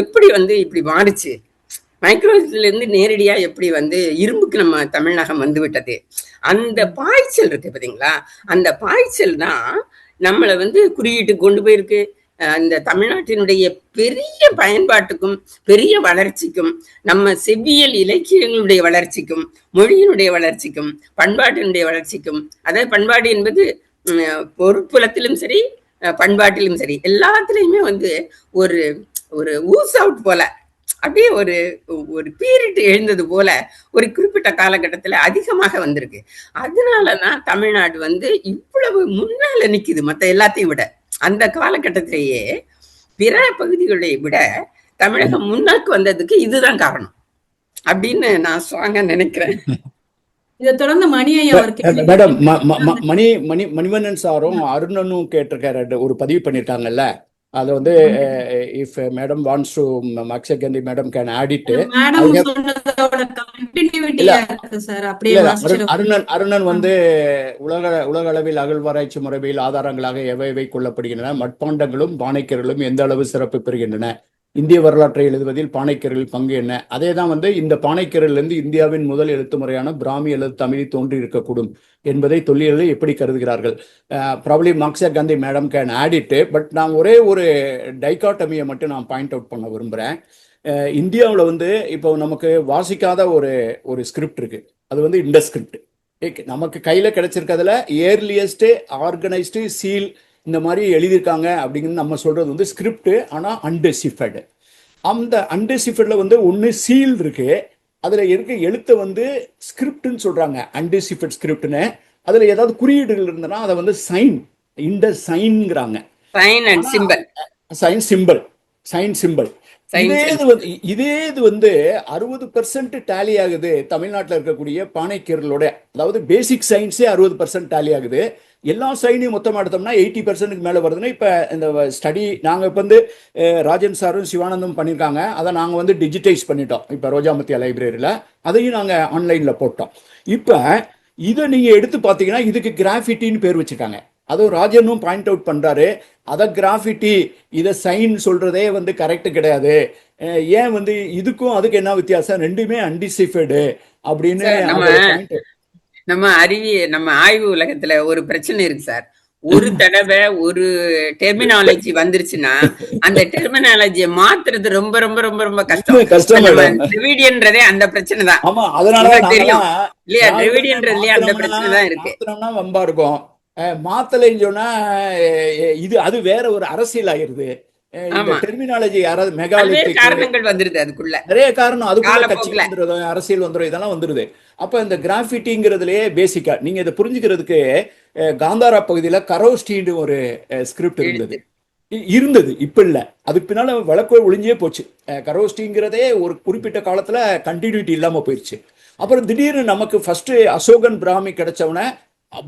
எப்படி இப்படி மாறுச்சு, மைக்ரோல இருந்து நேரடியா எப்படி இரும்புக்கு நம்ம தமிழகம் வந்து விட்டது. அந்த பாய்ச்சல் இருக்கு பாத்தீங்களா, அந்த பாய்ச்சல் தான் நம்மளை குறியீட்டு கொண்டு போயிருக்கு. அந்த தமிழ்நாட்டினுடைய பெரிய பயன்பாட்டுக்கும் பெரிய வளர்ச்சிக்கும், நம்ம செவ்வியல் இலக்கியங்களுடைய வளர்ச்சிக்கும், மொழியினுடைய வளர்ச்சிக்கும், பண்பாட்டினுடைய வளர்ச்சிக்கும், அதாவது பண்பாடு என்பது பொருட்புலத்திலும் சரி பண்பாட்டிலும் சரி எல்லாத்துலயுமே ஒரு ஒரு ஊஸ் அவுட் போல, அப்படியே ஒரு ஒரு பீரியட் எழுந்தது போல ஒரு குறிப்பிட்ட காலகட்டத்துல அதிகமாக வந்திருக்கு. அதனாலதான் தமிழ்நாடு இவ்வளவு முன்னால நிக்குது மத்த எல்லாத்தையும் விட. அந்த காலகட்டத்திலேயே பிற பகுதிகளை விட தமிழகம் முன்னாக்கு வந்ததுக்கு இதுதான் காரணம் அப்படின்னு நான் ஸ்ட்ராங்கா நினைக்கிறேன். இதை தொடர்ந்து மேடம் மணிவண்ணன் சாரும் அருணனும் கேட்டிருக்காரு, ஒரு பதிவு பண்ணிருக்காங்கல்ல, அது if madam wants to Akshay Gandhi madam can add it. Arunan உலக அளவில் அகழ்வாராய்ச்சி முறையில் ஆதாரங்களாக எவை கொள்ளப்படுகின்றன, மட்பாண்டங்களும் பானைக்கர்களும் எந்த அளவு சிறப்பு பெறுகின்றன, இந்திய வரலாற்றை எழுதுவதில் பானைக்கரில் பங்கு என்ன, அதே தான் இந்த பானைக்கரிலிருந்து இந்தியாவின் முதல் எழுத்து முறையான பிராமி அல்லது தமிழ் தோன்றி இருக்கக்கூடும் என்பதை தொல்லியலை எப்படி கருதுகிறார்கள். Probably Akshay Gandhi madam can add it. But நான் ஒரே ஒரு டைகாட்டமியை மட்டும் நான் பாயிண்ட் அவுட் பண்ண விரும்புகிறேன். இந்தியாவில் இப்போ நமக்கு வாசிக்காத ஒரு ஸ்கிரிப்ட் இருக்கு, அது இண்டஸ் ஸ்கிரிப்ட். நமக்கு கையில் கிடைச்சிருக்கிறதுல ஏர்லியஸ்ட் ஆர்கனைஸ்டு சீல் இந்த மாதிரி எழுதியிருக்காங்க அப்படிங்கிறது நம்ம சொல்றது ஸ்கிரிப்ட். ஆனால் அன்டெசிஃபைடு, அந்த அன்டெசிஃபைட்ல ஒன்று சீல் இருக்கு, அதுல இருக்க எழுத்தை ஸ்கிரிப்ட்னு சொல்றாங்க, அன்டெசிஃபைட் ஸ்கிரிப்ட்னு. அதுல ஏதாவது குறியீடுகள் இருந்தனா அதை சைன், இண்டஸ் சைன்ங்கிறாங்க, sign and symbol, sign symbol. இதே இது 60% டேலி ஆகுது தமிழ்நாட்டில் இருக்கக்கூடிய பானைக்கர்களோட. அதாவது பேசிக் சயின்ஸே 60% டேலி ஆகுது. எல்லா சைனையும் மொத்தமாக எடுத்தோம்னா 80%க்கு மேலே வருதுன்னா, இப்போ இந்த ஸ்டடி நாங்கள் இப்போ ராஜன் சாரும் சிவானந்தும் பண்ணியிருக்காங்க, அதை நாங்கள் டிஜிட்டைஸ் பண்ணிட்டோம். இப்போ ரோஜாமத்தியா லைப்ரரியில் அதையும் நாங்கள் ஆன்லைனில் போட்டோம். இப்போ இதை நீங்கள் எடுத்து பார்த்தீங்கன்னா இதுக்கு கிராஃபிட்டின்னு பேர் வச்சுருக்காங்க. அதுவும் ராஜனும் பாயிண்ட் அவுட் பண்றாரு, அதை கிராஃபிட்டி இதை சைன் சொல்றதே கரெக்ட் கிடையாது. ஏன் இதுக்கும் அதுக்கு என்ன வித்தியாசம், ரெண்டுமே அன்டிசிஃபைடு அப்படின்னு. நம்ம ஆய்வு உலகத்துல ஒரு பிரச்சனை இருக்கு சார். ஒரு தடவை ஒரு டெர்மினாலஜி வந்துருச்சுன்னா அந்த டெர்மினாலஜியை மாத்துறது ரொம்ப ரொம்ப ரொம்ப ரொம்ப கஷ்டம். டிவிடியன்றதே அந்த பிரச்சனை தான். ஆமா, அதனால தெரியும் இல்லையா, டிவிடியன்றதுலயே அந்த பிரச்சனை தான் இருக்கு. வம்பா இருக்கும். மாத்தலைன்னு சொன்னா அது வேற ஒரு அரசியல் ஆயிருது. டெர்மினாலஜி யாராவது மெகாலித்திக் காரணங்கள் வந்துருது, அதுக்குள்ள நிறைய காரணம், அதுக்குள்ள கட்சி வந்துடும், அரசியல் வந்துடும், இதெல்லாம் வந்துருது. அப்ப இந்த கிராஃபிட்டிங்கிறதுலயே பேசிக்கா நீங்க இதை புரிஞ்சுக்கிறதுக்கு காந்தாரா பகுதியில கரோஸ்டின்னு ஒரு ஸ்கிரிப்ட் இருந்தது, இப்ப இல்ல, அதுக்கு பின்னால வழக்கு ஒளிஞ்சே போச்சு. கரோஸ்டிங்கிறதே ஒரு குறிப்பிட்ட காலத்துல கண்டினியூட்டி இல்லாம போயிடுச்சு. அப்புறம் திடீர்னு நமக்கு ஃபர்ஸ்ட் அசோகன் பிராமி கிடைச்சவன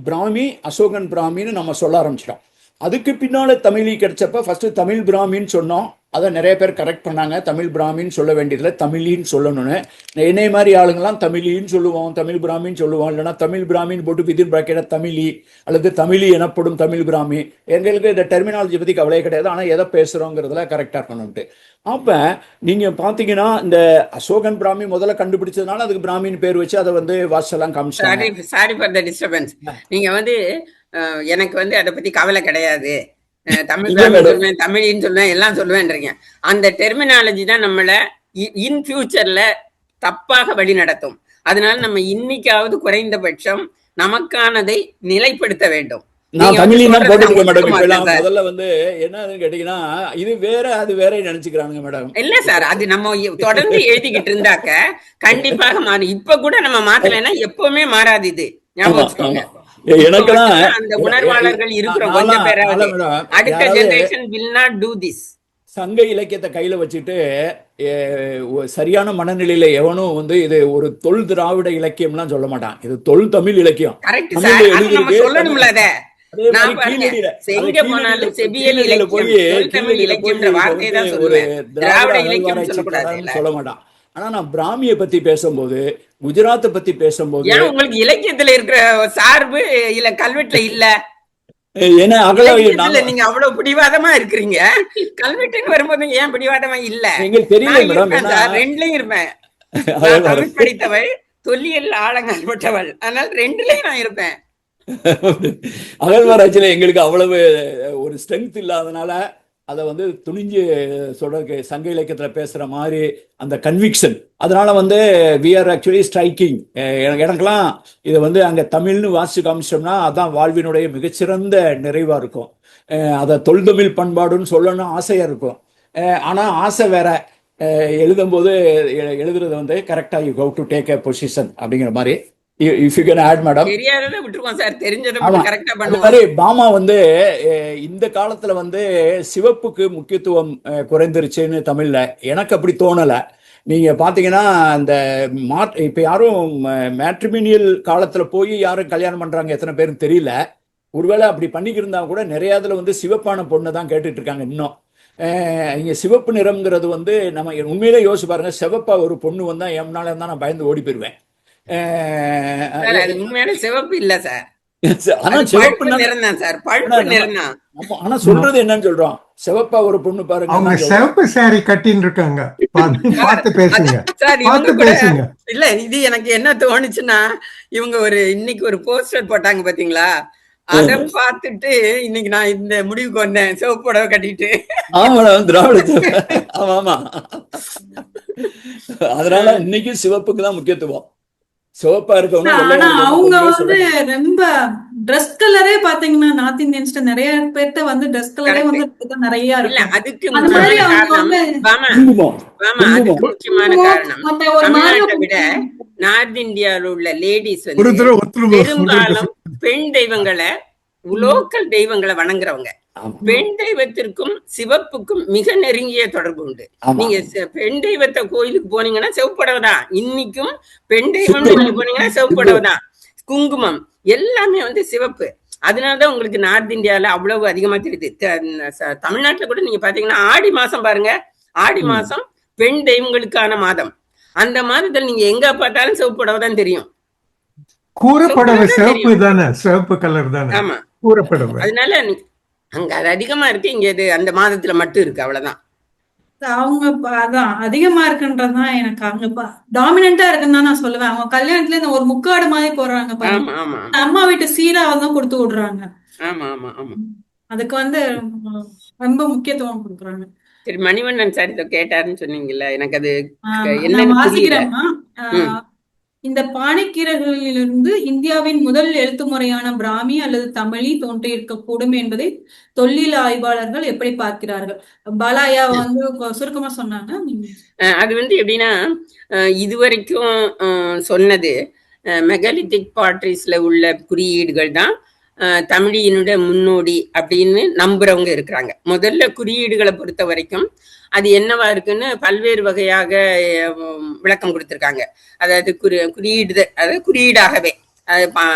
பிராமி அசோகன் பிராமின்னு நம்ம சொல்ல ஆரம்பிச்சிட்டோம். அதுக்கு பின்னால தமிழி கிடைச்சப்ப ஃபர்ஸ்ட் தமிழ் பிராமின்னு சொன்னோம். அதை நிறைய பேர் கரெக்ட் பண்ணாங்க, தமிழ் பிராமின்னு சொல்ல வேண்டியதில்லை தமிழின்னு சொல்லணும்னு. என்னை மாதிரி ஆளுங்கெல்லாம் தமிழின்னு சொல்லுவோம், தமிழ் பிராமின்னு சொல்லுவோம். இல்லைன்னா தமிழ் பிராமின்னு போட்டு விதின் பிராக்கெட்டை தமிழி அல்லது தமிழி எனப்படும் தமிழ் பிராமி. எங்களுக்கு இந்த டெர்மினாலஜி பற்றி கவலையே கிடையாது, ஆனால் எதை பேசுகிறோங்கிறதுல கரெக்டாக இருக்கணும்ட்டு. அப்போ நீங்கள் பார்த்தீங்கன்னா இந்த அசோகன் பிராமி முதல்ல கண்டுபிடிச்சதுனால அதுக்கு பிராமின்னு பேர் வச்சு அதை வாட்ஸ்லாம் காமிச்சாங்க. Sorry for the disturbance. நீங்கள் எனக்கு அதை பற்றி கவலை கிடையாது, தமிழ் சொல்லுவேன் தமிழின்னு சொல்லுவேன் எல்லாம் சொல்லுவேன்றீங்க. அந்த டெர்மினாலஜி தான் நம்மள இன் ஃபியூச்சர்ல தப்பாக வழி நடத்தும். அதனால நம்ம இன்னைக்காவது குறைந்தபட்சம் நமக்கானதை நிலைப்படுத்த வேண்டும். நான் தமிழ்னா போட்டுருக்க மேடம். முதல்ல என்னன்னு கேட்டீங்கன்னா இது வேற அது வேற நினைச்சுக்கிறாங்க மேடம். இல்ல சார், அது நம்ம தொடர்ந்து எழுதிக்கிட்டு இருந்தாக்க கண்டிப்பாக மாறும். இப்ப கூட நம்ம மாத்தலைன்னா எப்பவுமே மாறாது. இது ஞாபகம் வச்சுக்கோங்க. எனக்கெல்லாம் அந்த உணர்வாளர்கள் இருக்கிற கொஞ்சம் பேராவது அடுத்த generation will not do this. சங்க இலக்கியத்தை கையில வச்சுட்டு சரியான மனநிலையில எவனும் வந்து இது ஒரு தொல் திராவிட இலக்கியம்லாம் சொல்ல மாட்டான். இது தொல் தமிழ் இலக்கியம். கரெக்ட் தமிழ்ல சார், அது நம்ம எழுதியிருக்கு. சொல்லணும்ல அத. அதே நான் மாதிரி பாருங்க, கீழடியில எங்க போனாலும் செவியல் இலக்கியம், தொல் தமிழ் இலக்கியம்ன்ற வார்த்தையை தான் ஒரு சொல்லுவேன். திராவிட திராவிட இலக்கியம் அகழ்வாராய்ச்சி சொல்லக்கூடாது இல்ல. சொல்ல மாட்டான். ஆனா நான் பிராமிய பத்தி பேசும்போது, குஜராத்தை பத்தி பேசும்போது, ஏன் உங்களுக்கு இலக்கியத்துல இருக்கிற சார்பு இல்ல கல்வெட்டுல இல்ல? ஏன்னா அகழாய்வு இலக்கியத்துல நீங்க அவ்வளவு பிடிவாதமா இருக்கிறீங்க, கல்வெட்டுன்னு வரும்போது ஏன் பிடிவாதமா இல்ல? எங்களுக்கு தெரியல நான் மேடம். இருப்பேன் ஏன்னா சார், ரெண்டுலயும் இருப்பேன். நான் தமிழ் படித்தவள், தொல்லியல் ஆழங்கால் பட்டவள், அதனால ரெண்டுலயும் நான் இருப்பேன். அகழ்வாராய்ச்சியில எங்களுக்கு அவ்வளவு ஒரு ஸ்ட்ரென்த் இல்லாதனால அதை வந்து துணிஞ்சு சொல்றதுக்கு சங்க இலக்கியத்துல பேசுற மாதிரி அந்த கன்விக்ஷன், அதனால வந்து வி ஆர் ஆக்சுவலி ஸ்ட்ரைக்கிங். எனக்கெல்லாம் இதை வந்து அங்க தமிழ்னு வாசிச்சு காமிச்சோம்னா அதான் வாழ்வினுடைய மிகச்சிறந்த நிறைவா இருக்கும். அதை தொல்தமிழ் பண்பாடுன்னு சொல்லணும்னு ஆசையா இருக்கும். ஆனா ஆசை வேற, எழுதும்போது எழுதுறது வந்து கரெக்டா you have to take a position அப்படிங்கிற மாதிரி. If you can add madam. தெரியாததை விட்டுருவோம் சார், தெரிஞ்சதை மட்டும் கரெக்டா அந்த பண்ணுவோம். மாதிரி பாமா வந்து இந்த காலத்துல வந்து சிவப்புக்கு முக்கியத்துவம் குறைந்துருச்சுன்னு தமிழ்ல எனக்கு அப்படி தோணல. நீங்க பாத்தீங்கன்னா அந்த இப்ப யாரும் மேட்ரிமினியல் காலத்துல போய் யாரும் கல்யாணம் பண்றாங்க எத்தனை பேரும் தெரியல. ஒருவேளை அப்படி பண்ணிக்கிருந்தா கூட நிறைய இதுல வந்து சிவப்பான பொண்ணு தான் கேட்டுட்டு இருக்காங்க இன்னும். இங்க சிவப்பு நிறம்ங்கிறது வந்து நம்ம உண்மையிலே யோசிச்சு பாருங்க, சிவப்பா ஒரு பொண்ணு வந்தா எம்னால இருந்தா நான் பயந்து ஓடி போயிருவேன். சார், அது உண்மையான சிவப்பு இல்ல சார், ஆனா அது சிவப்பு பழுப்பு நிறம் தான் சார், பழுப்பு நிறம் தான். ஆனா சொல்றது என்னன்னு சொல்றோம், சிவப்பா ஒரு பொண்ணு அவங்க பாருங்க. சிவப்பு சாரி கட்டின்னு இருக்காங்க. பார்த்து பேசுங்க, சார் இவங்க பார்த்து கூட பேசுங்க. இல்ல, இது எனக்கு என்ன தோணுச்சுன்னா, இவங்க இன்னைக்கு ஒரு போஸ்டர் போட்டாங்க பாத்தீங்களா, அத பார்த்துட்டு இன்னைக்கு நான் இந்த முடிவுக்கு வந்தேன், சிவப்பு புடவை கட்டிட்டு. ஆமா திராவிட. ஆமா ஆமா. அதனால இன்னைக்கு சிவப்புக்கு தான் முக்கியத்துவம். சிவப்பா இருக்கவங்க ஆனா அவங்க வந்து ரொம்ப ட்ரெஸ் கலரே பாத்தீங்கன்னா நார்த் இந்தியன்ஸ்ட நிறைய பேர்ட்ட வந்து ட்ரெஸ் கலரே வந்து நிறைய இல்ல, இருக்கு. அதுக்கு அது மாதிரி முக்கியமான அவங்க காரணம் வந்து பாமா, அதுக்கு முக்கியமான காரணம் மத்த ஒரு தமிழ்நாட்டை விட நார்த் இந்தியாவில் உள்ள லேடிஸ் வந்து ஒருத்தர் ஒருத்தர் பெரும்பாலும் பெண் தெய்வங்களை, லோக்கல் தெய்வங்களை வணங்குறவங்க. பெண் தெய்வத்திற்கும் சிவப்புக்கும் மிக நெருங்கிய தொடர்பு உண்டு. நீங்க பெண் தெய்வத்தை கோயிலுக்கு போனீங்கன்னா செவப்படவை தான், இன்னைக்கும் பெண் தெய்வம் நீங்க போனீங்கன்னா செவப்படவை தான். குங்குமம் எல்லாமே வந்து சிவப்பு. அதனாலதான் உங்களுக்கு நார்த் இந்தியால அவ்வளவு அதிகமா தெரியுது. தமிழ்நாட்டுல கூட நீங்க பாத்தீங்கன்னா ஆடி மாசம் பாருங்க, ஆடி மாசம் பெண் தெய்வங்களுக்கான மாதம். அந்த மாதத்துல நீங்க எங்க பார்த்தாலும் செவப்படவை தான் தெரியும். கூறப்படவை சிவப்பு தானே, சிவப்பு கலர் தானே. ஆமா, கூறப்படவை. அதனால அங்க அது அதிகமா இருக்கு, இங்க இது அந்த மாதத்துல மட்டும் இருக்கு, அவ்வளவுதான். அவங்க அதான் அதிகமா இருக்குன்றதுதான் எனக்கு அங்க டாமினண்டா இருக்குன்னு தான் நான் சொல்லுவேன். அவங்க கல்யாணத்துல இந்த ஒரு முக்காடு மாதிரி போடுறாங்க பாருங்க, ஆமா ஆமா அம்மா வீட்டு சீரா தான் கொடுத்து விடுறாங்க. ஆமா ஆமா ஆமா. அதுக்கு வந்து ரொம்ப முக்கியத்துவம் கொடுக்குறாங்க. சரி, மணிவண்ணன் சார் இதை கேட்டாருன்னு சொன்னீங்கல்ல, எனக்கு அது நான் என்னன்னு புரியல. வாசிக்கிறேன்னா, இந்த பாணிக்கீரர்களிலிருந்து இந்தியாவின் முதல் எழுத்து முறையான பிராமி அல்லது தமிழி தோன்றியிருக்கக்கூடும் என்பதை தொல்லியல் ஆய்வாளர்கள் எப்படி பார்க்கிறார்கள்? பாலாயா வந்து சுருக்கமா சொன்னாங்க. அது வந்து எப்படின்னா, இதுவரைக்கும் சொன்னது மெகாலித்திக் பாட்ரிஸ்ல உள்ள குறியீடுகள் தான் தமிழினுடைய முன்னோடி அப்படின்னு நம்புறவங்க இருக்கிறாங்க. முதல்ல குறியீடுகளை பொறுத்த வரைக்கும் அது என்னவா இருக்குன்னு பல்வேறு வகையாக விளக்கம் கொடுத்திருக்காங்க. அதாவது குறியீடு, அதாவது குறியீடாகவே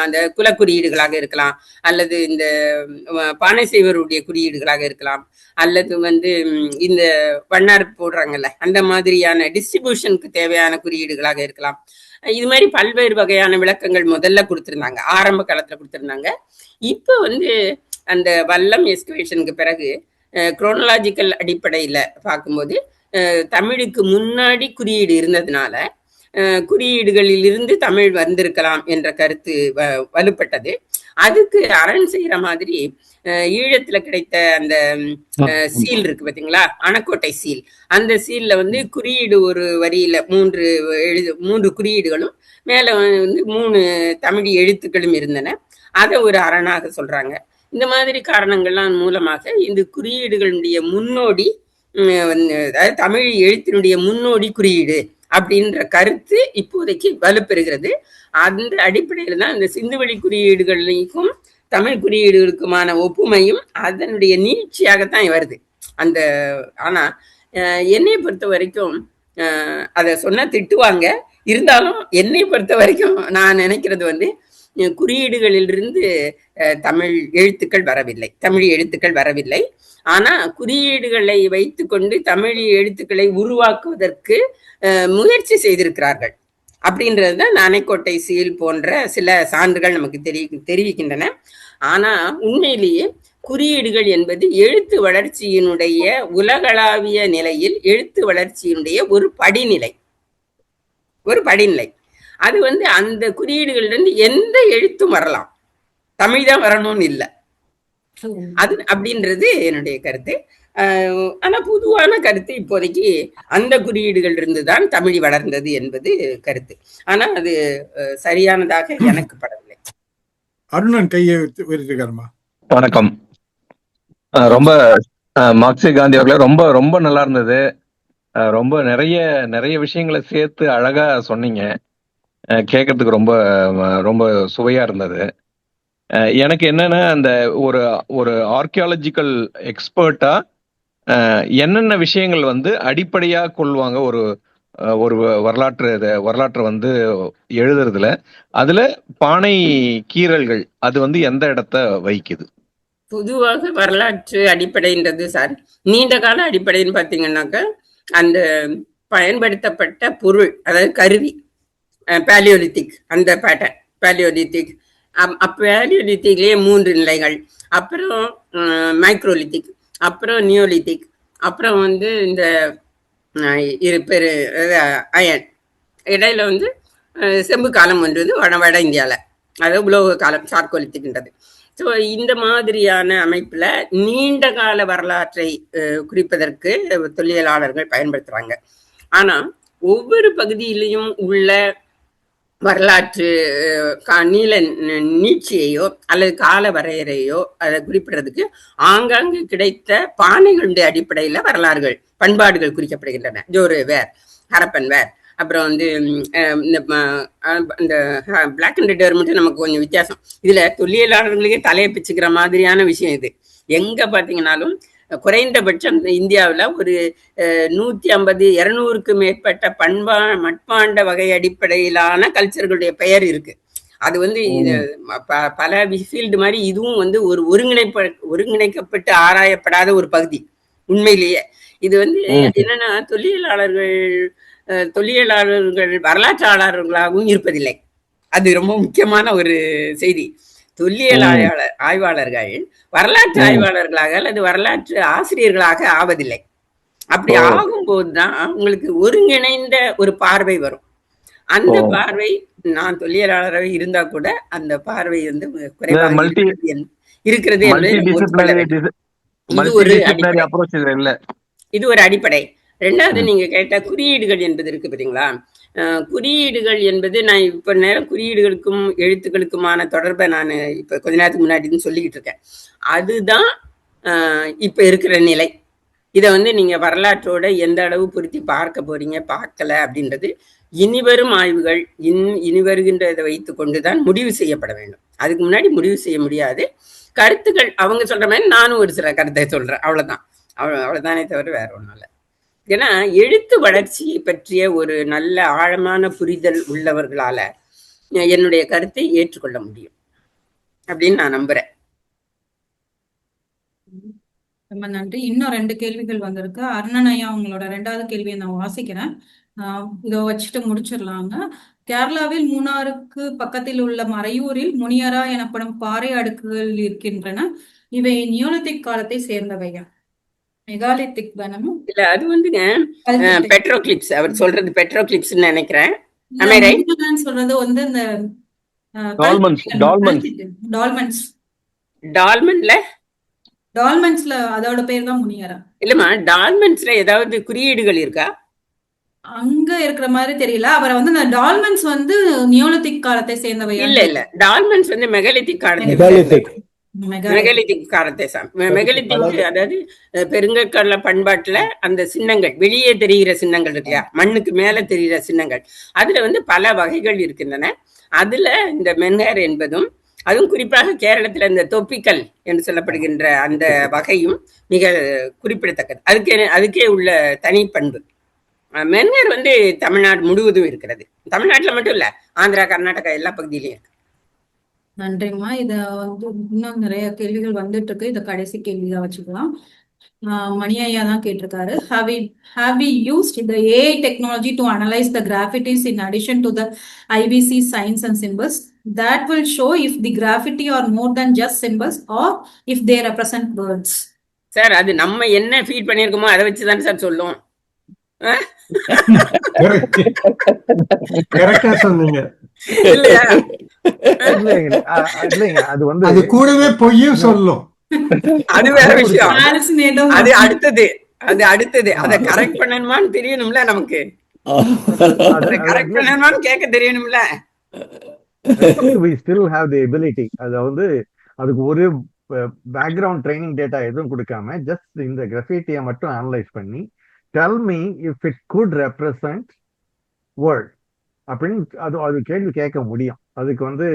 அந்த குலக்குறியீடுகளாக இருக்கலாம், அல்லது இந்த பானை செய்வருடைய குறியீடுகளாக இருக்கலாம், அல்லது வந்து இந்த வண்ணார் போடுறாங்கல்ல அந்த மாதிரியான டிஸ்ட்ரிபியூஷனுக்கு தேவையான குறியீடுகளாக இருக்கலாம். இது மாதிரி பல்வேறு வகையான விளக்கங்கள் முதல்ல கொடுத்திருந்தாங்க, ஆரம்ப காலத்துல கொடுத்திருந்தாங்க. இப்ப வந்து அந்த வல்லம் எஸ்கவேஷனுக்கு பிறகு குரோனலாஜிக்கல் அடிப்படையில பார்க்கும்போது தமிழுக்கு முன்னாடி குறியீடு இருந்ததுனால குறியீடுகளிலிருந்து தமிழ் வந்திருக்கலாம் என்ற கருத்து வலுப்பட்டது. அதுக்கு அரண் செய்யற மாதிரி ஈழத்துல கிடைத்த அந்த சீல் இருக்கு பாத்தீங்களா, அணக்கோட்டை சீல். அந்த சீல்ல வந்து குறியீடு ஒரு வரியில மூன்று குறியீடுகளும் மேல வந்து 3 தமிழ் எழுத்துக்களும் இருந்தன. அதை ஒரு அரணாக சொல்றாங்க. இந்த மாதிரி காரணங்கள்லாம் மூலமாக இந்த குறியீடுகளுடைய முன்னோடி, அதாவது தமிழ் எழுத்தினுடைய முன்னோடி குறியீடு அப்படின்ற கருத்து இப்போதைக்கு வலுப்பெறுகிறது. அந்த அடிப்படையில தான் இந்த சிந்துவெளி குறியீடுகளுக்கும் தமிழ் குறியீடுகளுக்குமான ஒப்புமையும் அதனுடைய நீட்சியாகத்தான் வருது. ஆனா என்னை பொறுத்த வரைக்கும் அதை சொன்னா திட்டுவாங்க. இருந்தாலும் என்னை பொறுத்த வரைக்கும் நான் நினைக்கிறது வந்து குறியீடுகளிலிருந்து தமிழ் எழுத்துக்கள் வரவில்லை, தமிழ் எழுத்துக்கள் வரவில்லை. ஆனா குறியீடுகளை வைத்துக்கொண்டு தமிழ் எழுத்துக்களை உருவாக்குவதற்கு முயற்சி செய்திருக்கிறார்கள் அப்படின்றதுதான் அணைக்கோட்டை சீல் போன்ற சில சான்றுகள் நமக்கு தெரிவிக்கின்றன. ஆனா உண்மையிலேயே குறியீடுகள் என்பது எழுத்து வளர்ச்சியினுடைய உலகளாவிய நிலையில் எழுத்து வளர்ச்சியினுடைய ஒரு படிநிலை. அது வந்து அந்த குறியீடுகளிலிருந்து எந்த எழுத்தும் வரலாம், தமிழ் தான் வரணும்னு இல்லை. அது அப்படின்றது என்னுடைய கருத்து. ஆனா பொதுவான கருத்து இப்போதைக்கு அந்த குறியீடுகள் இருந்துதான் தமிழ் வளர்ந்தது என்பது கருத்து. ஆனா அது சரியானதாக எனக்கு படவில்லை. அருணன் கையை உயர்த்திருக்காருமா. வணக்கம். ரொம்ப மார்க்சிய காந்தி அவர்களே, ரொம்ப ரொம்ப நல்லா இருந்தது. ரொம்ப நிறைய விஷயங்களை சேர்த்து அழகா சொன்னீங்க. கேட்கறதுக்கு ரொம்ப ரொம்ப சுவையா இருந்தது. எனக்கு என்னன்னா, அந்த ஒரு ஆர்கியாலஜிக்கல் எக்ஸ்பர்ட்டா என்னென்ன விஷயங்கள் வந்து அடிப்படையா கொள்வாங்க ஒரு வரலாற்றை வந்து எழுதுறதுல, அதுல பானை கீறல்கள் அது வந்து எந்த இடத்த வகிக்குது? பொதுவாக வரலாற்று அடிப்படைன்றது சார், நீண்ட கால அடிப்படைன்னு பார்த்தீங்கன்னாக்க அந்த பயன்படுத்தப்பட்ட பொருள், அதாவது கருவி, பேலியோலித்திக், அந்த பேட்டர்ன் பேலியோலித்திக். பேலியோலித்திக்லேயே 3 நிலைகள், அப்புறம் மைக்ரோலித்திக், அப்புறம் நியோலித்திக், அப்புறம் வந்து இந்த பெரு அயன். இடையில வந்து செம்பு காலம் ஒன்று வந்து வட இந்தியாவில், அதாவது உலோக காலம் சார்கோலித்திக்ன்றது. ஸோ இந்த மாதிரியான அமைப்புல நீண்ட கால வரலாற்றை குறிப்பதற்கு தொல்லியலாளர்கள் பயன்படுத்துறாங்க. ஆனா ஒவ்வொரு பகுதியிலையும் உள்ள வரலாற்று நீள நீட்சியையோ அல்லது கால வரையறையோ அதை குறிப்பிடுறதுக்கு ஆங்காங்கு கிடைத்த பானைகளுடைய அடிப்படையில வரலாறுகள், பண்பாடுகள் குறிக்கப்படுகின்றன. ஜோரு வேர், ஹரப்பன் வேர், அப்புறம் வந்து இந்த பிளாக் அண்ட் ரெட் மட்டும் நமக்கு கொஞ்சம் வித்தியாசம். இதுல தொல்லியலாளர்களுக்கே தலையை பிச்சுக்கிற மாதிரியான விஷயம் இது. எங்க பாத்தீங்கன்னாலும் குறைந்தபட்சம் இந்தியாவில் ஒரு 150-200க்கு மேற்பட்ட மட்பாண்ட வகை அடிப்படையிலான கல்ச்சர்களுடைய பெயர் இருக்கு. அது வந்து பல ஃபீல்டு மாதிரி இதுவும் வந்து ஒரு ஒருங்கிணைக்கப்பட்டு ஆராயப்படாத ஒரு பகுதி. உண்மையிலேயே இது வந்து என்னன்னா, தொல்லியலாளர்கள் வரலாற்றாளர்களாகவும் இருப்பதில்லை. அது ரொம்ப முக்கியமான ஒரு செய்தி. தொல்லியல் ஆய்வாளர்கள் வரலாற்று ஆய்வாளர்களாக அல்லது வரலாற்று ஆசிரியர்களாக ஆவதில்லை. அப்படி ஆகும்போதுதான் உங்களுக்கு ஒருங்கிணைந்த ஒரு பார்வை வரும். அந்த பார்வை, நான் தொல்லியலாளராக இருந்தா கூட அந்த பார்வை வந்து குறைவாக இருக்கிறது. இது ஒரு அடிப்படை. 2வது, நீங்க கேட்ட குறியீடுகள் என்பது இருக்கு பார்த்தீங்களா? குறியீடுகள் என்பது, நான் இப்ப நேரம் குறியீடுகளுக்கும் எழுத்துக்களுக்குமான தொடர்பை நான் இப்ப கொஞ்ச நேரத்துக்கு முன்னாடி சொல்லிக்கிட்டு இருக்கேன். அதுதான் இப்ப இருக்கிற நிலை. இதை வந்து நீங்க வரலாற்றோட எந்த அளவு பொருத்தி பார்க்க போறீங்க, பார்க்கல அப்படின்றது இனிவரும் ஆய்வுகள், இனி வருகின்ற இதை வைத்து கொண்டுதான் முடிவு செய்யப்பட வேண்டும். அதுக்கு முன்னாடி முடிவு செய்ய முடியாது. கருத்துக்கள் அவங்க சொல்ற மாதிரி நானும் ஒரு சில கருத்தை சொல்றேன், அவ்வளவுதானே தவிர வேற ஒன்றும் இல்லை. ஏன்னா எழுத்து வளர்ச்சியை பற்றிய ஒரு நல்ல ஆழமான புரிதல் உள்ளவர்களால என்னுடைய கருத்தை ஏற்றுக்கொள்ள முடியும் அப்படின்னு நான் நம்புறேன். ரொம்ப நன்றி. இன்னும் 2 கேள்விகள் வந்திருக்கு. அருணன் ஐயா, உங்களோட 2வது கேள்வியை நான் வாசிக்கிறேன். இதை வச்சுட்டு முடிச்சிடலாங்க. கேரளாவில் மூணாருக்கு பக்கத்தில் உள்ள மறையூரில் முனியரா எனப்படும் பாறை அடுக்குகள் இருக்கின்றன. இவை நியோலித்திக் காலத்தை சேர்ந்தவையா? மெகாலித்திக் தானே? இல்ல, அது வந்துங்க பெட்ரோக்ளிப்ஸ். அவர் சொல்றது பெட்ரோக்ளிப்ஸ் நினைக்கிறேன். சொல்றது வந்து இந்த டால்மென்ஸ்ல அதோட பேர் தான் முனியரா. இல்லம்மா, டால்மென்ஸ்ல ஏதாவது குறியீடுகள் இருக்கா? அங்க இருக்கிற மாதிரி தெரியல. அவரை வந்து இந்த டால்மென்ஸ் வந்து நியோலித்திக் காலத்தை சேர்ந்தவையா? இல்ல, டால்மென்ஸ் வந்து மெகாலித்திக் காலத்தை, மெகாலித்திக் காலத்தை மெகாலித்திக், அதாவது பெருங்கற்கால பண்பாட்டுல அந்த சின்னங்கள், வெளியே தெரிகிற சின்னங்கள் இருக்கையா, மண்ணுக்கு மேல தெரிகிற சின்னங்கள், அதுல வந்து பல வகைகள் இருக்கின்றன. அதுல இந்த மென்ஹர் என்பதும் அதுவும் குறிப்பாக கேரளத்துல இந்த தொப்பிக்கல் என்று சொல்லப்படுகின்ற அந்த வகையும் மிக குறிப்பிடத்தக்கது. அதுக்கே உள்ள தனி பண்பு. மென்வேர் வந்து தமிழ்நாடு முழுவதும் இருக்கிறது. தமிழ்நாட்டுல மட்டும் இல்ல, ஆந்திரா, கர்நாடகா எல்லா பகுதியிலையும் இருக்கு. நன்றிம்மா. இத வந்து இன்னும் நிறைய கேள்விகள் வந்துட்டு இருக்கு. இத கடைசி கேள்வியா வச்சுக்கலாம். மணி ஐயா தான் கேட்டிருக்காரு. Have we used the AI technology to analyze the graffitis in addition to the IBC signs and symbols? That will show if the graffiti are more than just symbols or if they represent words. Sir, அது நம்ம என்ன feet பண்ணியிருக்கோமோ அதை வச்சுதான் sir சொல்லும். கரெக்டா சொன்னீங்க. இல்லையா? இல்லைங்க, அது வந்து அது கூடவே பொய்யும் சொல்லும். அது வேற விஷயம். அது அடுத்தது. அதை கரெக்ட் பண்ணணுமான்னு தெரியணும்ல நமக்கு. கரெக்ட் பண்ணணுமான்னு கேட்க தெரியணும்ல. we still have the ability. அது வந்து அதுக்கு ஒரு பேக்ரவுண்ட் ட்ரைனிங் டேட்டா எதுவும் கொடுக்காம ஜஸ்ட் இந்த கிராஃபிட்டியை மட்டும் அனலைஸ் பண்ணி tell me if it could represent word அப்படின்னு அது கேள்வி கேட்க முடியும். அதுக்கு வந்து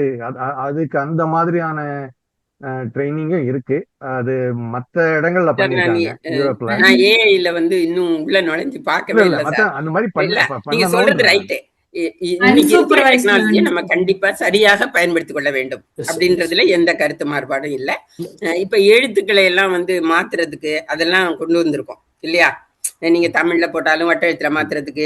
அதுக்கு அந்த மாதிரியான ட்ரைனிங்கும் இருக்கு. அது மத்த இடங்கள்ல பண்ணிருக்காங்க. யூரோப்ல நான் ஏஐல வந்து இன்னும் உள்ள நுழைஞ்சு பார்க்கவே இல்ல சார். அந்த மாதிரி நீங்க சொல்றது ரைட். இன்னைக்கு இருக்கிற டெக்னாலஜியை நம்ம கண்டிப்பா சரியாக பயன்படுத்திக் கொள்ள வேண்டும் அப்படின்றதுல எந்த கருத்து மாறுபாடும் இல்ல. இப்ப எழுத்துக்களை எல்லாம் வந்து மாத்துறதுக்கு அதெல்லாம் கொண்டு வந்திருக்கோம் இல்லையா? நீங்க தமிழ்ல போட்டாலும் வட்ட எழுத்துல மாத்துறதுக்கு,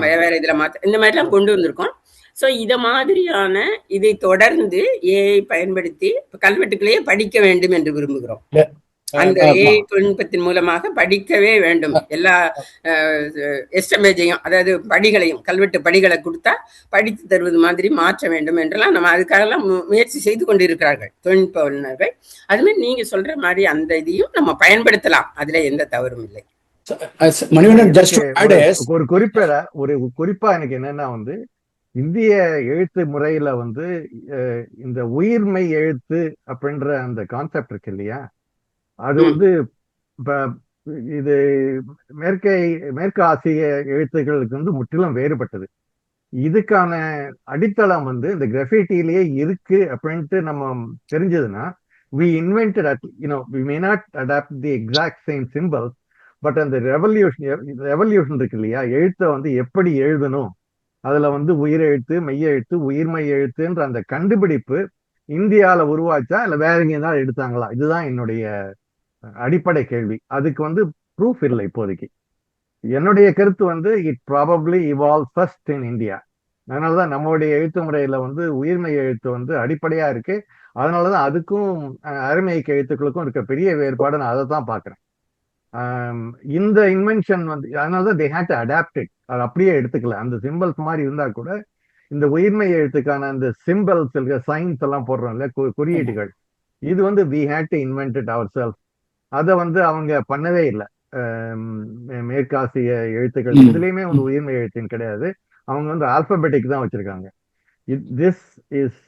வேற இதுல இந்த மாதிரி எல்லாம் கொண்டு வந்திருக்கோம். ஸோ இத மாதிரியான இதை தொடர்ந்து ஏஐ பயன்படுத்தி கல்வெட்டுக்களையே படிக்க வேண்டும் என்று விரும்புகிறோம். அந்த ஏஐ தொழில்நுட்பத்தின் மூலமாக படிக்கவே வேண்டும். எல்லா எஸ்டமேஜையும், அதாவது படிகளையும், கல்வெட்டு படிகளை கொடுத்தா படித்து தருவது மாதிரி மாற்ற வேண்டும் என்றெல்லாம் நம்ம அதுக்காகலாம் முயற்சி செய்து கொண்டிருக்கிறார்கள் தொழில்நுட்ப வல்லுநர்கள். அதுமாதிரி நீங்க சொல்ற மாதிரி அந்த இதையும் நம்ம பயன்படுத்தலாம். அதுல எந்த தவறும் இல்லை. ஒரு குறிப்பா எனக்கு என்னன்னா வந்து இந்திய எழுத்து முறையில வந்து இந்த உயிர்மை எழுத்து அப்படின்ற அந்த கான்செப்ட் இருக்கு இல்லையா? அது வந்து இது மேற்கு ஆசிய எழுத்துக்களுக்கு வந்து முற்றிலும் வேறுபட்டது. இதுக்கான அடித்தளம் வந்து இந்த கிராஃபிட்டிலேயே இருக்கு அப்படின்ட்டு நம்ம தெரிஞ்சதுன்னா we invented we may not adapt the exact same symbols, but அந்த ரெவல்யூஷன் இருக்கு இல்லையா? எழுத்தை வந்து எப்படி எழுதணும், அதுல வந்து உயிரெழுத்து, மெய்யெழுத்து, உயிர்மை எழுத்துன்ற அந்த கண்டுபிடிப்பு இந்தியால உருவாச்சா இல்ல வேற எங்கேயாவது எடுத்தாங்களா? இதுதான் என்னுடைய அடிப்படை கேள்வி. அதுக்கு வந்து ப்ரூஃப் இல்லை இப்போதைக்கு. என்னுடைய கருத்து வந்து it probably evolve first in India. அதனாலதான் நம்மளுடைய எழுத்து முறையில வந்து உயிர்மை எழுத்து வந்து அடிப்படையா இருக்கு. அதனாலதான் அதுக்கும் அரைமைக்கு எழுத்துக்களுக்கும் இருக்க பெரிய வேறுபாடு. நான் அதை தான் பாக்குறேன். இந்த இன்வென்ஷன் வந்து அதனாலதான் they had to adapt it. அது அப்படியே எடுத்துக்கல. அந்த சிம்பிள்ஸ் மாதிரி இருந்தா கூட இந்த உயிர்மை எழுத்துக்கான அந்த சிம்பிள்ஸ் சைன்ஸ் எல்லாம் போடுறோம் இல்ல, குறியீடுகள், இது வந்து we had to invent it ourself. அதை வந்து அவங்க பண்ணவே இல்லை. மேற்காசிய எழுத்துக்கள் இதுலயுமே வந்து உயிர்மை எழுத்துன்னு கிடையாது. அவங்க வந்து ஆல்பபெட்டிக் தான் வச்சிருக்காங்க. This is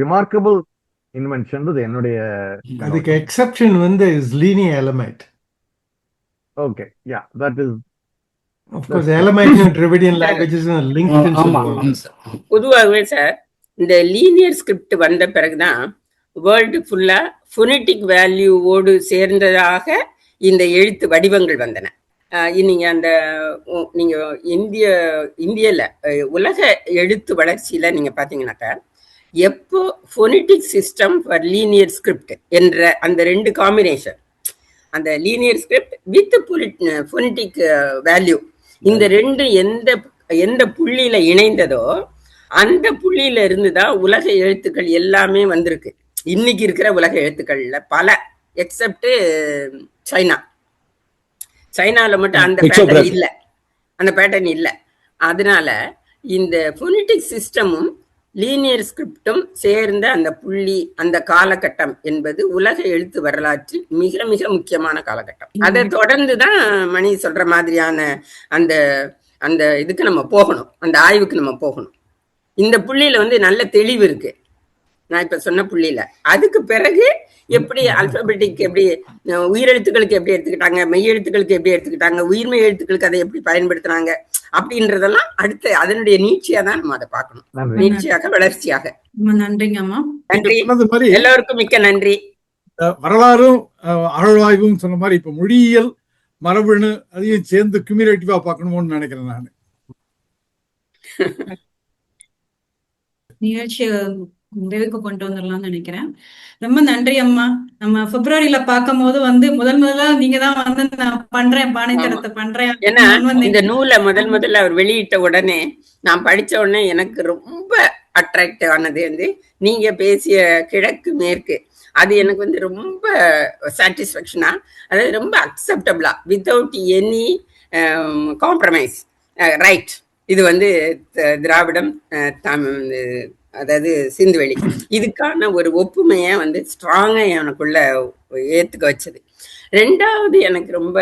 remarkable invention. என்னுடைய அதுக்கு எக்ஸெப்ஷன் வந்து is linear element. Okay, yeah, that is of course element in Dravidian languages is linked. பொதுவாகவே சார் இந்த லீனியர் ஸ்கிரிப்ட் வந்த பிறகுதான் வேர்ல்டு ஃபுல்லா ஃபோனெட்டிக் வேல்யூவோடு சேர்ந்ததாக இந்த எழுத்து வடிவங்கள் வந்தன. நீங்க இந்தியால உலக எழுத்து வளர்ச்சியில நீங்க பாத்தீங்கன்னாக்கா எப்போ ஃபோனெட்டிக் சிஸ்டம் ஃபார் லீனியர் ஸ்கிரிப்ட் என்ற அந்த ரெண்டு காம்பினேஷன், அந்த லீனியர் ஸ்கிரிப்ட் வித் ஃபோனெட்டிக் வேல்யூ, இந்த ரெண்டு எந்த புள்ளியில இணைந்ததோ அந்த புள்ளியில இருந்துதான் உலக எழுத்துக்கள் எல்லாமே வந்திருக்கு. இன்னைக்கு இருக்கிற உலக எழுத்துக்கள்ல பல எக்ஸப்ட் சைனால மட்டும் அந்த பேட்டர்ன் இல்ல. அதனால இந்த ஃபோனெட்டிக் சிஸ்டமும் லீனியர் ஸ்கிரிப்டும் சேர்ந்த அந்த புள்ளி, அந்த காலகட்டம் என்பது உலக எழுத்து வரலாற்றில் மிக மிக முக்கியமான காலகட்டம். அதை தொடர்ந்துதான் மணி சொல்ற மாதிரியான அந்த அந்த இதுக்கு நம்ம போகணும், அந்த ஆய்வுக்கு நம்ம போகணும். இந்த புள்ளியில வந்து நல்ல தெளிவு இருக்கு, நான் இப்ப சொன்ன புள்ளியில. அதுக்கு பிறகு எப்படி அல்பபெட்டிக், எப்படி உயிரெழுத்துக்களுக்கு எப்படி எடுத்துக்கிட்டாங்க, மெய் எழுத்துக்களுக்கு எப்படி எடுத்துக்கிட்டாங்க, உயிர்மை எழுத்துக்களுக்கு அதை எப்படி பயன்படுத்தினாங்க, அப்படின்றதெல்லாம் அடுத்து அதனுடைய நீட்சியா தான் நம்ம அதை பார்க்கணும். நன்றி. நீட்சியாக, வளர்ச்சியாக. ரொம்ப நன்றிங்கம்மா. நன்றி. சொன்னது மாதிரி எல்லோருக்கும் மிக்க நன்றி. வரலாறும் அகழ்வாய்வும் சொன்ன மாதிரி இப்ப மொழியியல் மரபணு அதையும் சேர்ந்து கியூமுலேட்டிவா பார்க்கணும்னு நினைக்கிறேன் நான். நிகழ்ச்சியை நிறைவுக்கு கொண்டு வந்துடலாம்னு நினைக்கிறேன். ரொம்ப நன்றி அம்மா. நம்ம பிப்ரவரியில பார்க்கும் போது முதல்ல நீங்க தான் நான் பண்றேன் பானைத்தடத்தை பண்றேன். ஏன்னா இந்த நூலை முதல்ல அவர் வெளியிட்ட உடனே நான் படிச்ச உடனே எனக்கு ரொம்ப அட்ராக்டிவ் ஆனது நீங்க பேசிய கிழக்கு மேற்கு. அது எனக்கு ரொம்ப சாட்டிஸ்ஃபேக்ஷனா, அதாவது ரொம்ப அக்செப்டபிளா, வித்தவுட் எனி காம்ப்ரமைஸ். ரைட், இது திராவிடம், அதாவது சிந்துவெளி, இதுக்கான ஒரு ஒப்புமையை ஸ்ட்ராங்கா எனக்குள்ள ஏத்துக்க வச்சது. ரெண்டாவது எனக்கு ரொம்ப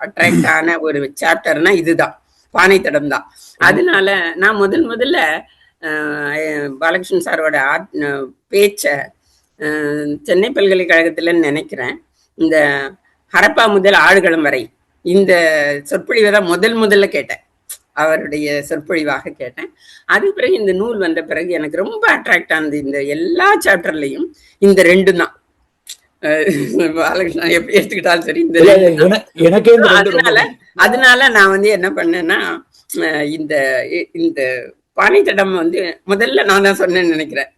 அட்ராக்ட் ஆன ஒரு சாப்டர்னா இதுதான், பானைத்தடம் தான். அதனால நான் முதல்ல பாலகிருஷ்ணன் சாரோட பேச்ச சென்னை பல்கலைக்கழகத்துலன்னு நினைக்கிறேன், இந்த ஹரப்பா முதல் ஆடுகளம் வரை இந்த சொற்பொழிவை தான் முதல்ல கேட்டேன், அவருடைய சொற்பொழிவாக கேட்டேன். அதுக்கு பிறகு இந்த நூல் வந்த பிறகு எனக்கு ரொம்ப அட்ராக்ட் ஆனது இந்த எல்லா சாப்டர்லையும் இந்த ரெண்டு தான். பாலகிருஷ்ணன் எப்படி எடுத்துக்கிட்டாலும் சரி, இந்த அதனால நான் என்ன பண்ணேன்னா, இந்த பானைத்தடம் முதல்ல நான் தான் சொன்னேன்னு நினைக்கிறேன்.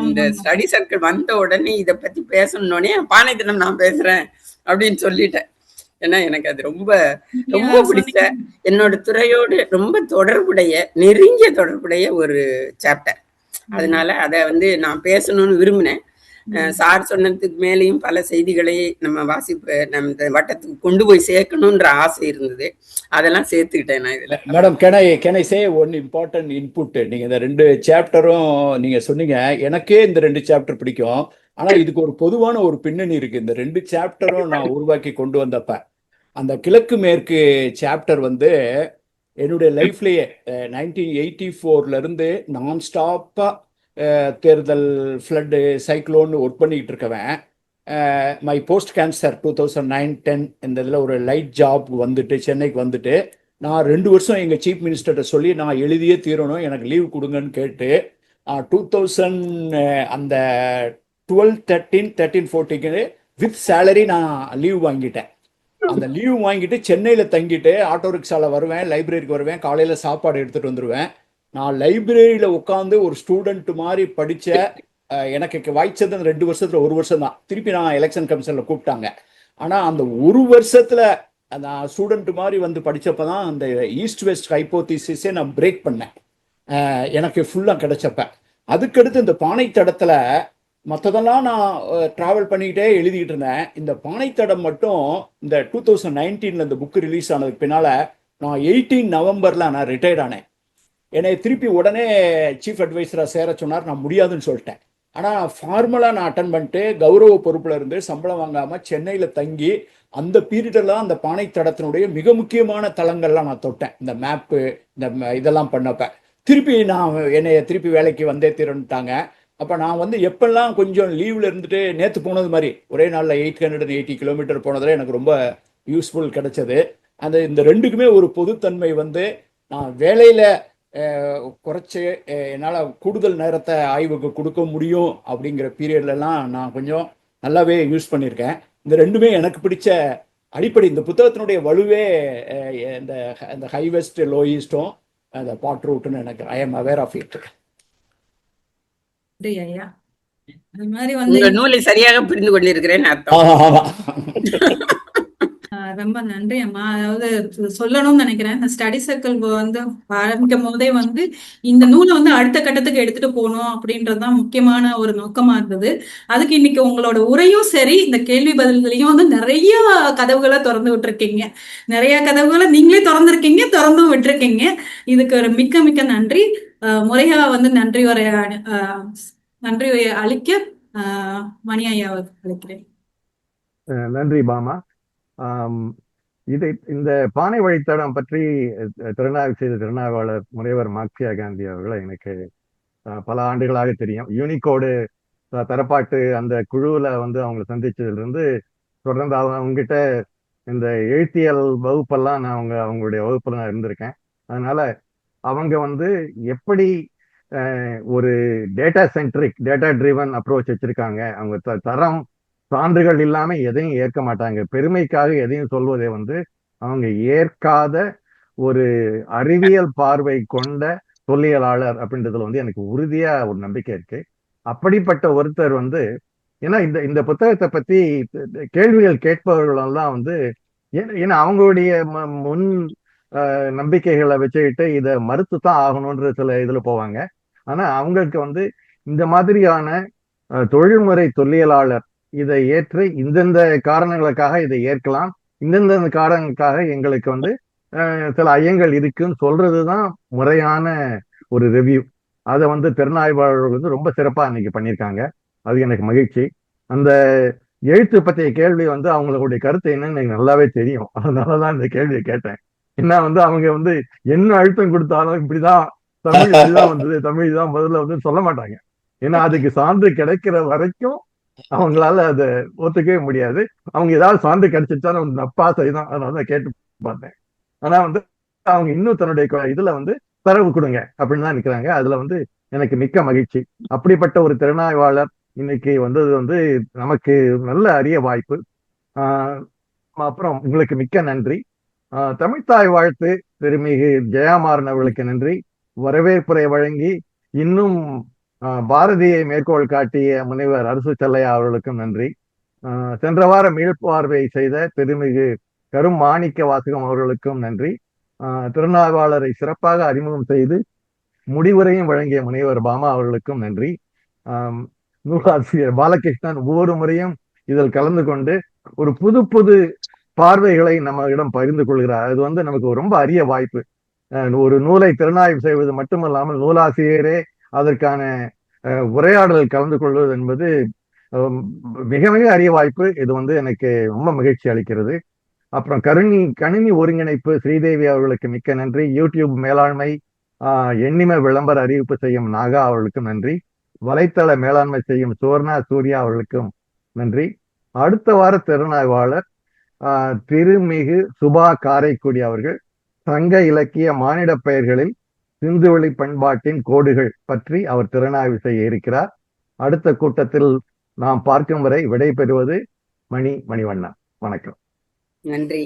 இந்த ஸ்டடி சர்க்கிள் வந்த உடனே இதை பத்தி பேசணுன்னே பானைத்தடம் நான் பேசுறேன் அப்படின்னு சொல்லிட்டேன். ஏன்னா எனக்கு அது ரொம்ப பிடிச்ச, என்னோட துறையோடு ரொம்ப நெருங்கிய தொடர்புடைய ஒரு சாப்டர். அதனால அதை நான் பேசணும்னு விரும்பினேன். சார் சொன்னதுக்கு மேலேயும் பல செய்திகளை நம்ம நம்ம வட்டத்துக்கு கொண்டு போய் சேர்க்கணும்ன்ற ஆசை இருந்தது. அதெல்லாம் சேர்த்துக்கிட்டேன் நான் இதுல. Madam, can I say one important input? நீங்க இந்த 2 சாப்டரும் நீங்க சொன்னீங்க, எனக்கே இந்த 2 சாப்டர் பிடிக்கும். ஆனா இதுக்கு ஒரு பொதுவான ஒரு பின்னணி இருக்கு. இந்த 2 சாப்டரும் நான் உருவாக்கி கொண்டு வந்தப்ப அந்த கிழக்கு மேற்கு சாப்டர் என்னுடைய லைஃப்லயே 1984 இருந்து நான் ஸ்டாப்பா தேர்தல், ஃப்ளட்டு, சைக்ளோன் ஒர்க் பண்ணிக்கிட்டு இருக்கவன், மை போஸ்ட் கேன்சர் 2009-10 இந்த இதில் ஒரு லைட் ஜாப் சென்னைக்கு நான் 2 வருஷம் எங்கள் சீஃப் மினிஸ்டர்கிட்ட சொல்லி நான் எழுதியே தீரணும், எனக்கு லீவ் கொடுங்கன்னு கேட்டு 2000 அந்த 12-13-14 வித் சேலரி நான் லீவ் வாங்கிட்டேன். அந்த லீவ் வாங்கிட்டு சென்னையில் தங்கிட்டு ஆட்டோ ரிக்ஷாவில் வருவேன், லைப்ரரிக்கு வருவேன், காலையில் சாப்பாடு எடுத்துகிட்டு வந்துடுவேன். நான் லைப்ரரியில் உட்காந்து ஒரு ஸ்டூடெண்ட் மாதிரி படித்த, எனக்கு வாய்ச்சது 2 வருஷத்துல 1 வருஷம் தான். திருப்பி நான் எலெக்ஷன் கமிஷனில் கூப்பிட்டாங்க. ஆனால் அந்த 1 வருஷத்துல நான் ஸ்டூடெண்ட் மாதிரி படித்தப்போ தான் அந்த ஈஸ்ட் வெஸ்ட் ஹைப்போதீசிஸே நான் பிரேக் பண்ணேன், எனக்கு ஃபுல்லாக கிடைச்சப்ப. அதுக்கடுத்து இந்த பானைத்தடத்தில் மற்றதெல்லாம் நான் ட்ராவல் பண்ணிக்கிட்டே எழுதிக்கிட்டு இருந்தேன். இந்த பானைத்தடம் மட்டும் இந்த 2019 இந்த புக்கு ரிலீஸ் ஆனதுக்கு பின்னால் நான் 18 நவம்பரில் நான் ரிட்டையர்ட் ஆனேன். என்னை திருப்பி உடனே சீஃப் அட்வைசராக சேர சொன்னார். நான் முடியாதுன்னு சொல்லிட்டேன். ஆனால் ஃபார்மலாக நான் அட்டன் பண்ணிட்டு கௌரவ பொறுப்பில் இருந்து சம்பளம் வாங்காமல் சென்னையில் தங்கி அந்த பீரியடெல்லாம் அந்த பானைத்தடத்தினுடைய மிக முக்கியமான தளங்கள்லாம் நான் தொட்டேன். இந்த மேப்பு, இந்த இதெல்லாம் பண்ணப்ப என்னைய திருப்பி வேலைக்கு வந்தே தீரன்ட்டாங்க. அப்போ நான் எப்பெல்லாம் கொஞ்சம் லீவில் இருந்துட்டு, நேற்று போனது மாதிரி ஒரே நாளில் 880 கிலோமீட்டர் போனதில் எனக்கு ரொம்ப யூஸ்ஃபுல் கிடைச்சது. இந்த 2க்குமே ஒரு பொதுத்தன்மை நான் வேலையில் குறைச்சி என்னால் கூடுதல் நேரத்தை ஆய்வுக்கு கொடுக்க முடியும் அப்படிங்கிற பீரியட்லலாம் நான் கொஞ்சம் நல்லாவே யூஸ் பண்ணியிருக்கேன். இந்த 2மே எனக்கு பிடிச்ச அடிப்படை. இந்த புத்தகத்தினுடைய வலுவே இந்த ஹை வெஸ்ட் லோ ஈஸ்டும் அந்த பாட் ரூட்னு எனக்கு I am aware of it. அது மாதிரி நூலை சரியாக புரிந்து கொண்டிருக்கிறேன் அர்த்தம். ரொம்ப நன்றி அம்மா. அதாவது சொல்லணும்னு நினைக்கிறேன், இந்த ஸ்டடி சர்க்கிள் ஆரம்பிக்கும் போதே இந்த நூலை அடுத்த கட்டத்துக்கு எடுத்துட்டு போகணும் அப்படின்றதுதான் முக்கியமான ஒரு நோக்கமா இருந்தது. அதுக்கு இன்னைக்கு உங்களோட உரையும் சரி, இந்த கேள்வி பதில்களையும் நிறைய கதவுகளை திறந்து விட்டுருக்கீங்க. நிறைய கதவுகளை நீங்களே திறந்தும் விட்டுருக்கீங்க. இதுக்கு ஒரு மிக்க மிக்க நன்றி. முறையா நன்றி உரையை அளிக்க மணி ஐயாவை அழைக்கிறேன். நன்றி பாமா. இந்த பானை வழித்தடம் பற்றி திருநாவாளர் முனைவர் மார்க்சியா காந்தி அவர்களை எனக்கு பல ஆண்டுகளாக தெரியும். யூனிகோடு தரப்பாட்டு அந்த குழுவில் அவங்களை சந்திச்சதுல இருந்து தொடர்ந்து அவங்ககிட்ட இந்த எழுத்தியல் வகுப்பெல்லாம் நான் அவங்களுடைய வகுப்புல நான் இருந்திருக்கேன். அதனால அவங்க வந்து எப்படி ஒரு data centric data driven approach வச்சிருக்காங்க. அவங்க தரம் சான்றுகள் இல்லாம எதையும் ஏற்க மாட்டாங்க. பெருமைக்காக எதையும் சொல்வதை வந்து அவங்க ஏற்காத ஒரு அறிவியல் பார்வை கொண்ட சொல்லியலாளர் அப்படின்றதுல வந்து எனக்கு உறுதியா ஒரு நம்பிக்கை இருக்கு. அப்படிப்பட்ட ஒருத்தர் வந்து, ஏன்னா இந்த இந்த புத்தகத்தை பத்தி கேள்விகள் கேட்பவர்கள் எல்லாம் வந்து ஏன்னா அவங்களுடைய முன் நம்பிக்கைகளை வச்சுக்கிட்டு இதை மறுத்து தான் ஆகணும்ன்ற சில இதுல போவாங்க. ஆனா அவங்களுக்கு வந்து இந்த மாதிரியான தொழில்முறை தொல்லியலாளர் இதை ஏற்று இந்தந்த காரணங்களுக்காக இதை ஏற்கலாம், இந்தந்த காரணங்களுக்காக எங்களுக்கு வந்து சில ஐயங்கள் இருக்குன்னு சொல்றதுதான் முறையான ஒரு ரிவ்யூ. அதை வந்து திறனாய்வாளர்கள் வந்து ரொம்ப சிறப்பா இன்னைக்கு பண்ணியிருக்காங்க. அது எனக்கு மகிழ்ச்சி. அந்த எழுத்து பற்றிய கேள்வி வந்து அவங்களுடைய கருத்து என்னன்னு எனக்கு நல்லாவே தெரியும். அதனாலதான் இந்த கேள்வியை கேட்டேன். ஏன்னா வந்து அவங்க வந்து என்ன அழுத்தம் கொடுத்தாலும் இப்படிதான் தமிழ் இப்படிதான் வந்தது, தமிழ் தான் முதல்ல வந்து சொல்ல மாட்டாங்க. ஏன்னா அதுக்கு சான்று கிடைக்கிற வரைக்கும் அவங்களால அதை ஒத்துக்கவே முடியாது. அவங்க ஏதாவது சான்று கிடைச்சிட்டாலும் நப்பா செய்தான். அதனாலதான் கேட்டு பார்த்தேன். ஆனா வந்து அவங்க இன்னும் தன்னுடைய இதுல வந்து தரவு கொடுங்க அப்படின்னு தான் நிக்கிறாங்க. அதுல வந்து எனக்கு மிக்க மகிழ்ச்சி. அப்படிப்பட்ட ஒரு திறனாய்வாளர் இன்னைக்கு வந்தது வந்து நமக்கு நல்ல அரிய வாய்ப்பு. அப்புறம் உங்களுக்கு மிக்க நன்றி. தமிழ்த்தாய் வாழ்த்து திருமிகு ஜெயாமாறன் அவர்களுக்கு நன்றி. வரவேற்புரை வழங்கி இன்னும் பாரதியை மேற்கோள் காட்டிய முனைவர் அரசு செல்லையா அவர்களுக்கும் நன்றி. சென்ற வாரம் மீள்பார்வை செய்த திருமிகு கரும் மாணிக்க வாசகம் அவர்களுக்கும் நன்றி. திறனாய்வாளரை சிறப்பாக அறிமுகம் செய்து முடிவுரையும் வழங்கிய முனைவர் பாமா அவர்களுக்கும் நன்றி. நூலாசிரியர் பாலகிருஷ்ணன் ஒவ்வொரு முறையும் இதில் கலந்து கொண்டு ஒரு புது புது பார்வைகளை நம்ம இடம் பகிர்ந்து கொள்கிறார். அது வந்து நமக்கு ரொம்ப அரிய வாய்ப்பு. ஒரு நூலை திறனாய்வு செய்வது மட்டுமல்லாமல் நூலாசிரியரே அதற்கான உரையாடல் கலந்து கொள்வது என்பது மிக மிக அரிய வாய்ப்பு. இது வந்து எனக்கு ரொம்ப மகிழ்ச்சி அளிக்கிறது. அப்புறம் கணினி ஒருங்கிணைப்பு ஸ்ரீதேவி அவர்களுக்கு மிக்க நன்றி. யூடியூப் மேலாண்மை எண்ணிம விளம்பர அறிவிப்பு செய்யும் நாகா அவர்களுக்கும் நன்றி. வலைத்தள மேலாண்மை செய்யும் சுவர்ணா சூர்யா அவர்களுக்கும் நன்றி. அடுத்த வார திறனாய்வாளர் திருமிகு சுபா காரைக்குடி அவர்கள் சங்க இலக்கிய மானிட பெயர்களில் சிந்துவெளி பண்பாட்டின் கோடுகள் பற்றி அவர் திறனாய்வு செய்ய இருக்கிறார். அடுத்த கூட்டத்தில் நாம் பார்க்கும் வரை விடை பெறுவது மணிவண்ணன். வணக்கம். நன்றி.